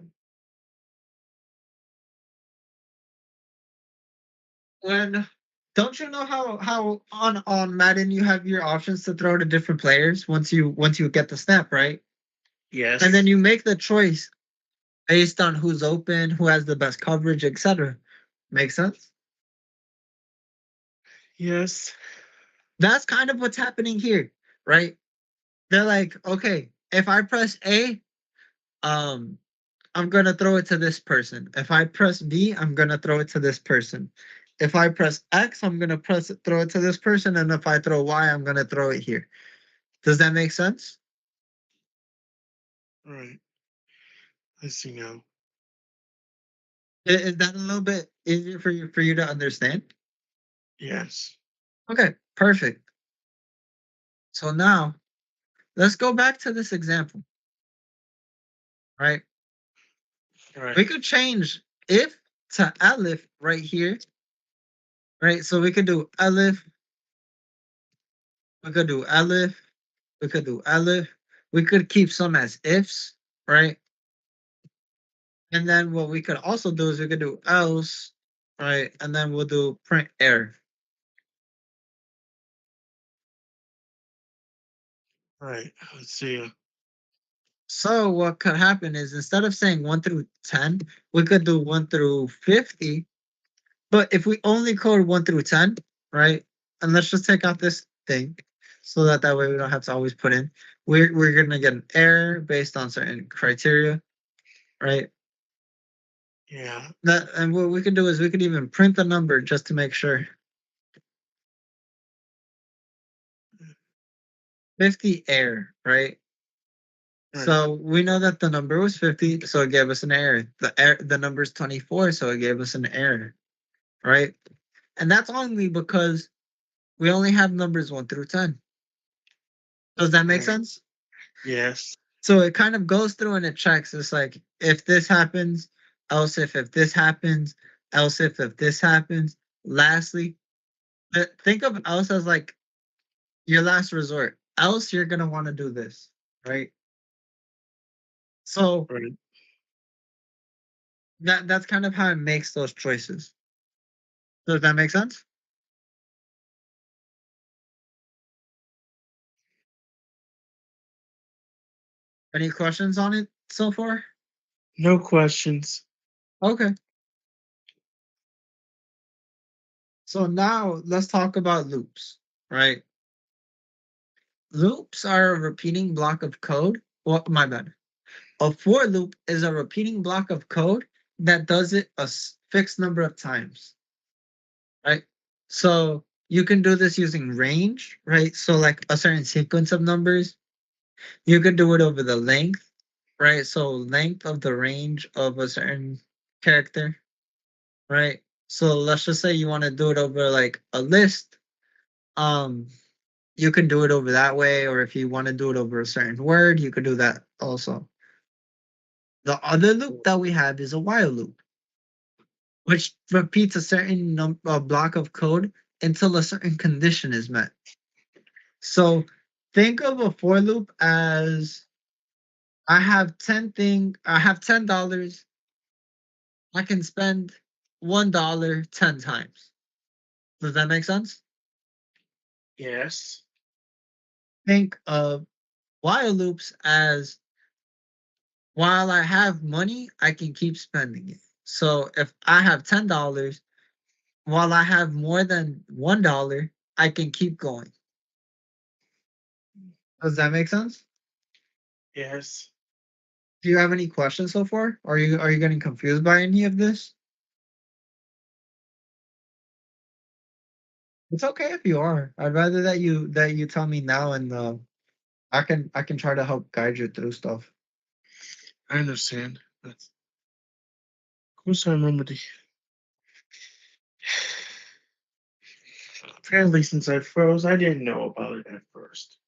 when don't you know how on Madden you have your options to throw to different players once you get the snap, right? And then Yes. you make the choice based on who's open, who has the best coverage, etc. Make sense? Yes. That's kind of what's happening here, right? They're like, okay, if I press A, um, I'm gonna throw it to this person. If I press B, I'm gonna throw it to this person. If I press X, I'm gonna throw it to this person, and if I throw Y, I'm gonna throw it here. Does that make sense? All right. I see now. Is that a little bit easier for you to understand? Yes. Okay, perfect. So now let's go back to this example, right? All right. We could change if to Aleph right here, right? So we could do Aleph, we could do Aleph, we could do Aleph. We could keep some as ifs, right? And then what we could also do is we could do else, right? And then we'll do print error. All right. Let's see. So what could happen is instead of saying 1 through 10, we could do 1 through 50. But if we only code 1 through 10, right? And let's just take out this thing so that way we don't have to always put in. We're gonna get an error based on certain criteria, right? Yeah. That and what we could do is we could even print the number just to make sure. 50 error, right? Right. So we know that the number was 50, so it gave us an error. The number is 24, so it gave us an error, right? And that's only because we only have numbers 1 through 10. Does that make Right. sense? Yes. So it kind of goes through and it checks. It's like if this happens, else if this happens, else if this happens. Lastly, think of else as like your last resort. Else you're gonna want to do this, right? So Right. that's kind of how it makes those choices. Does that make sense? Any questions on it so far? No questions. Okay. So now let's talk about loops, right? Loops are a repeating block of code. Well, my bad. A for loop is a repeating block of code that does it a fixed number of times, right? So you can do this using range, right? So like a certain sequence of numbers. You could do it over the length, right? So length of the range of a certain character, right? So let's just say you want to do it over like a list. Um, you can do it over that way, or if you want to do it over a certain word, you could do that also. The other loop that we have is a while loop, which repeats a certain block of code until a certain condition is met. So think of a for loop as I have $10. I can spend $1 10 times. Does that make sense? Yes. Think of while loops as while I have money, I can keep spending it. So if I have $10, while I have more than $1, I can keep going. Does that make sense? Yes. Do you have any questions so far? Are you getting confused by any of this? It's okay if you are. I'd rather that you tell me now, and I can try to help guide you through stuff. I understand. Of course, I remember the. Apparently, since I froze, I didn't know about it at first.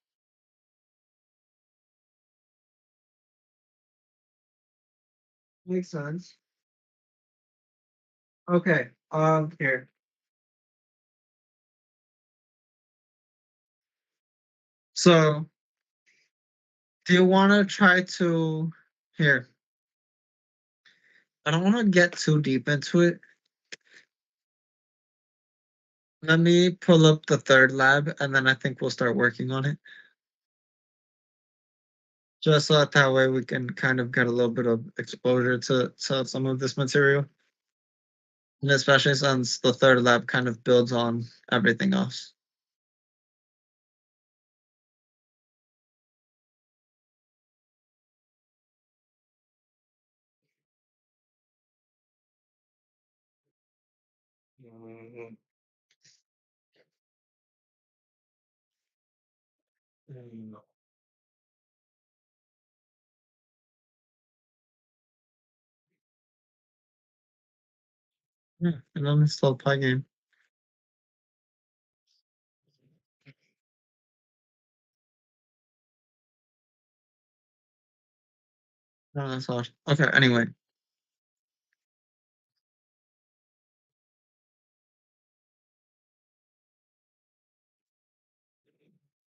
Makes sense. Okay. Here. So, do you want to try to here? I don't want to get too deep into it. Let me pull up the third lab, and then I think we'll start working on it. Just so that way we can kind of get a little bit of exposure to some of this material. And especially since the third lab kind of builds on everything else. Mhm. Mm. Yeah, and then install plugin. No, that's all. Okay, anyway.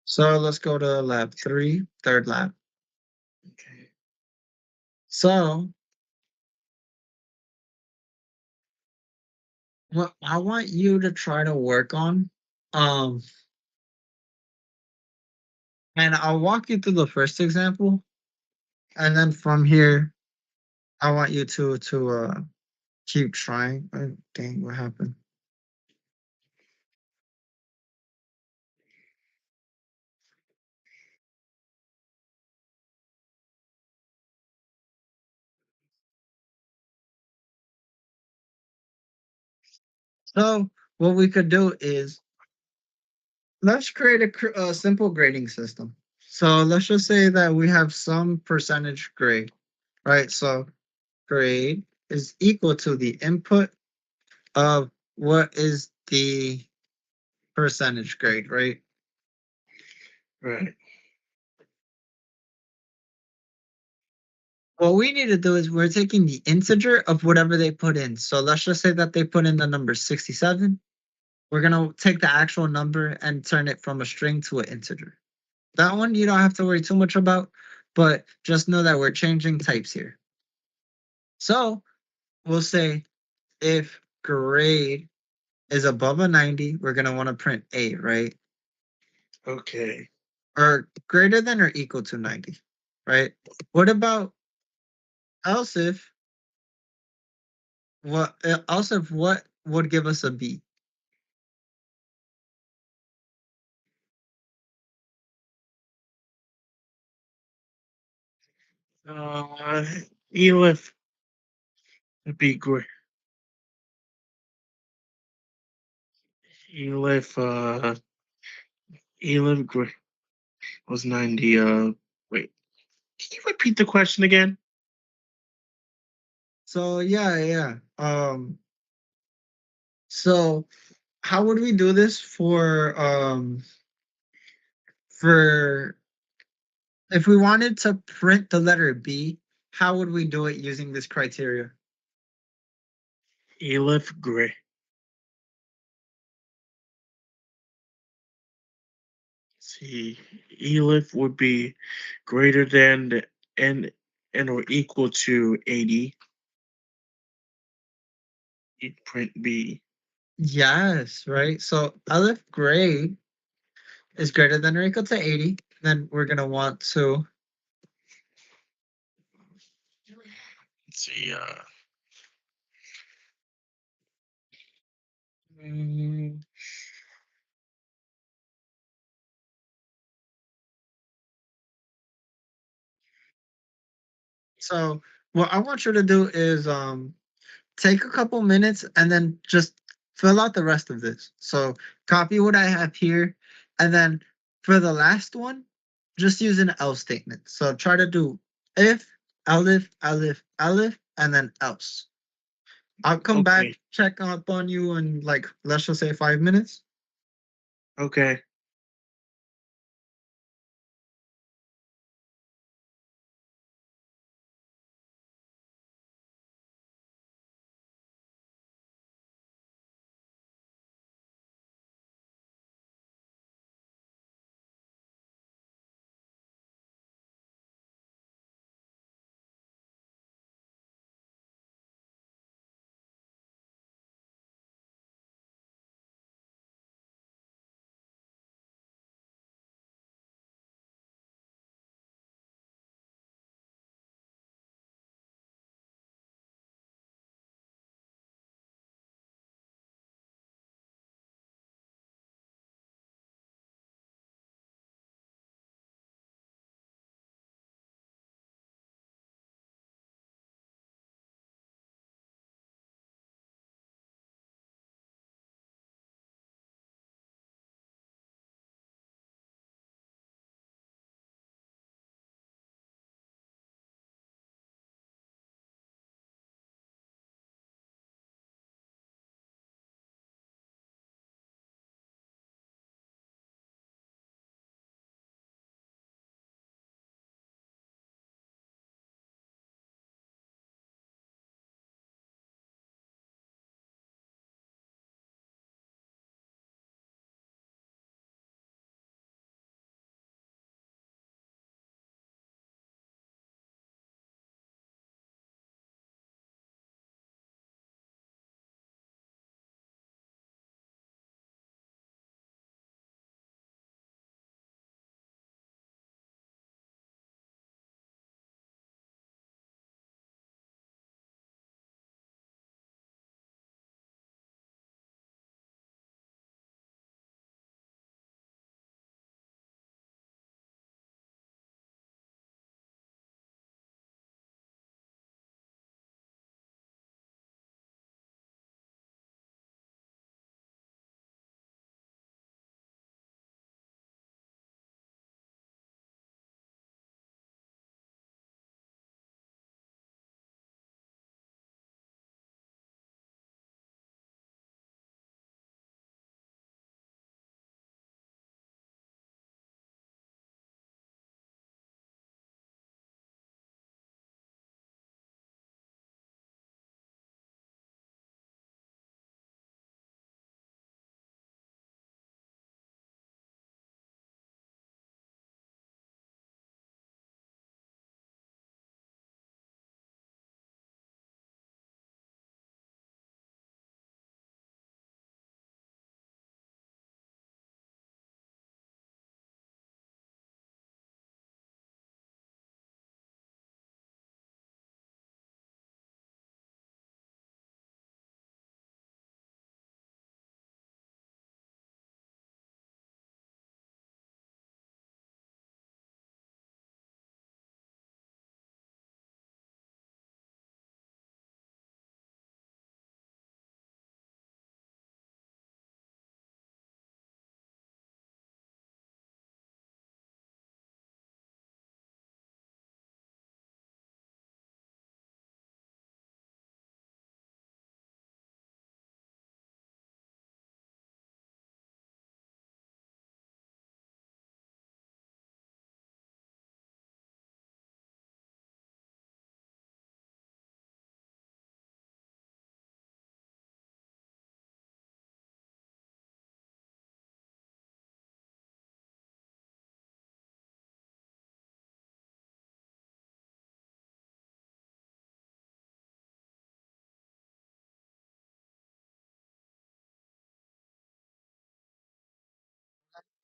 So let's go to lab 3, third lab. Okay. So what I want you to try to work on, um, And I'll walk you through the first example, and then from here, I want you to keep trying. Dang, what happened? So what we could do is let's create a simple grading system. So let's just say that we have some percentage grade, right? So grade is equal to the input of what is the percentage grade, right? Right. What we need to do is we're taking the integer of whatever they put in. So let's just say that they put in the number 67. We're going to take the actual number and turn it from a string to an integer. That one you don't have to worry too much about, but just know that we're changing types here. So we'll say if grade is above a 90, we're going to want to print A, right? Okay. Or greater than or equal to 90, right? What about else if what would give us a B? Elif would be great. Elif, Elif was 90. Wait, can you repeat the question again? So yeah. So how would we do this for if we wanted to print the letter B, how would we do it using this criteria? Elif Gray. See, Elif would be greater than the n or equal to 80. You'd print B. Yes, right. So Aleph grade is greater than or equal to 80. Then we're gonna want to Let's see. mm, so what I want you to do is take a couple minutes and then just fill out the rest of this. So copy what I have here, and then for the last one, just use an else statement. So try to do if, aleph, and then else. I'll come back, Okay. check up on you in like let's just say 5 minutes. Okay.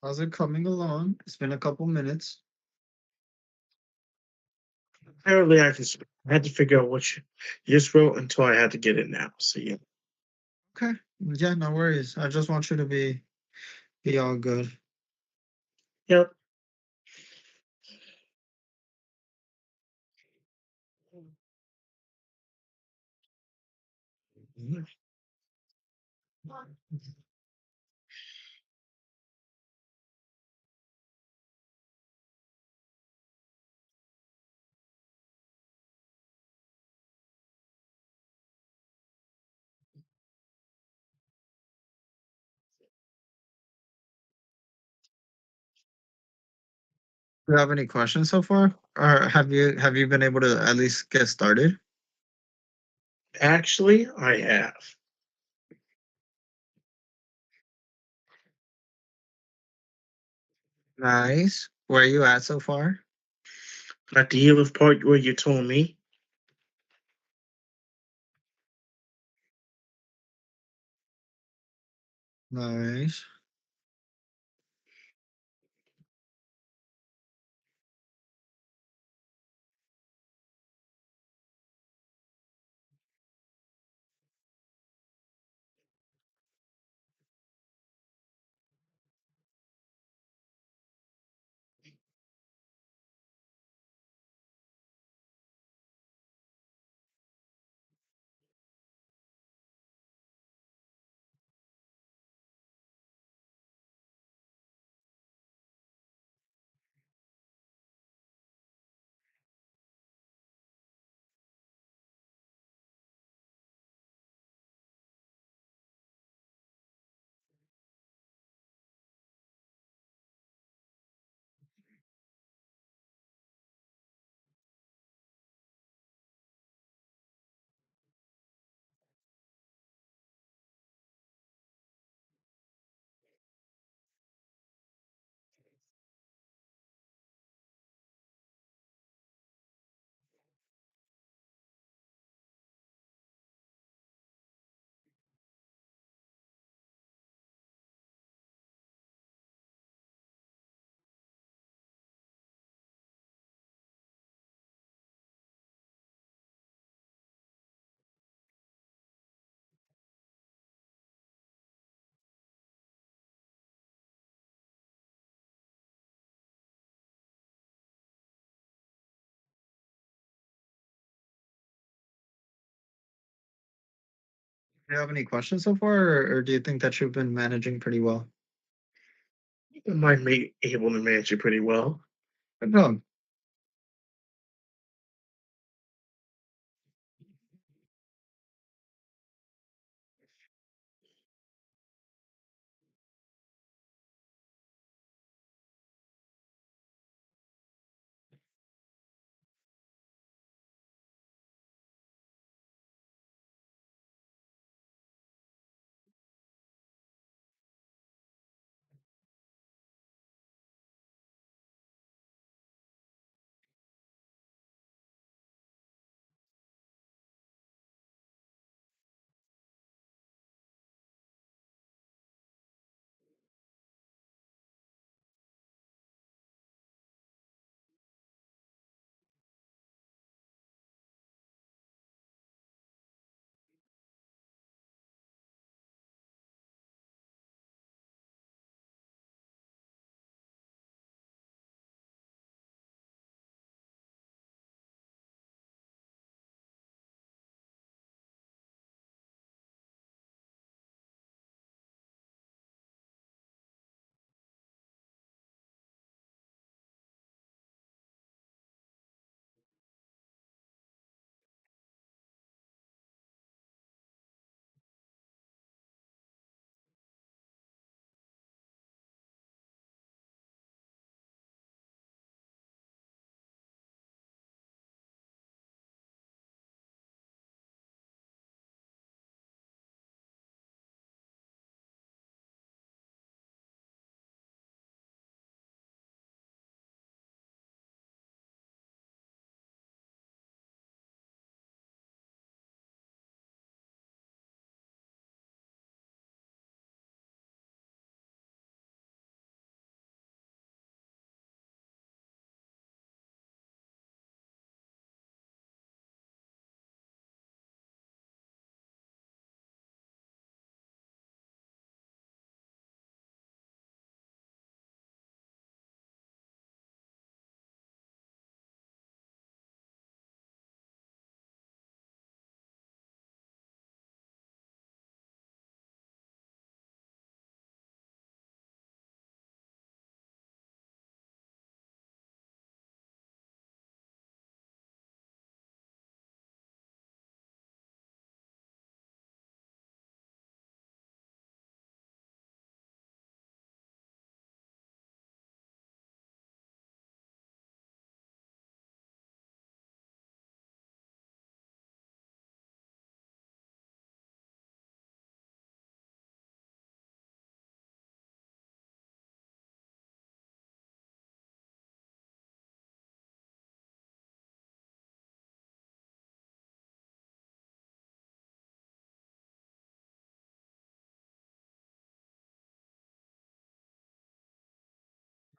How's it coming along? It's been a couple minutes. Apparently, I had to figure out what you just wrote until I had to get it now. So yeah. Okay. Yeah, no worries. I just want you to be all good. Yep. Do you have any questions so far? Or have you been able to at least get started? Actually, I have. Nice. Where are you at so far? At the healing part where you told me. Nice. Do you have any questions so far, or do you think that you've been managing pretty well? I might be able to manage it pretty well. Good job.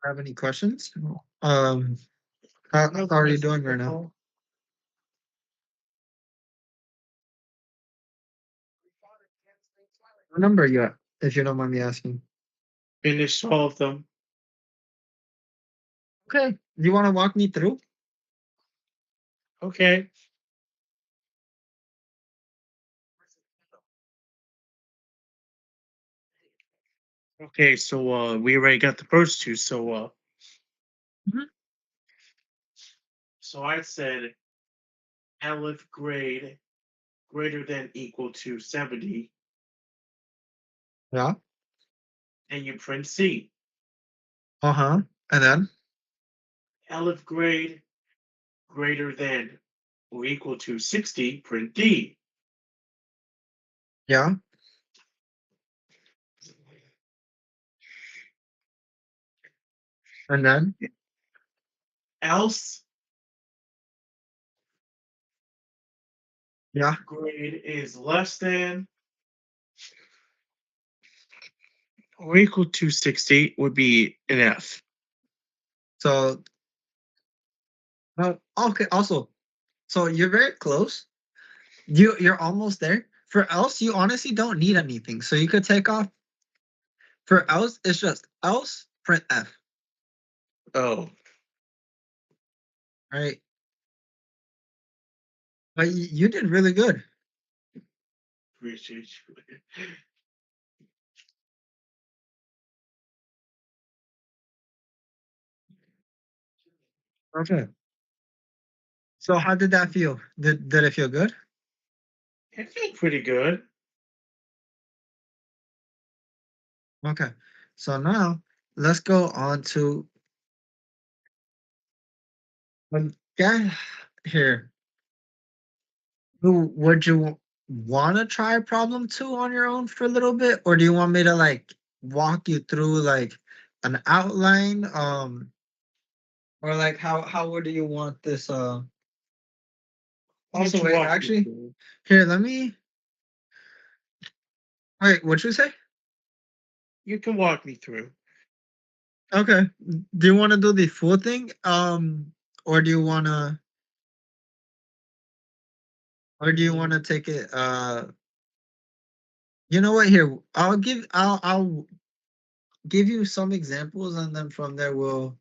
Have any questions? How are you doing right now? What number are you at, if you don't mind me asking? Finished all of them. Okay. Do you want to walk me through? Okay. Okay, so we already got the first two. So Mhm. so I said Aleph grade greater than equal to 70, Yeah. and you print C. Uh-huh. And then? Aleph grade greater than or equal to 60, print D. Yeah. And then? Else Yeah. grade is less than or equal to 60 would be an F. So, okay. Also, so you're very close. You're almost there. For else, you honestly don't need anything. So you could take off. For else, it's just else print F. Oh, Right. But you did really good. appreciate you. Okay. So how did that feel? Did it feel good? It felt pretty good. Okay. So now let's go on to yeah here. Would you want to try problem two on your own for a little bit, or do you want me to like walk you through like an outline, or like how would you want this? Why don't Also, you wait, walk me actually, through? here let me wait. What'd you say? You can walk me through. Okay. Do you want to do the full thing, or do you want to take it? You know what? Here, I'll give you some examples, and then from there we'll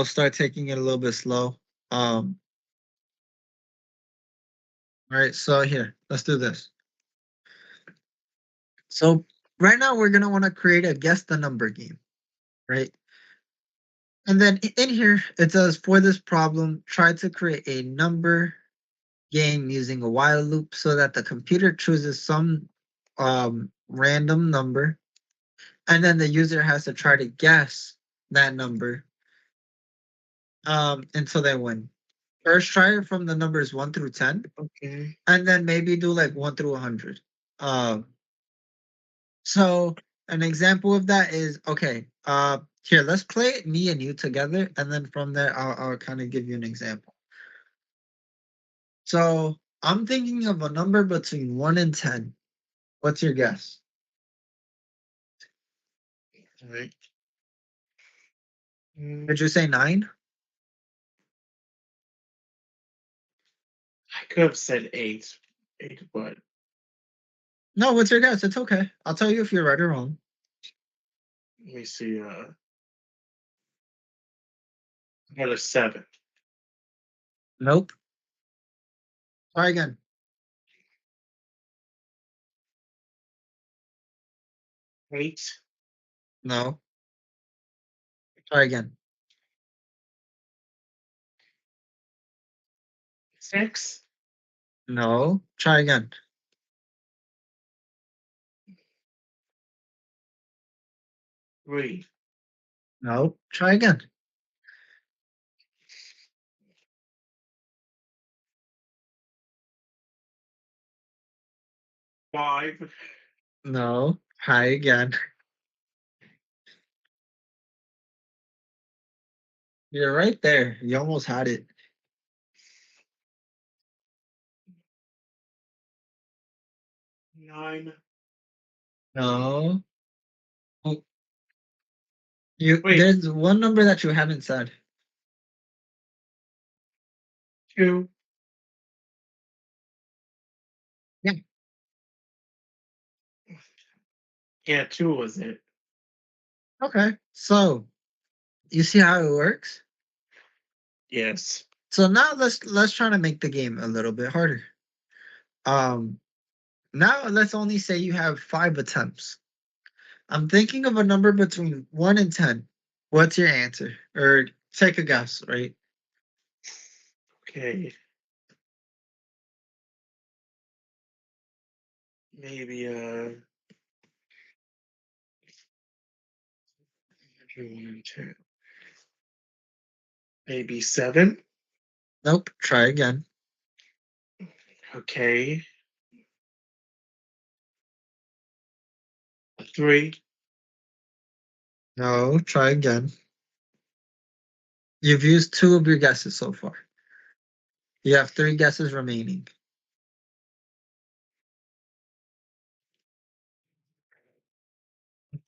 start taking it a little bit slow. Um, all right. So here, let's do this. So right now we're gonna want to create a guess the number game, right? And then in here it says for this problem, try to create a number game using a while loop so that the computer chooses some random number, and then the user has to try to guess that number until they win. First try it from the numbers 1 through 10, Okay. and then maybe do like 1 through 100. So an example of that is okay. Here, let's play it me and you together, and then from there I'll kind of give you an example. So I'm thinking of a number between 1 and 10. What's your guess? All right. Did you say 9? I could have said 8. 8, but No, what's your guess? It's okay. I'll tell you if you're right or wrong. let me see. I got a 7. Nope. Try again. 8. No. Try again. 6. No. Try again. 3. No. Try again. 5. No. Try again. You're right there. You almost had it. 9. No. Oh, Wait. There's one number that you haven't said. 2. Yeah. Yeah, 2 was it. Okay. So you see how it works? Yes. So now let's try to make the game a little bit harder. Now let's only say you have 5 attempts. I'm thinking of a number between 1 and 10. What's your answer? Or take a guess, right? Okay. Maybe maybe 7. Nope. Try again. Okay. 3. No, try again. You've used 2 of your guesses so far. You have 3 guesses remaining.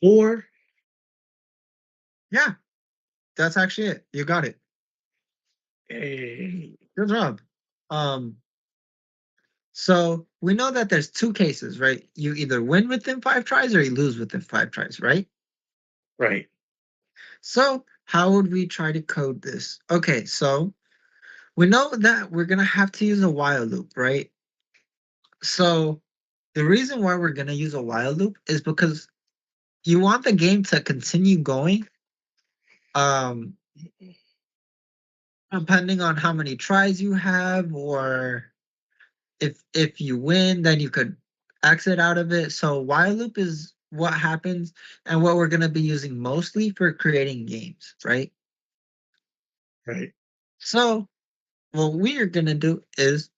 4. Yeah, that's actually it. You got it. Hey. Good job. So we know that there's 2 cases, right? You either win within 5 tries or you lose within 5 tries, right? Right. So how would we try to code this? Okay, so we know that we're gonna have to use a while loop, right? So the reason why we're gonna use a while loop is because you want the game to continue going. Um, Depending on how many tries you have, or if you win, then you could exit out of it. So while loop is what happens and what we're gonna be using mostly for creating games, right? Right. So what we are gonna do is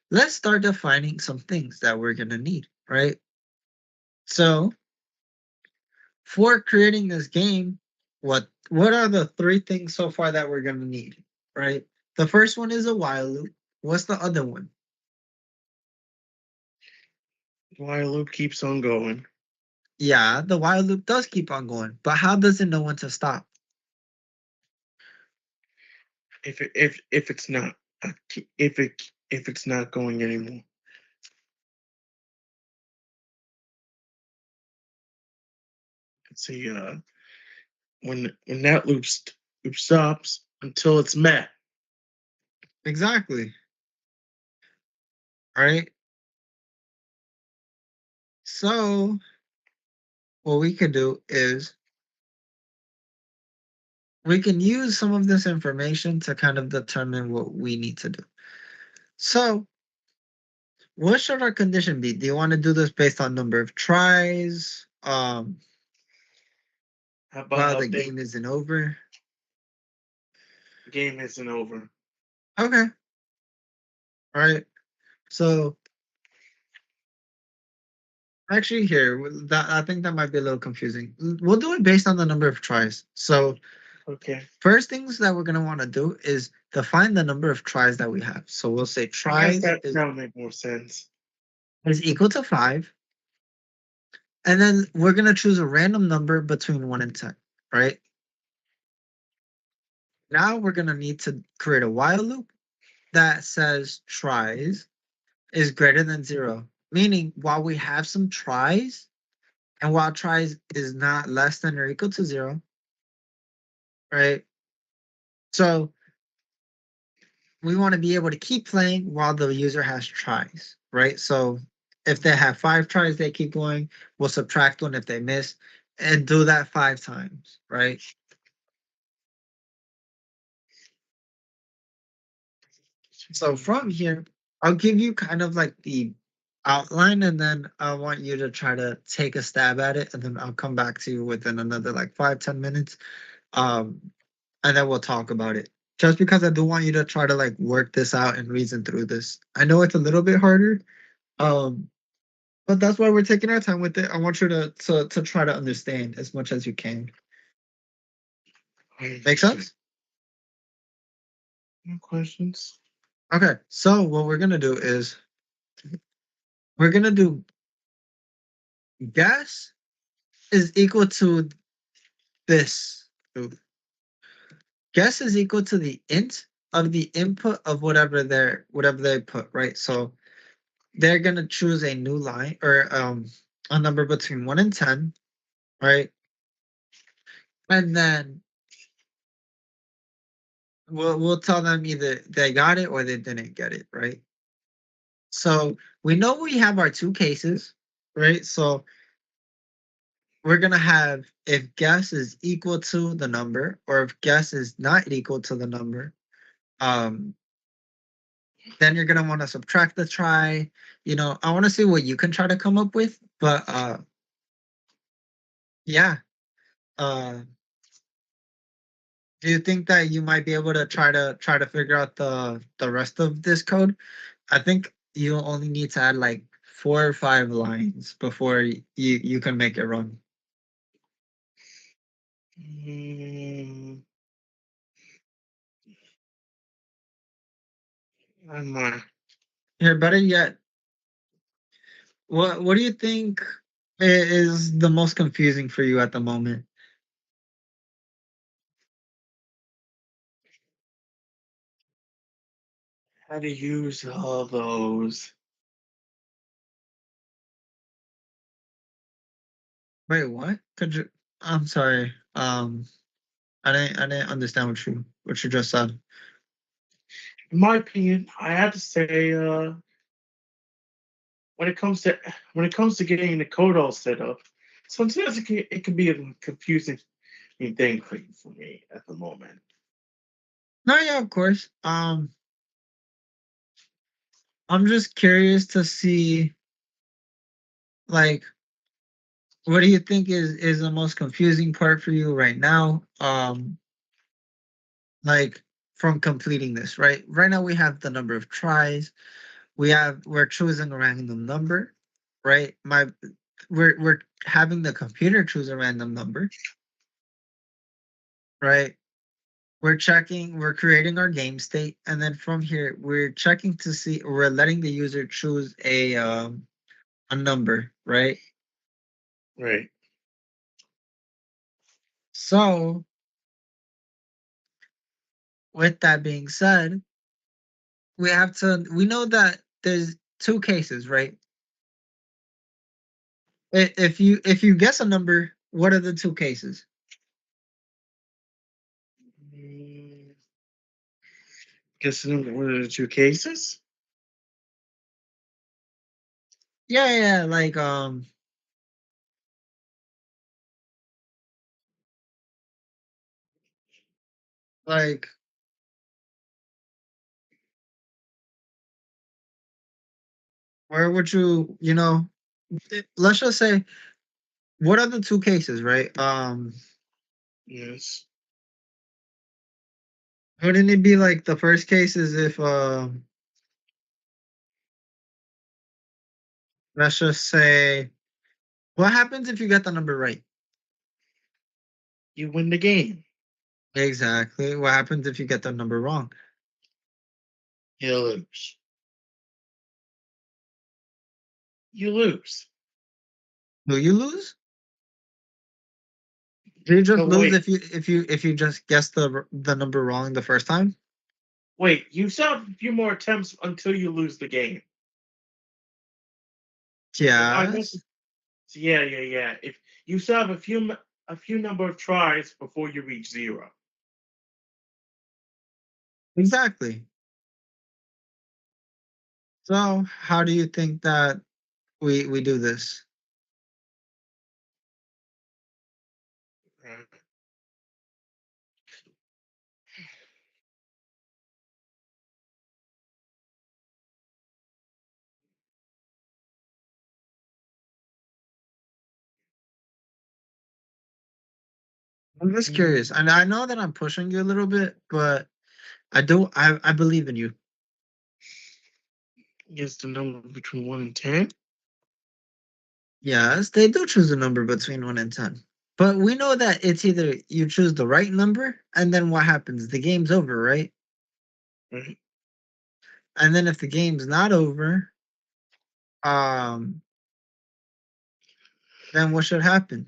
let's start defining some things that we're gonna need, right? So for creating this game, what are the 3 things so far that we're gonna need, right? The first one is a while loop. What's the other one? While loop keeps on going. Yeah, the while loop does keep on going, but how does it know when to stop? If it's not if it's not going anymore. Let's see. When that loop stops until it's met. Exactly. Right? So what we could do is we can use some of this information to kind of determine what we need to do. So what should our condition be? Do you want to do this based on number of tries? How about While the update? game isn't over. Game isn't over. Okay. All right. So actually here, that I think that might be a little confusing. We'll do it based on the number of tries. So Okay. first things that we're gonna want to do is define the number of tries that we have. So we'll say I guess tries that'll make more sense. is equal to 5. And then we're gonna choose a random number between 1 and 10, right? Now we're gonna need to create a while loop that says tries is greater than 0. Meaning while we have some tries, and while tries is not less than or equal to 0, right? So we want to be able to keep playing while the user has tries, right? So if they have 5 tries, they keep going. We'll subtract 1 if they miss, and do that 5 times, right? So from here, I'll give you kind of like the outline, and then I want you to try to take a stab at it, and then I'll come back to you within another like 5-10 minutes. Um, and then we'll talk about it. Just because I do want you to try to like work this out and reason through this. I know it's a little bit harder, um, but that's why we're taking our time with it. I want you to try to understand as much as you can. Make sense? No questions. Okay, so what we're gonna do is we're gonna do guess is equal to this. Ooh. Guess is equal to the int of the input of whatever they put, right? So they're gonna choose a new line or a number between 1 and 10, right? And then we'll tell them either they got it or they didn't get it, right? So we know we have our two cases, right? So we're gonna have if guess is equal to the number or if guess is not equal to the number, um, then you're gonna want to subtract the try. I want to see what you can try to come up with, but yeah. Uh, do you think that you might be able to try to figure out the rest of this code? I think you only need to add like 4 or 5 lines before you can make it run. Mm, I'm Here, better yet, what do you think is the most confusing for you at the moment? how to use all those. Wait, what? Could you? I'm sorry. I didn't understand what you just said. In my opinion, I have to say, when it comes to getting the code all set up, sometimes it can be a confusing thing for me at the moment. No, yeah, of course. I'm just curious to see, like, what do you think is the most confusing part for you right now? Like from completing this, right? Right now we have the number of tries. We're choosing a random number, right? We're having the computer choose a random number, right? We're creating our game state, and then from here we're checking to see we're letting the user choose a number, right? Right. So with that being said, we know that there's two cases, right? If you guess a number, what are the two cases? Mm, Guessing one of the two cases. Yeah, like where would let's just say what are the two cases, right? Yes. Wouldn't it be like the first case is if let's just say what happens if you get the number right? You win the game. Exactly. What happens if you get the number wrong? You lose. You lose. Do you lose? Do you just No, lose wait. if you just guess the number wrong the first time? Wait. You still have a few more attempts until you lose the game. I guess. Yes. Yeah. If you still have a few number of tries before you reach 0. Exactly. So how do you think that we do this? Right. I'm just curious. And I know that I'm pushing you a little bit, but I believe in you. Guess the number between 1 and 10. Yes, they do choose a number between 1 and 10. But we know that it's either you choose the right number and then what happens? The game's over, right? Right. And then if the game's not over, um, then what should happen?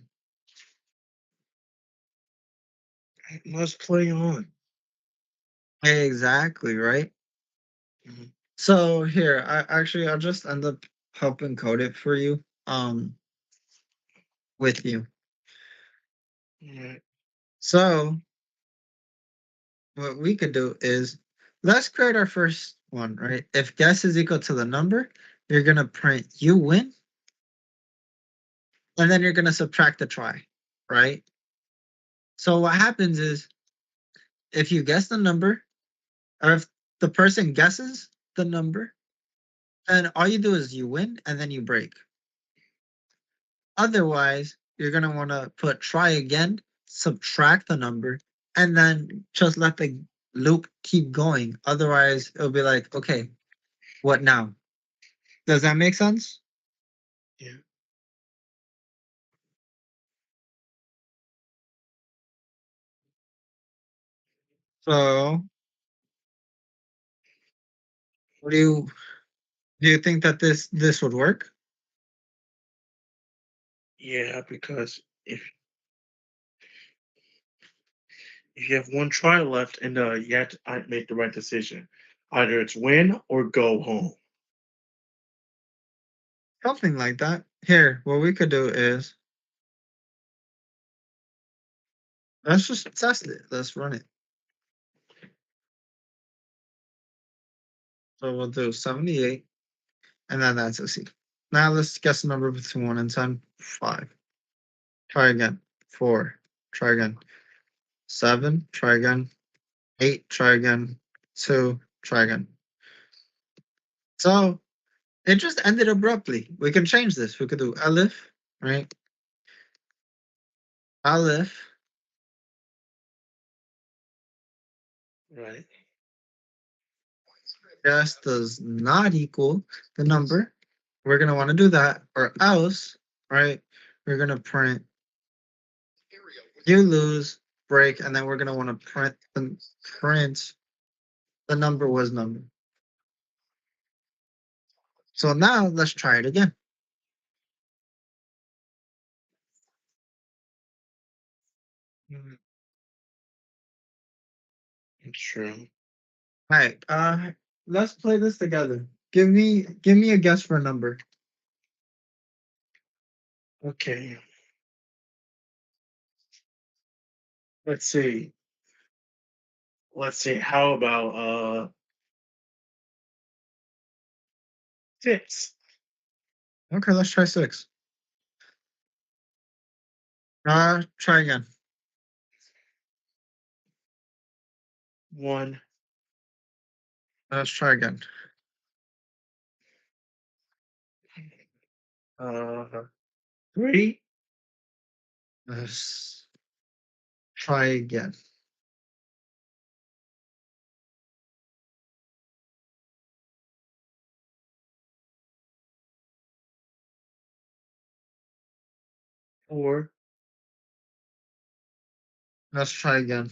Let's play on. Exactly, right? Mhm. So here, I'll just end up helping code it for you. With you. Alright. So what we could do is let's create our first one, right? If guess is equal to the number, you're gonna print you win, and then you're gonna subtract the try, right? So what happens is if you guess the number, or if the person guesses the number, then all you do is you win and then you break. Otherwise, you're gonna want to put try again, subtract the number, and then just let the loop keep going. Otherwise, it'll be like, okay, what now? Does that make sense? Yeah. So, what do you think that this would work? Yeah, because if you have one try left and you have to make the right decision, either it's win or go home. Something like that. Here, what we could do is let's just test it. Let's run it. So we'll do 78, and then that's a C. Now let's guess the number between 1 and 10. 5. Try again. 4. Try again. 7. Try again. 8. Try again. 2. Try again. So it just ended abruptly. We can change this. We could do Aleph, right? Aleph. Right. Guess does not equal the number. We're going to want to do that, or else, right? We're going to print you lose, break, and then we're going to want to print the number was number. So now let's try it again. Mhm. It's true. All right, let's play this together. Give me a guess for a number. Okay. Let's see. Let's see. How about 6? Okay, let's try 6. Try again. 1. Let's try again. Uh 3. Let's try again. 4. Let's try again.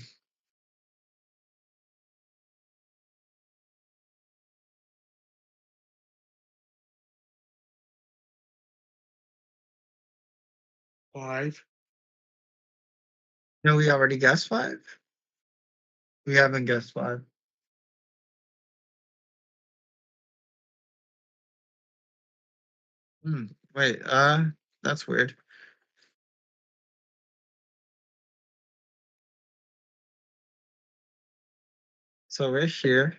5. No, we already guessed 5. We haven't guessed 5. Wait, that's weird. So we're here.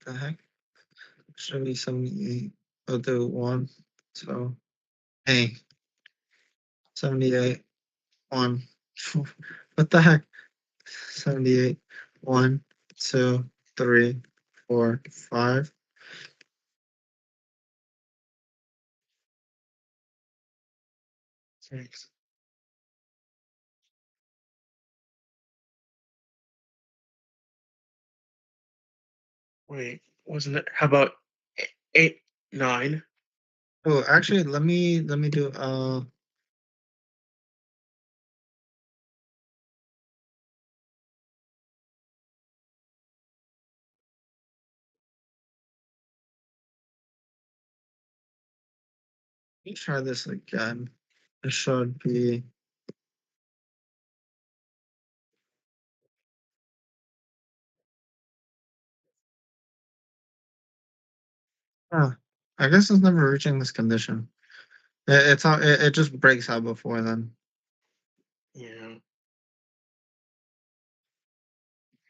What the heck? Should be 78. I'll do 1. So, hey, 78. 1. What the heck? 78. 1, 2, 3, 4, 5. 6. Wait, wasn't it? How about 8, 9? Oh, actually, let me do let me try this again. It should be Huh. I guess it's never reaching this condition. It just breaks out before then. Yeah.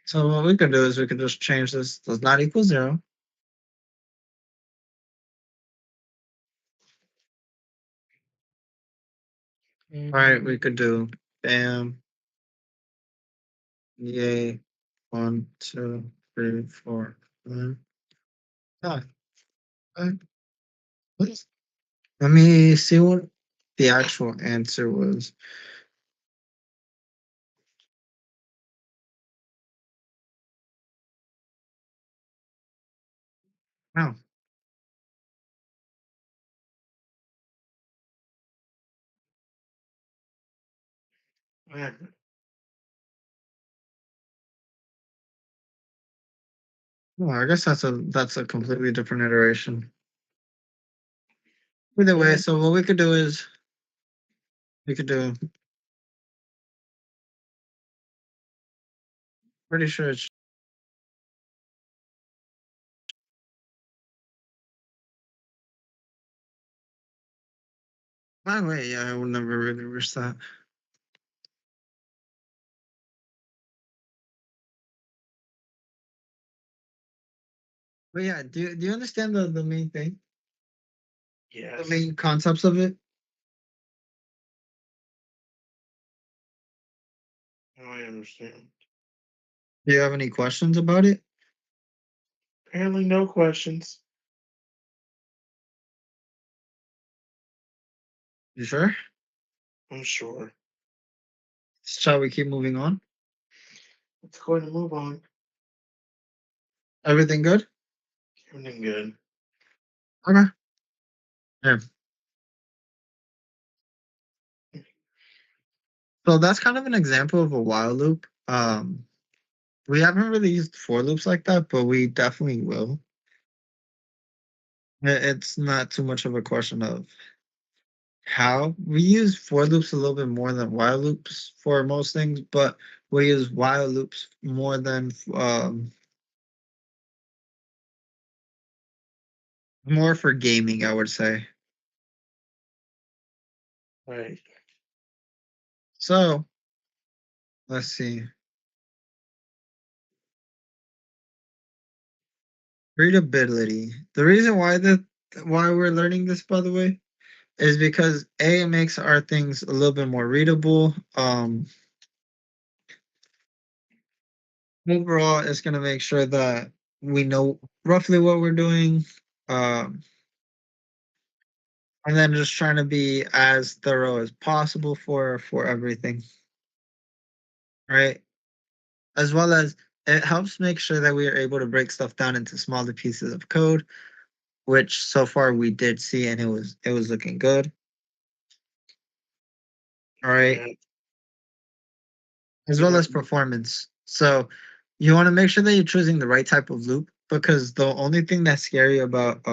So what we could do is we could just change this does not equal 0. All right, we could do bam, yay, 1, 2, 3, 4, 5. Ah, okay. Let me see what the actual answer was. Oh, Yeah. well, I guess that's a completely different iteration. Either way, so what we could do is we could do. Pretty sure it's. By the way, yeah, I would never really wish that. But yeah, do you understand the main thing? The Yes. main concepts of it? Now I understand. Do you have any questions about it? Apparently, no questions. You sure? I'm sure. Shall we keep moving on? Let's go ahead and move on. Everything good? Everything good. Okay. Yeah. So that's kind of an example of a while loop. We haven't really used for loops like that, but we definitely will. It's not too much of a question of how. We use for loops a little bit more than while loops for most things, but we use while loops more than more for gaming, I would say. Right. So let's see. Readability. The reason why we're learning this, by the way, is because A, it makes our things a little bit more readable. Overall, it's gonna make sure that we know roughly what we're doing. Um, and then just trying to be as thorough as possible for everything, right? As well as it helps make sure that we are able to break stuff down into smaller pieces of code, which so far we did see, and it was looking good. All right, Yeah. as well as performance. So you want to make sure that you're choosing the right type of loop, because the only thing that's scary about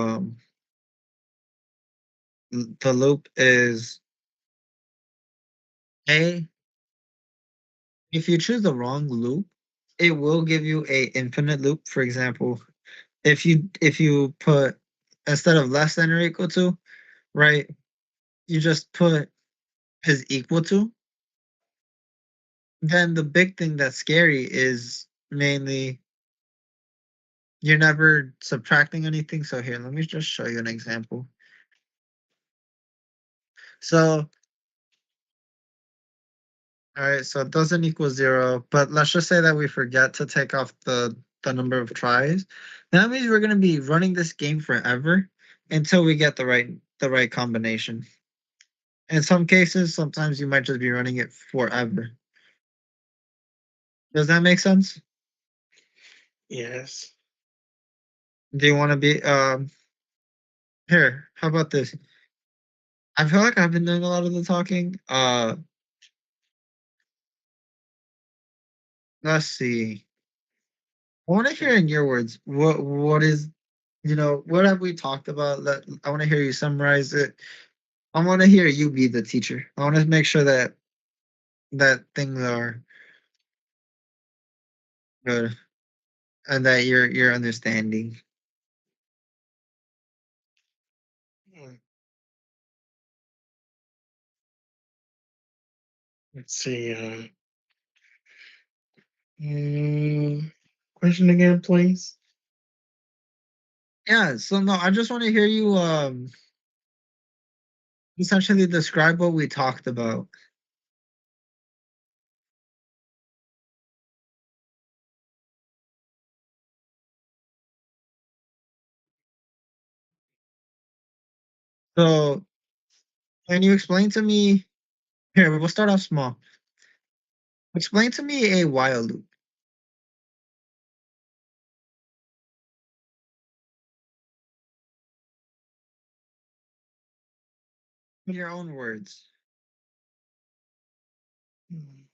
the loop is a if you choose the wrong loop, it will give you a infinite loop. For example, if you put instead of less than or equal to, right, you just put is equal to, then the big thing that's scary is mainly you're never subtracting anything. So here, let me just show you an example. So all right, so it doesn't equal 0, but let's just say that we forget to take off the number of tries. That means we're gonna be running this game forever until we get the right combination. In some cases, sometimes you might just be running it forever. Does that make sense? Yes. Do you want to be here? How about this? I feel like I've been doing a lot of the talking. Let's see. I want to hear in your words what is what have we talked about? I want to hear you summarize it. I want to hear you be the teacher. I want to make sure that things are good and that you're understanding. Let's see. Question again, please. Yeah, so no, I just want to hear you essentially describe what we talked about. So can you explain to me here, we'll start off small. Explain to me a while loop. In your own words. Mm,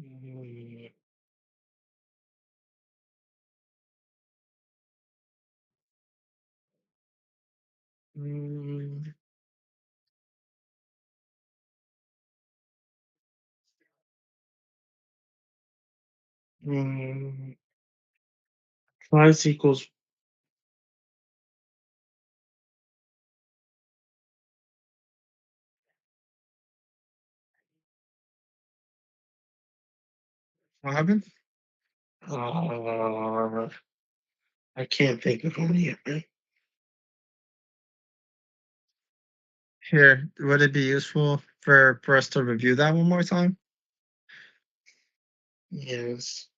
mm, mm, Twice equals. What happened? I can't think of any. Here, would it be useful for us to review that one more time? Yes.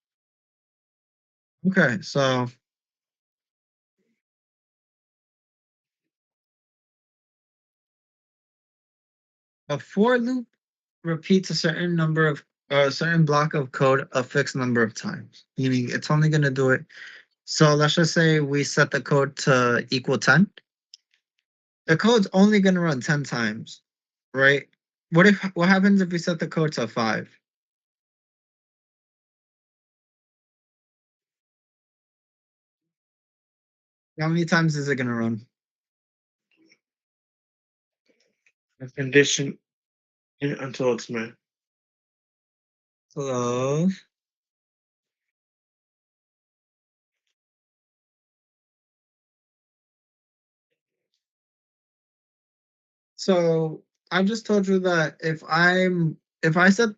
Okay, so a for loop repeats a certain number of a certain block of code a fixed number of times, meaning it's only going to do it. So let's just say we set the code to equal 10. The code's only going to run 10 times, right? What happens if we set the code to 5? How many times is it going to run? A condition until it's met. Hello. So I just told you that if I set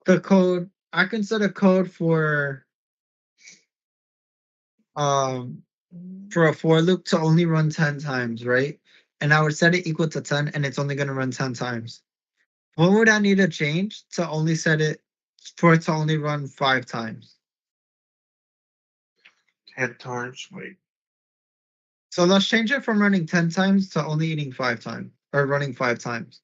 the code, I can set a code for a for loop to only run 10 times, right? And I would set it equal to 10 and it's only going to run 10 times. What would I need to change to only set it for it to only run 5 times? 10 times. Wait. So let's change it from running 10 times to only eating 5 times or running 5 times.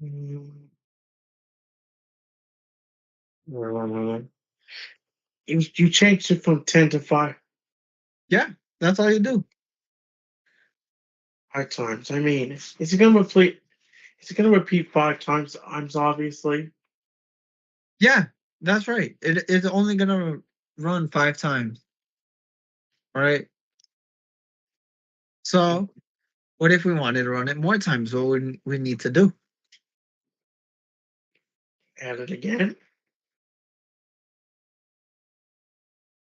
Mm, you changed it from 10 to 5. Yeah, that's all you do. 5 times. I mean, is it gonna repeat? Is it gonna repeat 5 times? Obviously. Yeah, that's right. It's only going to run 5 times. All right. So what if we wanted to run it more times? What would we need to do? Add it again.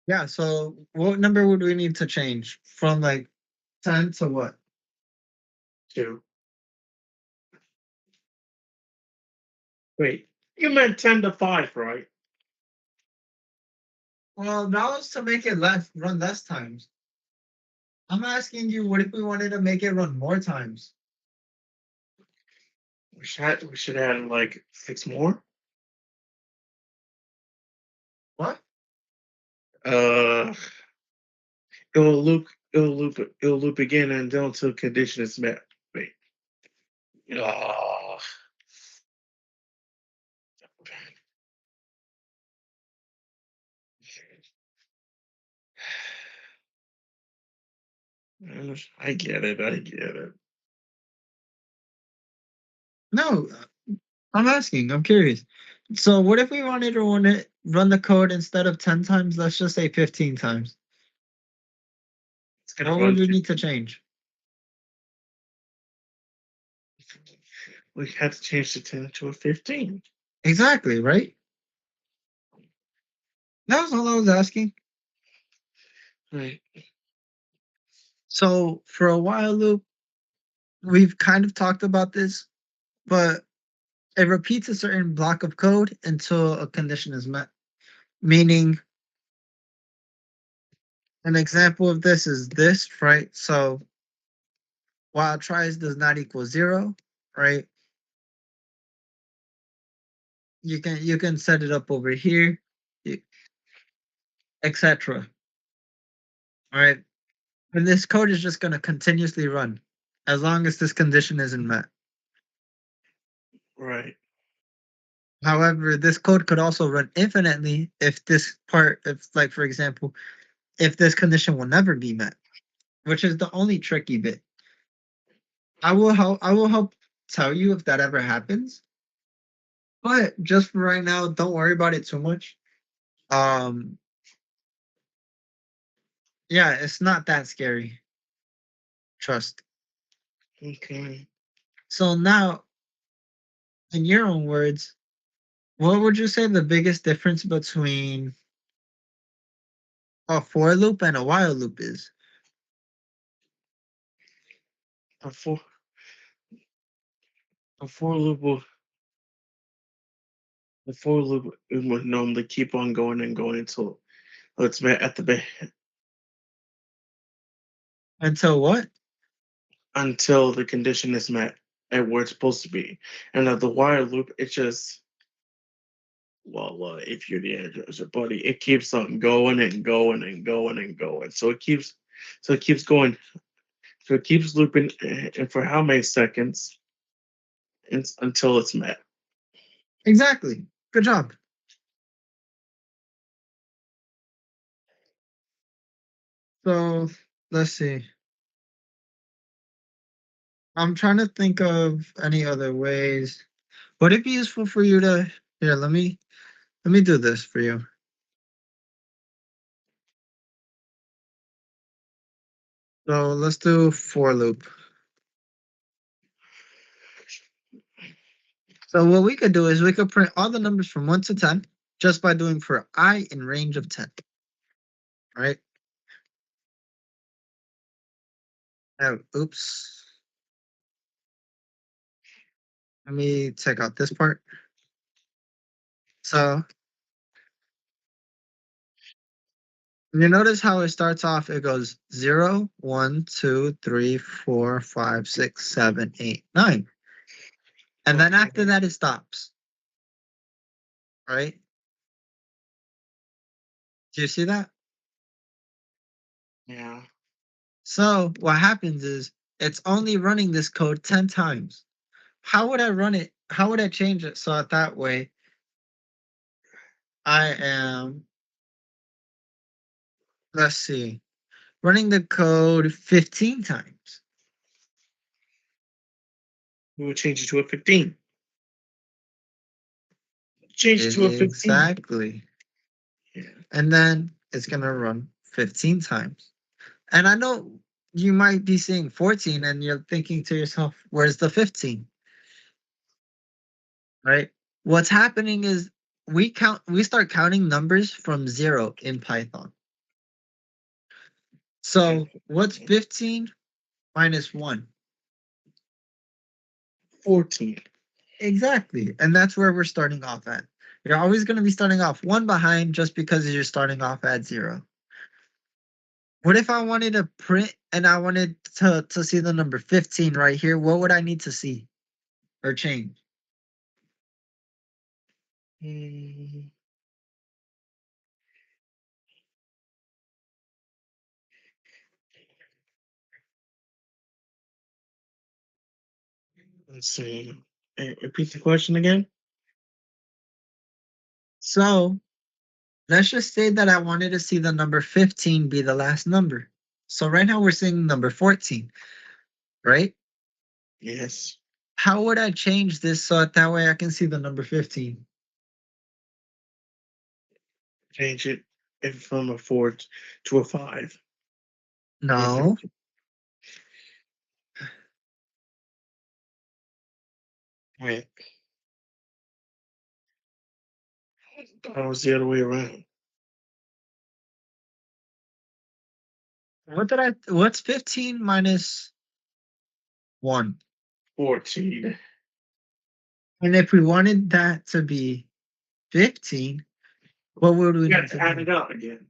Yeah, so what number would we need to change from like 10 to what? 2. Wait, you meant 10 to 5, right? Well, that was to make it run less times. I'm asking you, what if we wanted to make it run more times? We should add like 6 more. What? Uh, it'll loop again until condition is met. Wait. Ah. I get it. I get it. No, I'm asking. I'm curious. So what if we wanted to run the code instead of 10 times, let's just say 15 times? It's gonna What run would we need to change? We had to change the 10 to a 15. Exactly, right? That was all I was asking. Right. So for a while loop, we've kind of talked about this, but it repeats a certain block of code until a condition is met. Meaning, an example of this is this, right? So while tries does not equal 0, right? You can set it up over here, etc. All right. And this code is just going to continuously run as long as this condition isn't met. Right. However, this code could also run infinitely if this part, if like for example, if this condition will never be met, which is the only tricky bit. I will help tell you if that ever happens. But just for right now, don't worry about it too much. Um yeah, it's not that scary. Trust. Okay. So now, in your own words, what would you say the biggest difference between a for loop and a while loop is? A for a for loop will the for loop would normally keep on going and going until it's met at the Until what? until the condition is met at where it's supposed to be. And the while loop, it's just if you're the energizer buddy, it keeps on going and going and going and going. So it keeps going. So it keeps looping, and for how many seconds? Until it's met. Exactly. Good job. So let's see. I'm trying to think of any other ways. Would it be useful for you to here, let me do this for you. So let's do for loop. So what we could do is we could print all the numbers from 1 to 10 just by doing for I in range of 10. Right? Oh, oops. Let me take out this part. So you notice how it starts off, it goes 0, 1, 2, 3, 4, 5, 6, 7, 8, 9. And then after that it stops. Right? Do you see that? Yeah. So what happens is it's only running this code 10 times. How would I run it? How would I change it so that way I am, let's see, running the code 15 times? We would change it to a 15. Change it to a 15. Exactly. Yeah. And then it's going to run 15 times. And I know you might be seeing 14 and you're thinking to yourself, where's the 15? Right? What's happening is we start counting numbers from 0 in Python. So what's 15 minus 1? 14. Exactly. And that's where we're starting off at. You're always going to be starting off 1 behind just because you're starting off at 0. What if I wanted to print and I wanted to see the number 15 right here? What would I need to see or change? Mm, let's see. Repeat the question again. So let's just say that I wanted to see the number 15 be the last number. So right now we're seeing number 14, right? Yes. How would I change this so that way I can see the number 15? Change it from a 4 to a 5. No. Wait. That was the other way around. What's 15 minus 1? 14. And if we wanted that to be 15, what would we You need got to to add do? it up again.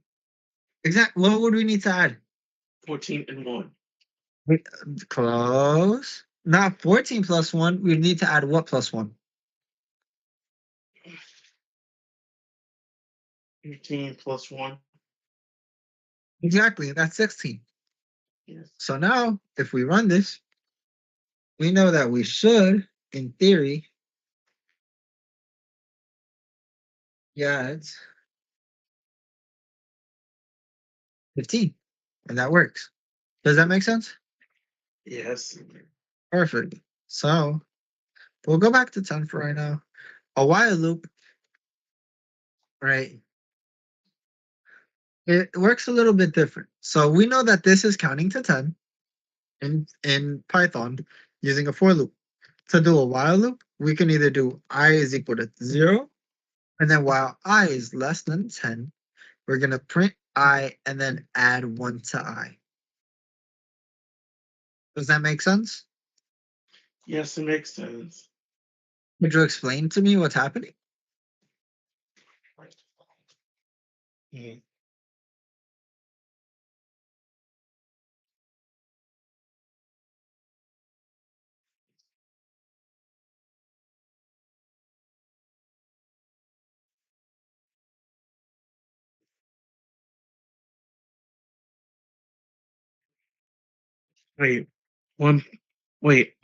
Exactly. What would we need to add? 14 and 1. Close. Not 14 plus 1. We need to add what plus 1? 15 plus 1. Exactly. That's 16. Yes. So now, if we run this, we know that we should, in theory, it's 15. And that works. Does that make sense? Yes. Perfect. So we'll go back to 10 for right now. A while loop, right? It works a little bit different. So we know that this is counting to 10 in Python using a for loop. To do a while loop, we can either do I is equal to 0, and then while I is less than 10, we're going to print I and then add 1 to I. Does that make sense? Yes, it makes sense. Could you explain to me what's happening? Mhm. Wait, one. Wait,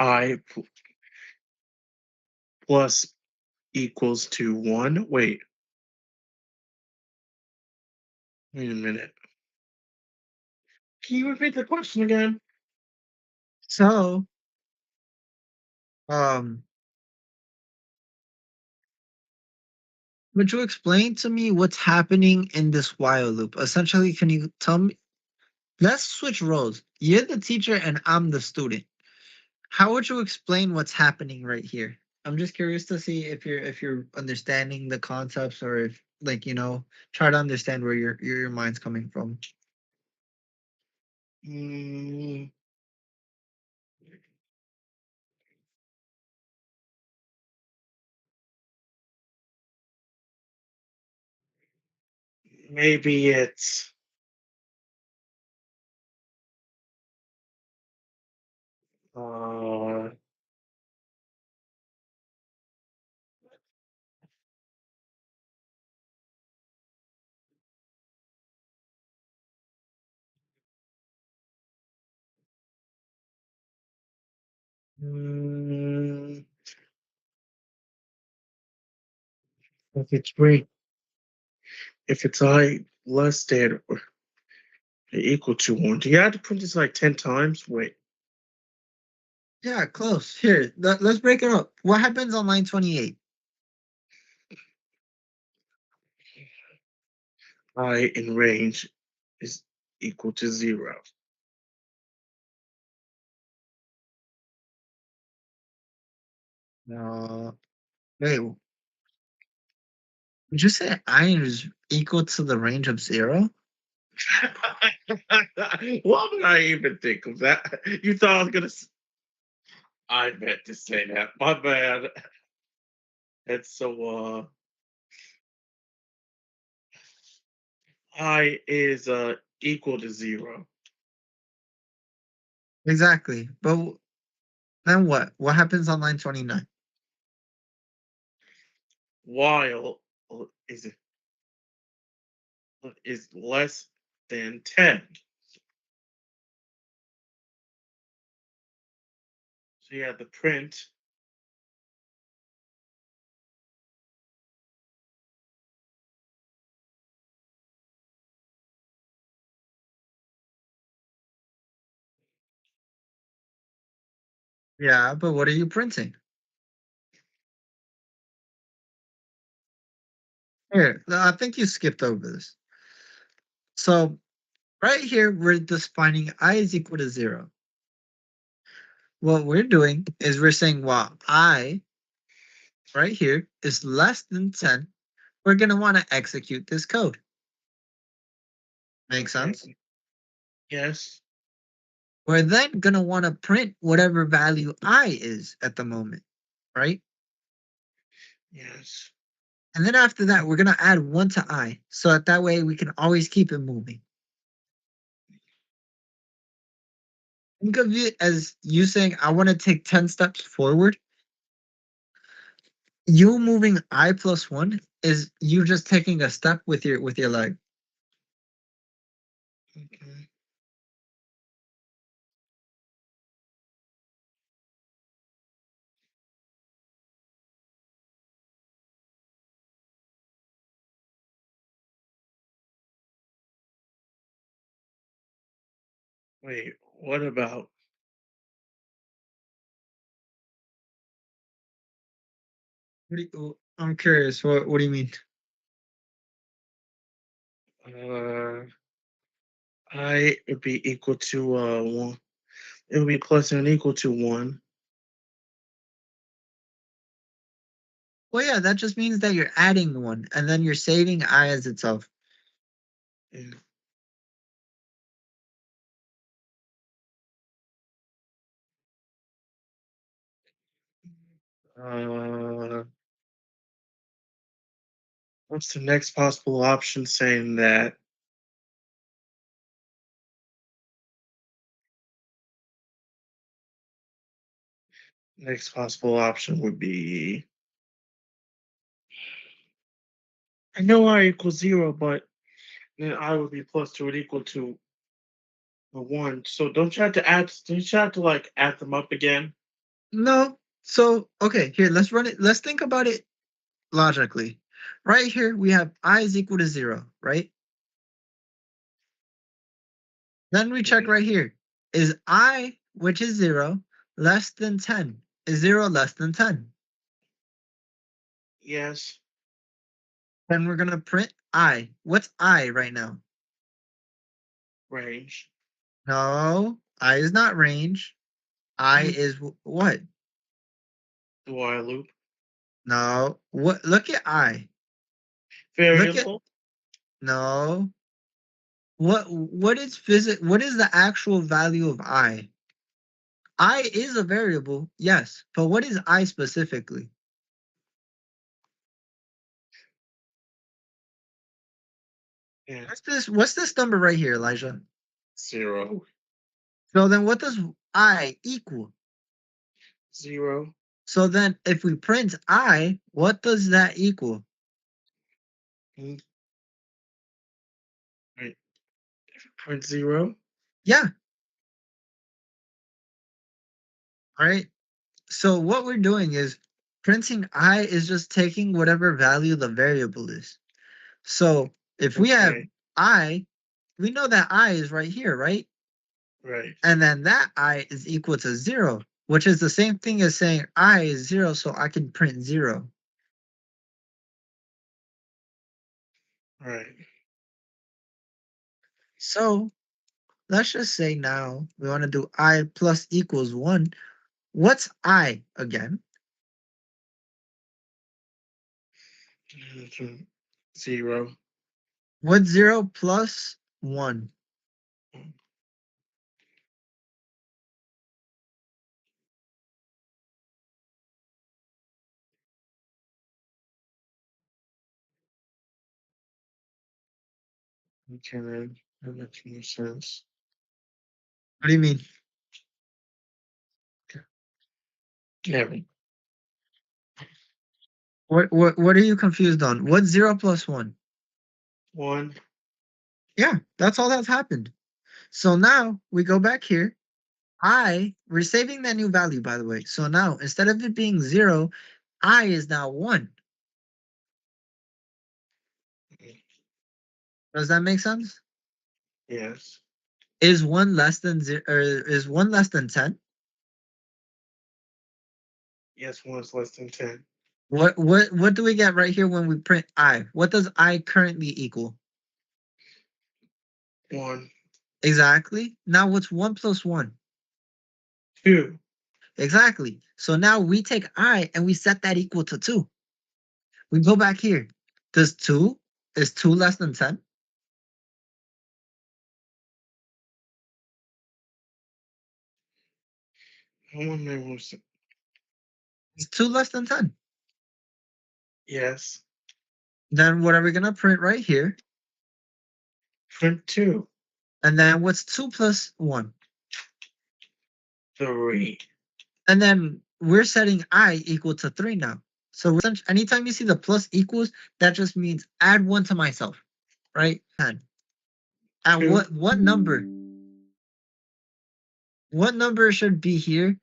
plus equals to 1. Wait a minute. Can you repeat the question again? So, um, would you explain to me what's happening in this while loop? Essentially, can you tell me? Let's switch roles. You're the teacher and I'm the student. How would you explain what's happening right here? I'm just curious to see if you're understanding the concepts or if try to understand where your mind's coming from. Mm, maybe it's uh mm, if it's if it's I less than or equal to 1. Do you have to print this like 10 times? Wait. Yeah, close. Here, let's break it up. What happens on line 28? I in range is equal to 0. Wait, would you say I is equal to the range of 0? Why would I even think of that? You thought I was gonna I meant to say that. My bad. And so I is equal to 0. Exactly. But then what? What happens on line 29? While is is less than 10. So you have the print. Yeah, but what are you printing? Here, I think you skipped over this. So right here, we're defining I is equal to 0. What we're doing is we're saying, well, I right here is less than 10, we're going to want to execute this code. Make sense? Yes. We're then going to want to print whatever value I is at the moment, right? Yes. And then after that, we're going to add 1 to I, so that way we can always keep it moving. Think of it as you saying, I want to take 10 steps forward. You moving I plus 1 is you just taking a step with your leg. Okay. Wait, what about? I'm curious. What do you mean? I would be equal to 1. It would be plus and equal to 1. Well, yeah, that just means that you're adding 1, and then you're saving I as itself. Yeah. What's the next possible option saying that? Next possible option would be. I know I equals 0, but then I would be plus 2 would equal to a 1. So don't you have to add? Don't you have to like add them up again? No. So, okay, here, let's run it. Let's think about it logically. Right here, we have I is equal to 0, right? Then we check right here. Is I, which is 0, less than 10? Is 0 less than 10? Yes. Then we're going to print I. What's I right now? Range. No, I is not range. I is what? The while loop. No. What? Look at I. Look at Variable. no. What is what is the actual value of I? I is a variable, yes, but what is I specifically? Yeah. What's this number right here, Elijah? 0. So then what does I equal? 0. So then if we print I, what does that equal? Right. Print 0. Yeah. All right. So what we're doing is printing I is just taking whatever value the variable is. So if we have Okay. I, we know that I is right here, right? Right. And then that I is equal to 0, which is the same thing as saying I is 0, so I can print 0. Right. So let's just say now we want to do I plus equals 1. What's I again? 0. What's 0 plus 1? Okay, then that makes more sense. What do you mean? Yeah. What are you confused on? What's 0 plus 1? 1. Yeah, that's all that's happened. So now we go back here. We're saving that new value, by the way. So now instead of it being 0, I is now 1. Does that make sense? Yes. Is 1 less than 0, or is 1 less than 10? Yes, 1 is less than 10. What do we get right here when we print I? What does I currently equal? 1. Exactly. Now what's 1 plus 1? 2. Exactly. So now we take I and we set that equal to 2. We go back here. Is 2 less than 10? I wonder what's- Is 2 less than 10? Yes. Then what are we gonna print right here? Print 2. And then what's 2 plus 1? 3. And then we're setting I equal to 3 now. So anytime you see the plus equals, that just means add 1 to myself, right? 10. And 2. what number? What number should be here?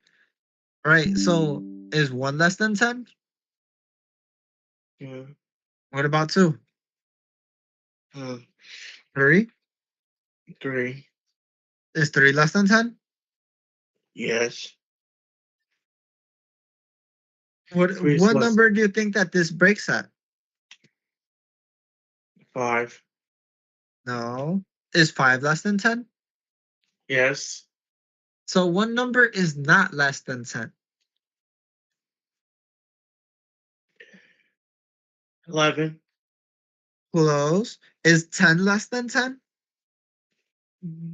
Right. So is 1 less than 10? Yeah. What about 2? 3? 3. Is 3 less than 10? Yes. What 3 is what less. number do you think that this breaks at? 5. No. Is 5 less than 10? Yes. So one number is not less than 10. 11. Close. Is 10 less than 10?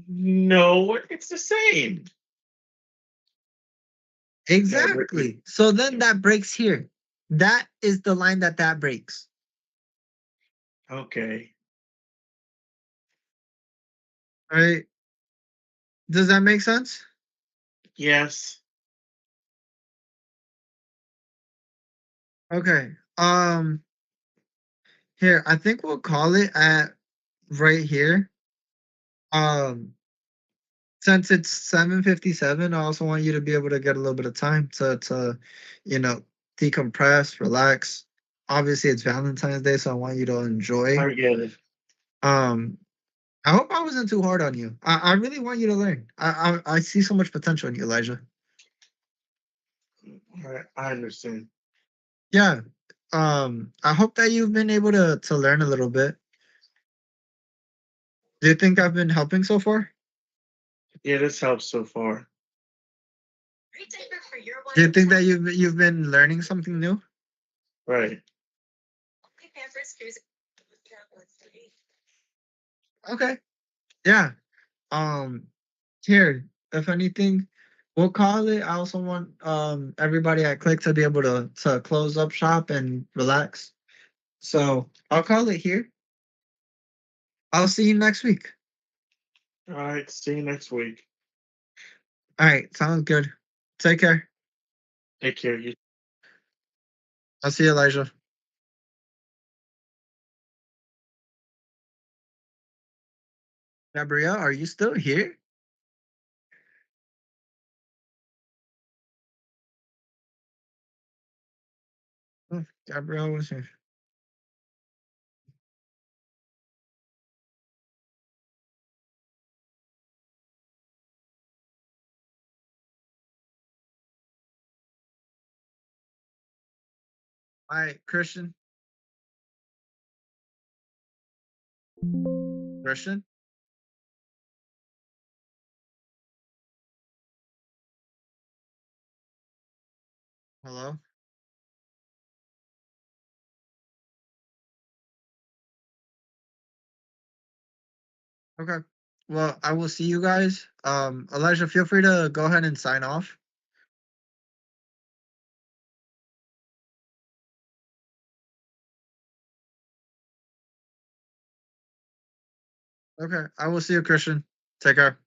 No, it's the same. Exactly. So then that breaks here. That is the line that breaks. Okay. Right? Does that make sense? Yes. Okay. Here, I think we'll call it at right here. Since it's 7:57, I also want you to be able to get a little bit of time to you know, decompress, relax. Obviously, it's Valentine's Day, so I want you to enjoy. I get it. Um, I hope I wasn't too hard on you. I really want you to learn. I see so much potential in you, Elijah. All right. I understand. Yeah. I hope that you've been able to learn a little bit. Do you think I've been helping so far? Yeah, this helps so far. Do you think that you've been learning something new? Right. Okay. Yeah. Here, if anything, we'll call it. I also want everybody at Click to be able to close up shop and relax. So I'll call it here. I'll see you next week. All right. See you next week. All right, sounds good. Take care. Take care. You. I'll see you, Elijah. Gabrielle, are you still here? Oh, Gabrielle was here. All right, Christian. Christian? Hello? Okay. Well, I will see you guys. Elijah, feel free to go ahead and sign off. Okay. I will see you, Christian. Take care.